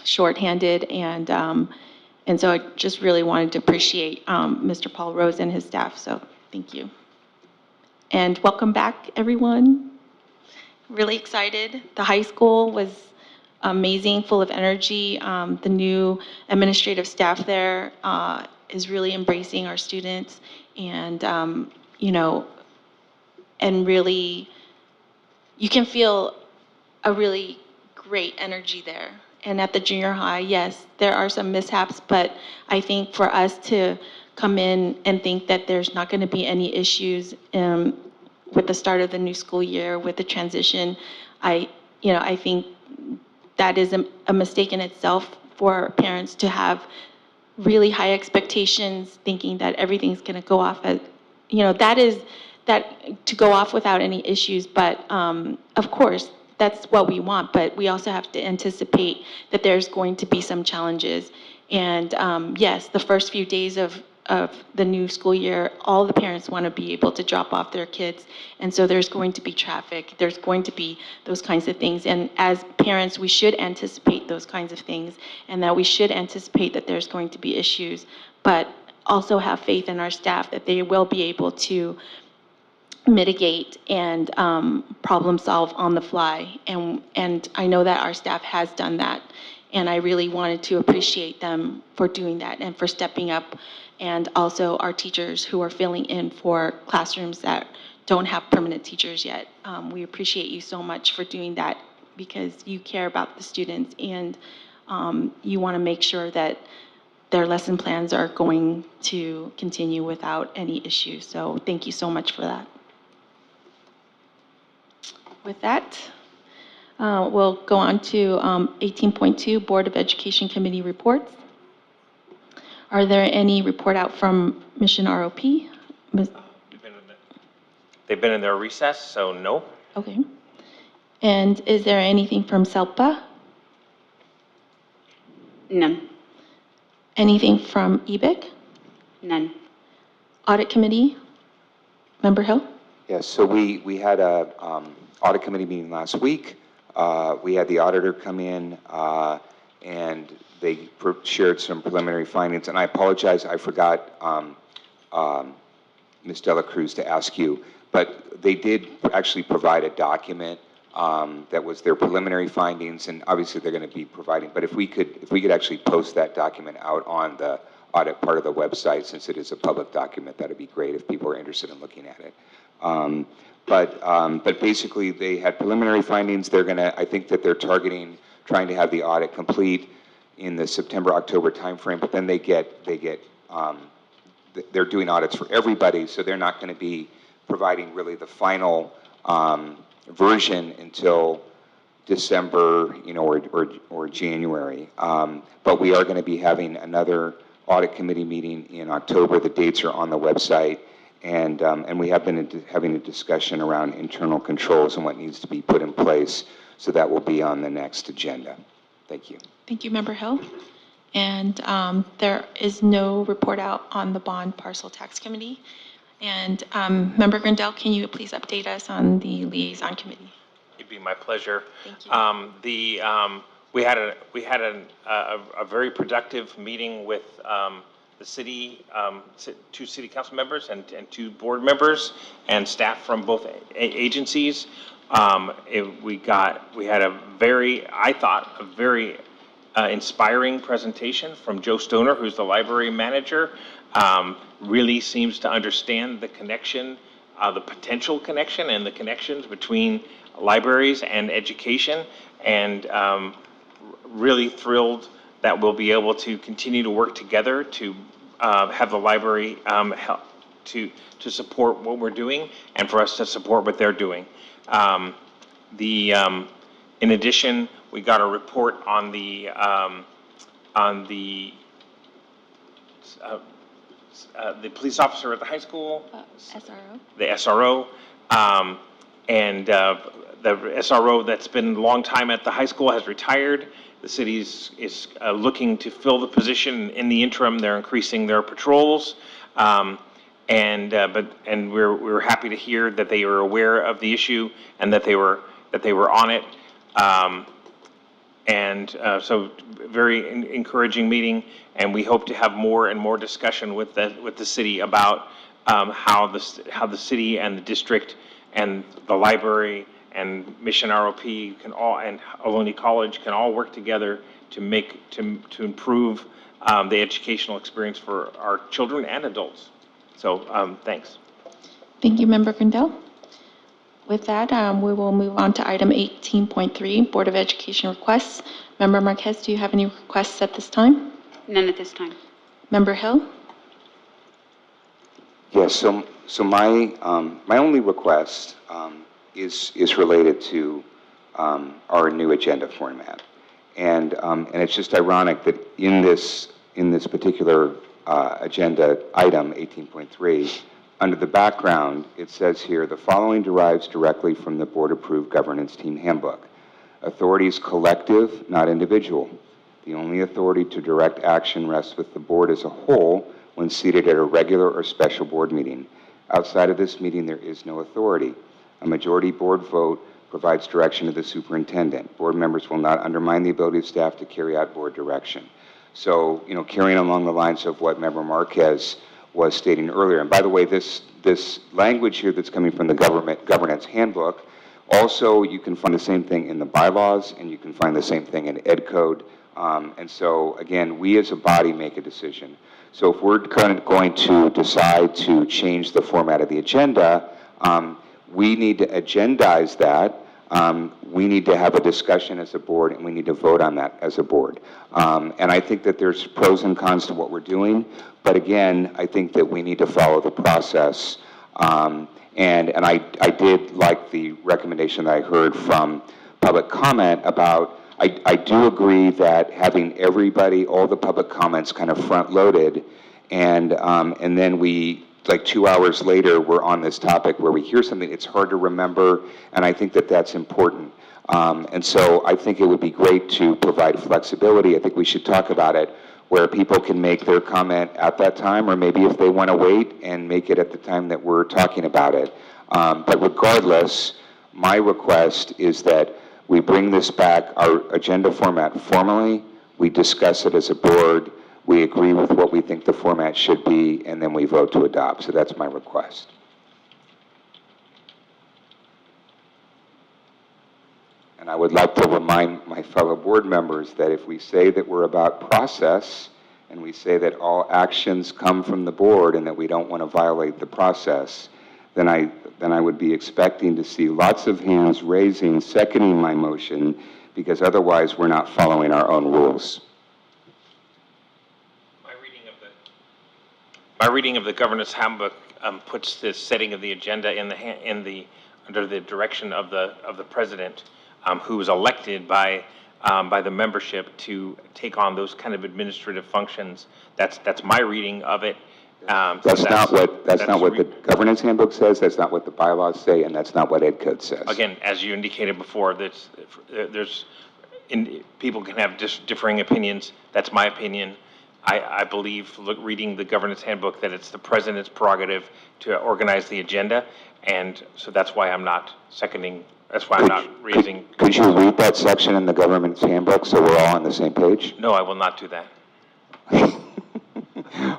Speaker 2: shorthanded. And so I just really wanted to appreciate Mr. Paul Rose and his staff. So thank you. And welcome back, everyone. Really excited. The high school was amazing, full of energy. The new administrative staff there is really embracing our students, and and really, you can feel a really great energy there. And at the junior high, yes, there are some mishaps, but I think for us to come in and think that there's not going to be any issues with the start of the new school year, with the transition, I think that is a mistake in itself for parents to have really high expectations, thinking that everything's going to go off as, that to go off without any issues. But of course, that's what we want, but we also have to anticipate that there's going to be some challenges. And yes, the first few days of the new school year, all the parents want to be able to drop off their kids. And so there's going to be traffic, there's going to be those kinds of things. And as parents, we should anticipate those kinds of things, and that we should anticipate that there's going to be issues, but also have faith in our staff that they will be able to mitigate and problem solve on the fly. And I know that our staff has done that. And I really wanted to appreciate them for doing that and for stepping up. And also our teachers who are filling in for classrooms that don't have permanent teachers yet. We appreciate you so much for doing that, because you care about the students, and you want to make sure that their lesson plans are going to continue without any issues. So thank you so much for that. With that, we'll go on to 18.2, Board of Education Committee reports. Are there any report out from Mission ROP?
Speaker 4: They've been in their recess, so no.
Speaker 2: Okay. And is there anything from SELPA?
Speaker 20: None.
Speaker 2: Anything from EBIC?
Speaker 20: None.
Speaker 2: Audit Committee? Member Hill?
Speaker 22: Yes, so we had a audit committee meeting last week. We had the auditor come in, and they shared some preliminary findings. And I apologize, I forgot, Ms. Dela Cruz, to ask you, but they did actually provide a document that was their preliminary findings, and obviously they're going to be providing. But if we could actually post that document out on the audit part of the website, since it is a public document, that'd be great if people are interested in looking at it. But basically, they had preliminary findings. I think that they're targeting trying to have the audit complete in the September-October timeframe. But then they're doing audits for everybody, so they're not going to be providing really the final version until December, or January. But we are going to be having another audit committee meeting in October. The dates are on the website. And we have been having a discussion around internal controls and what needs to be put in place, so that will be on the next agenda. Thank you.
Speaker 2: Thank you, Member Hill. And there is no report out on the bond parcel tax committee. And Member Grindell, can you please update us on the liaison committee?
Speaker 4: It'd be my pleasure.
Speaker 2: Thank you.
Speaker 4: We had a very productive meeting with the city, 2 city council members and 2 board members and staff from both agencies. We had I thought, a very inspiring presentation from Joe Stoner, who's the library manager. Really seems to understand the connection, the potential connection and the connections between libraries and education, and really thrilled that we'll be able to continue to work together to have the library help to support what we're doing and for us to support what they're doing. In addition, we got a report on the police officer at the high school,
Speaker 2: SRO.
Speaker 4: the SRO, and the SRO that's been a long time at the high school has retired. The city is looking to fill the position. In the interim, they're increasing their patrols, and we're happy to hear that they were aware of the issue and that they were on it. So very encouraging meeting, and we hope to have more and more discussion with the city about how the city and the district and the library and Mission ROP can all, and Ohlone College can all work together to improve the educational experience for our children and adults. So thanks.
Speaker 2: Thank you, Member Grindell. With that, we will move on to item 18.3, Board of Education requests. Member Marquez, do you have any requests at this time?
Speaker 20: None at this time.
Speaker 2: Member Hill?
Speaker 22: Yes, so my only request is related to our new agenda format. And it's just ironic that in this particular agenda item, 18.3, under the background, it says here, the following derives directly from the board-approved governance team handbook. Authority is collective, not individual. The only authority to direct action rests with the board as a whole when seated at a regular or special board meeting. Outside of this meeting, there is no authority. A majority board vote provides direction to the superintendent. Board members will not undermine the ability of staff to carry out board direction. So, carrying along the lines of what Member Marquez was stating earlier. And by the way, this language here that's coming from the governance handbook, also you can find the same thing in the bylaws, and you can find the same thing in Ed Code. And so, again, we as a body make a decision. So if we're going to decide to change the format of the agenda, we need to agendize that. We need to have a discussion as a board, and we need to vote on that as a board. And I think that there's pros and cons to what we're doing, but again, I think that we need to follow the process. And I did like the recommendation that I heard from public comment about, I do agree that having everybody, all the public comments kind of front-loaded, and then we, like 2 hours later, we're on this topic where we hear something, it's hard to remember, and I think that that's important. And so I think it would be great to provide flexibility. I think we should talk about it, where people can make their comment at that time, or maybe if they want to wait and make it at the time that we're talking about it. But regardless, my request is that we bring this back, our agenda format formally, we discuss it as a board, we agree with what we think the format should be, and then we vote to adopt. So that's my request. And I would like to remind my fellow board members that if we say that we're about process, and we say that all actions come from the board and that we don't want to violate the process, then I would be expecting to see lots of hands raising, seconding my motion, because otherwise we're not following our own rules.
Speaker 4: My reading of the governance handbook puts the setting of the agenda under the direction of the president, who is elected by the membership to take on those kind of administrative functions. That's my reading of it.
Speaker 22: That's not what
Speaker 4: the
Speaker 22: the governance handbook says, that's not what the bylaws say, and that's not what Ed Code says.
Speaker 4: Again, as you indicated before, people can have differing opinions. That's my opinion. I believe, reading the governance handbook, that it's the president's prerogative to organize the agenda, and so that's why I'm not seconding, that's why I'm not raising.
Speaker 22: Could you read that section in the governance handbook so we're all on the same page?
Speaker 4: No, I will not do that.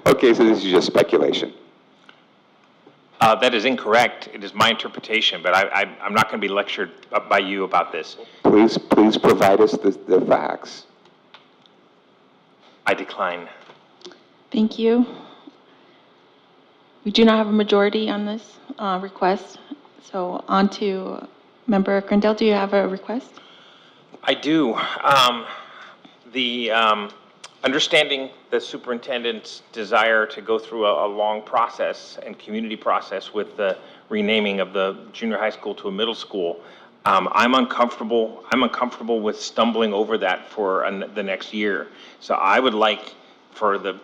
Speaker 22: Okay, so this is just speculation.
Speaker 4: That is incorrect. It is my interpretation, but I'm not going to be lectured by you about this.
Speaker 22: Please provide us the facts.
Speaker 4: I decline.
Speaker 2: Thank you. We do not have a majority on this request. So on to Member Grandel. Do you have a request?
Speaker 4: I do. Understanding the superintendent's desire to go through a long process and community process with the renaming of the junior high school to a middle school, I'm uncomfortable with stumbling over that for the next year. So I would like for the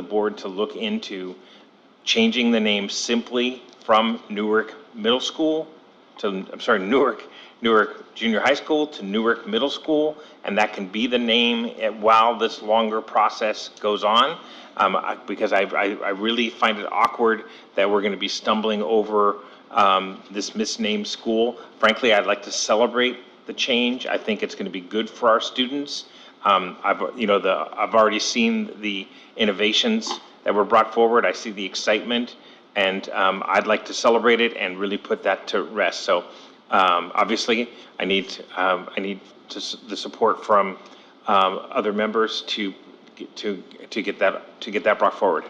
Speaker 4: board to look into changing the name simply from Newark Middle School to, Newark Junior High School to Newark Middle School, and that can be the name while this longer process goes on. Because I really find it awkward that we're going to be stumbling over this misnamed school. Frankly, I'd like to celebrate the change. I think it's going to be good for our students. I've already seen the innovations that were brought forward. I see the excitement, and I'd like to celebrate it and really put that to rest. So obviously, I need the support from other members to get that brought forward.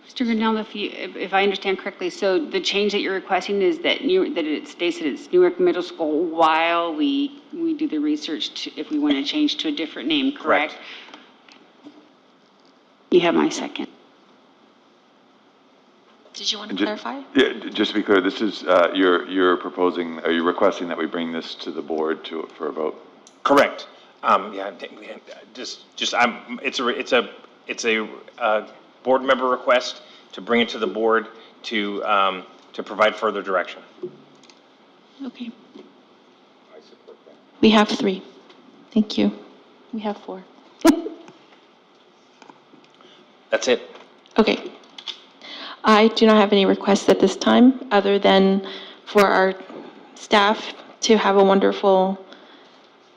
Speaker 20: Mr. Grinnell, if I understand correctly, so the change that you're requesting is that it states that it's Newark Middle School while we do the research if we want to change to a different name, correct? You have my second.
Speaker 2: Did you want to clarify?
Speaker 5: Yeah, just to be clear, this is, you're proposing, are you requesting that we bring this to the board for a vote?
Speaker 4: Correct. It's a board member request to bring it to the board to provide further direction.
Speaker 2: Okay. We have 3. Thank you. We have 4.
Speaker 4: That's it.
Speaker 2: Okay. I do not have any requests at this time, other than for our staff to have a wonderful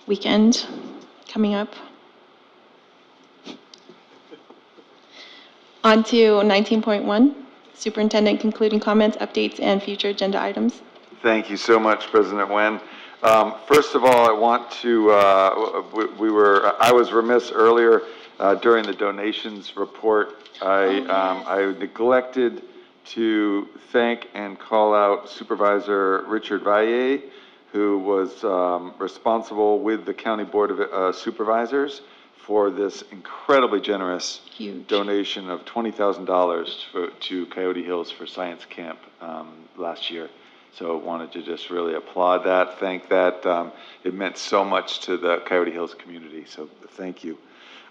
Speaker 2: weekend coming up. On to 19.1, Superintendent concluding comments, updates, and future agenda items.
Speaker 5: Thank you so much, President Nguyen. First of all, I want to, I was remiss earlier during the donations report. I neglected to thank and call out Supervisor Richard Valle, who was responsible with the County Board of Supervisors for this incredibly generous donation of $20,000 to Coyote Hills for Science Camp last year. So wanted to just really applaud that, thank that. It meant so much to the Coyote Hills community, so thank you.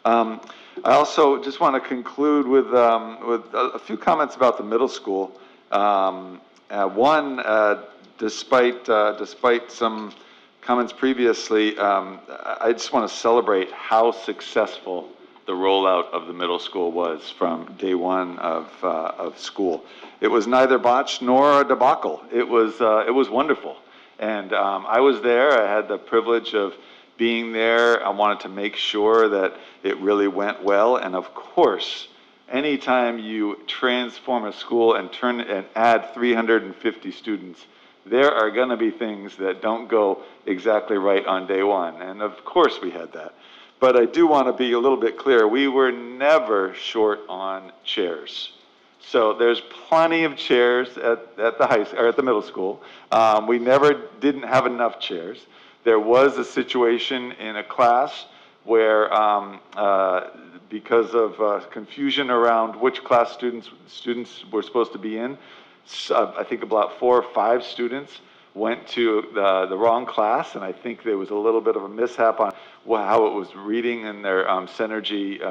Speaker 5: I also just want to conclude with a few comments about the middle school. Despite some comments previously, I just want to celebrate how successful the rollout of the middle school was from day one of school. It was neither botched nor a debacle. It was wonderful, and I was there. I had the privilege of being there. I wanted to make sure that it really went well, and of course, anytime you transform a school and add 350 students, there are going to be things that don't go exactly right on day one, and of course we had that. But I do want to be a little bit clear. We were never short on chairs. So there's plenty of chairs at the middle school. We never didn't have enough chairs. There was a situation in a class where, because of confusion around which class students were supposed to be in, I think about 4 or 5 students went to the wrong class, and I think there was a little bit of a mishap on how it was reading in their Synergy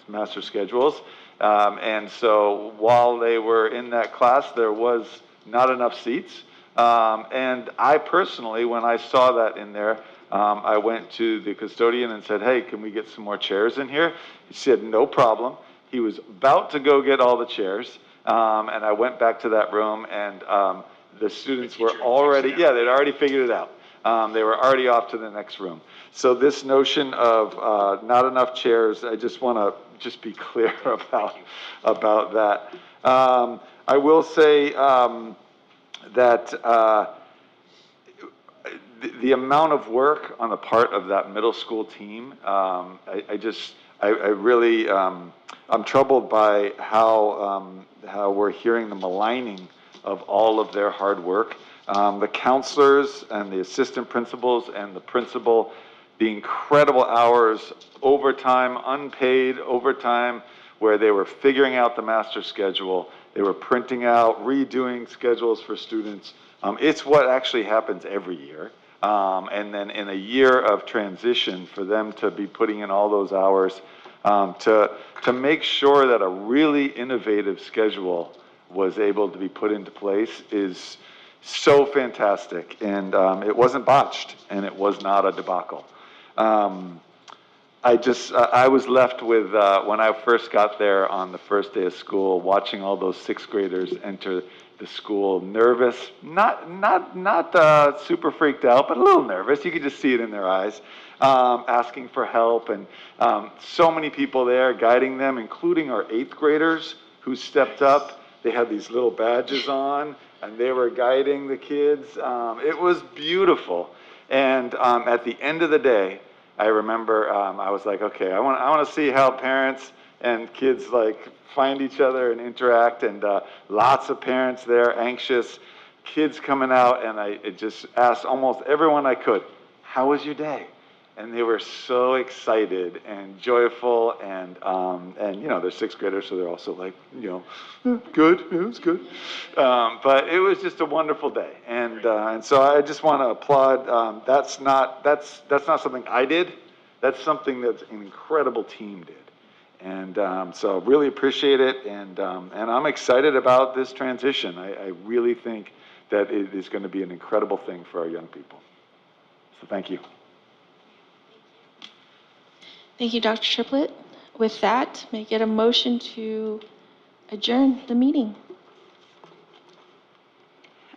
Speaker 8: master schedules. And so while they were in that class, there was not enough seats. And I personally, when I saw that in there, I went to the custodian and said, hey, can we get some more chairs in here? He said, no problem. He was about to go get all the chairs. And I went back to that room, and the students were already, they'd already figured it out. They were already off to the next room. So this notion of not enough chairs, I just want to just be clear about that. I will say that the amount of work on the part of that middle school team, I really, I'm troubled by how we're hearing the maligning of all of their hard work. The counselors and the assistant principals and the principal, the incredible hours, overtime, unpaid overtime, where they were figuring out the master schedule, they were printing out, redoing schedules for students. It's what actually happens every year. And then in a year of transition, for them to be putting in all those hours, to make sure that a really innovative schedule was able to be put into place is so fantastic. And it wasn't botched, and it was not a debacle. I was left with, when I first got there on the first day of school, watching all those sixth graders enter the school, nervous, not super freaked out, but a little nervous. You could just see it in their eyes, asking for help, and so many people there guiding them, including our eighth graders who stepped up. They had these little badges on, and they were guiding the kids. It was beautiful. And at the end of the day, I remember I was like, okay, I want to see how parents and kids like find each other and interact, and lots of parents there, anxious, kids coming out, and I just asked almost everyone I could, how was your day? And they were so excited and joyful, and you know, they're sixth graders, so they're also like, you know, good, it was good. But it was just a wonderful day, and so I just want to applaud. That's not something I did. That's something that an incredible team did, and so really appreciate it, and I'm excited about this transition. I really think that it is going to be an incredible thing for our young people. So thank you.
Speaker 2: Thank you, Dr. Triplett. With that, may I get a motion to adjourn the meeting?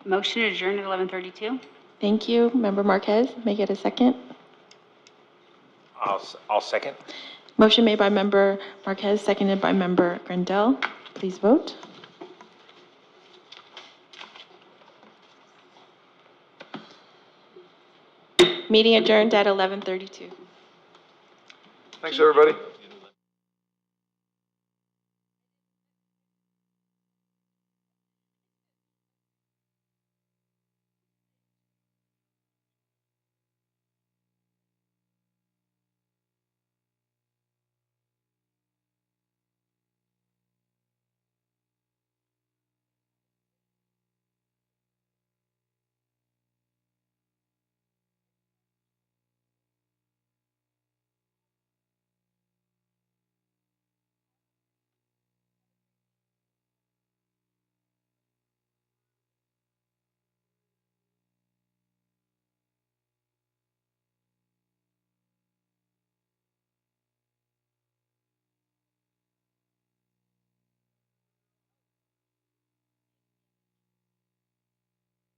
Speaker 20: Motion to adjourn at 11:32.
Speaker 2: Thank you, Member Marquez. May I get a second?
Speaker 4: I'll second.
Speaker 2: Motion made by Member Marquez, seconded by Member Grandel. Please vote. Meeting adjourned at 11:32.
Speaker 8: Thanks, everybody.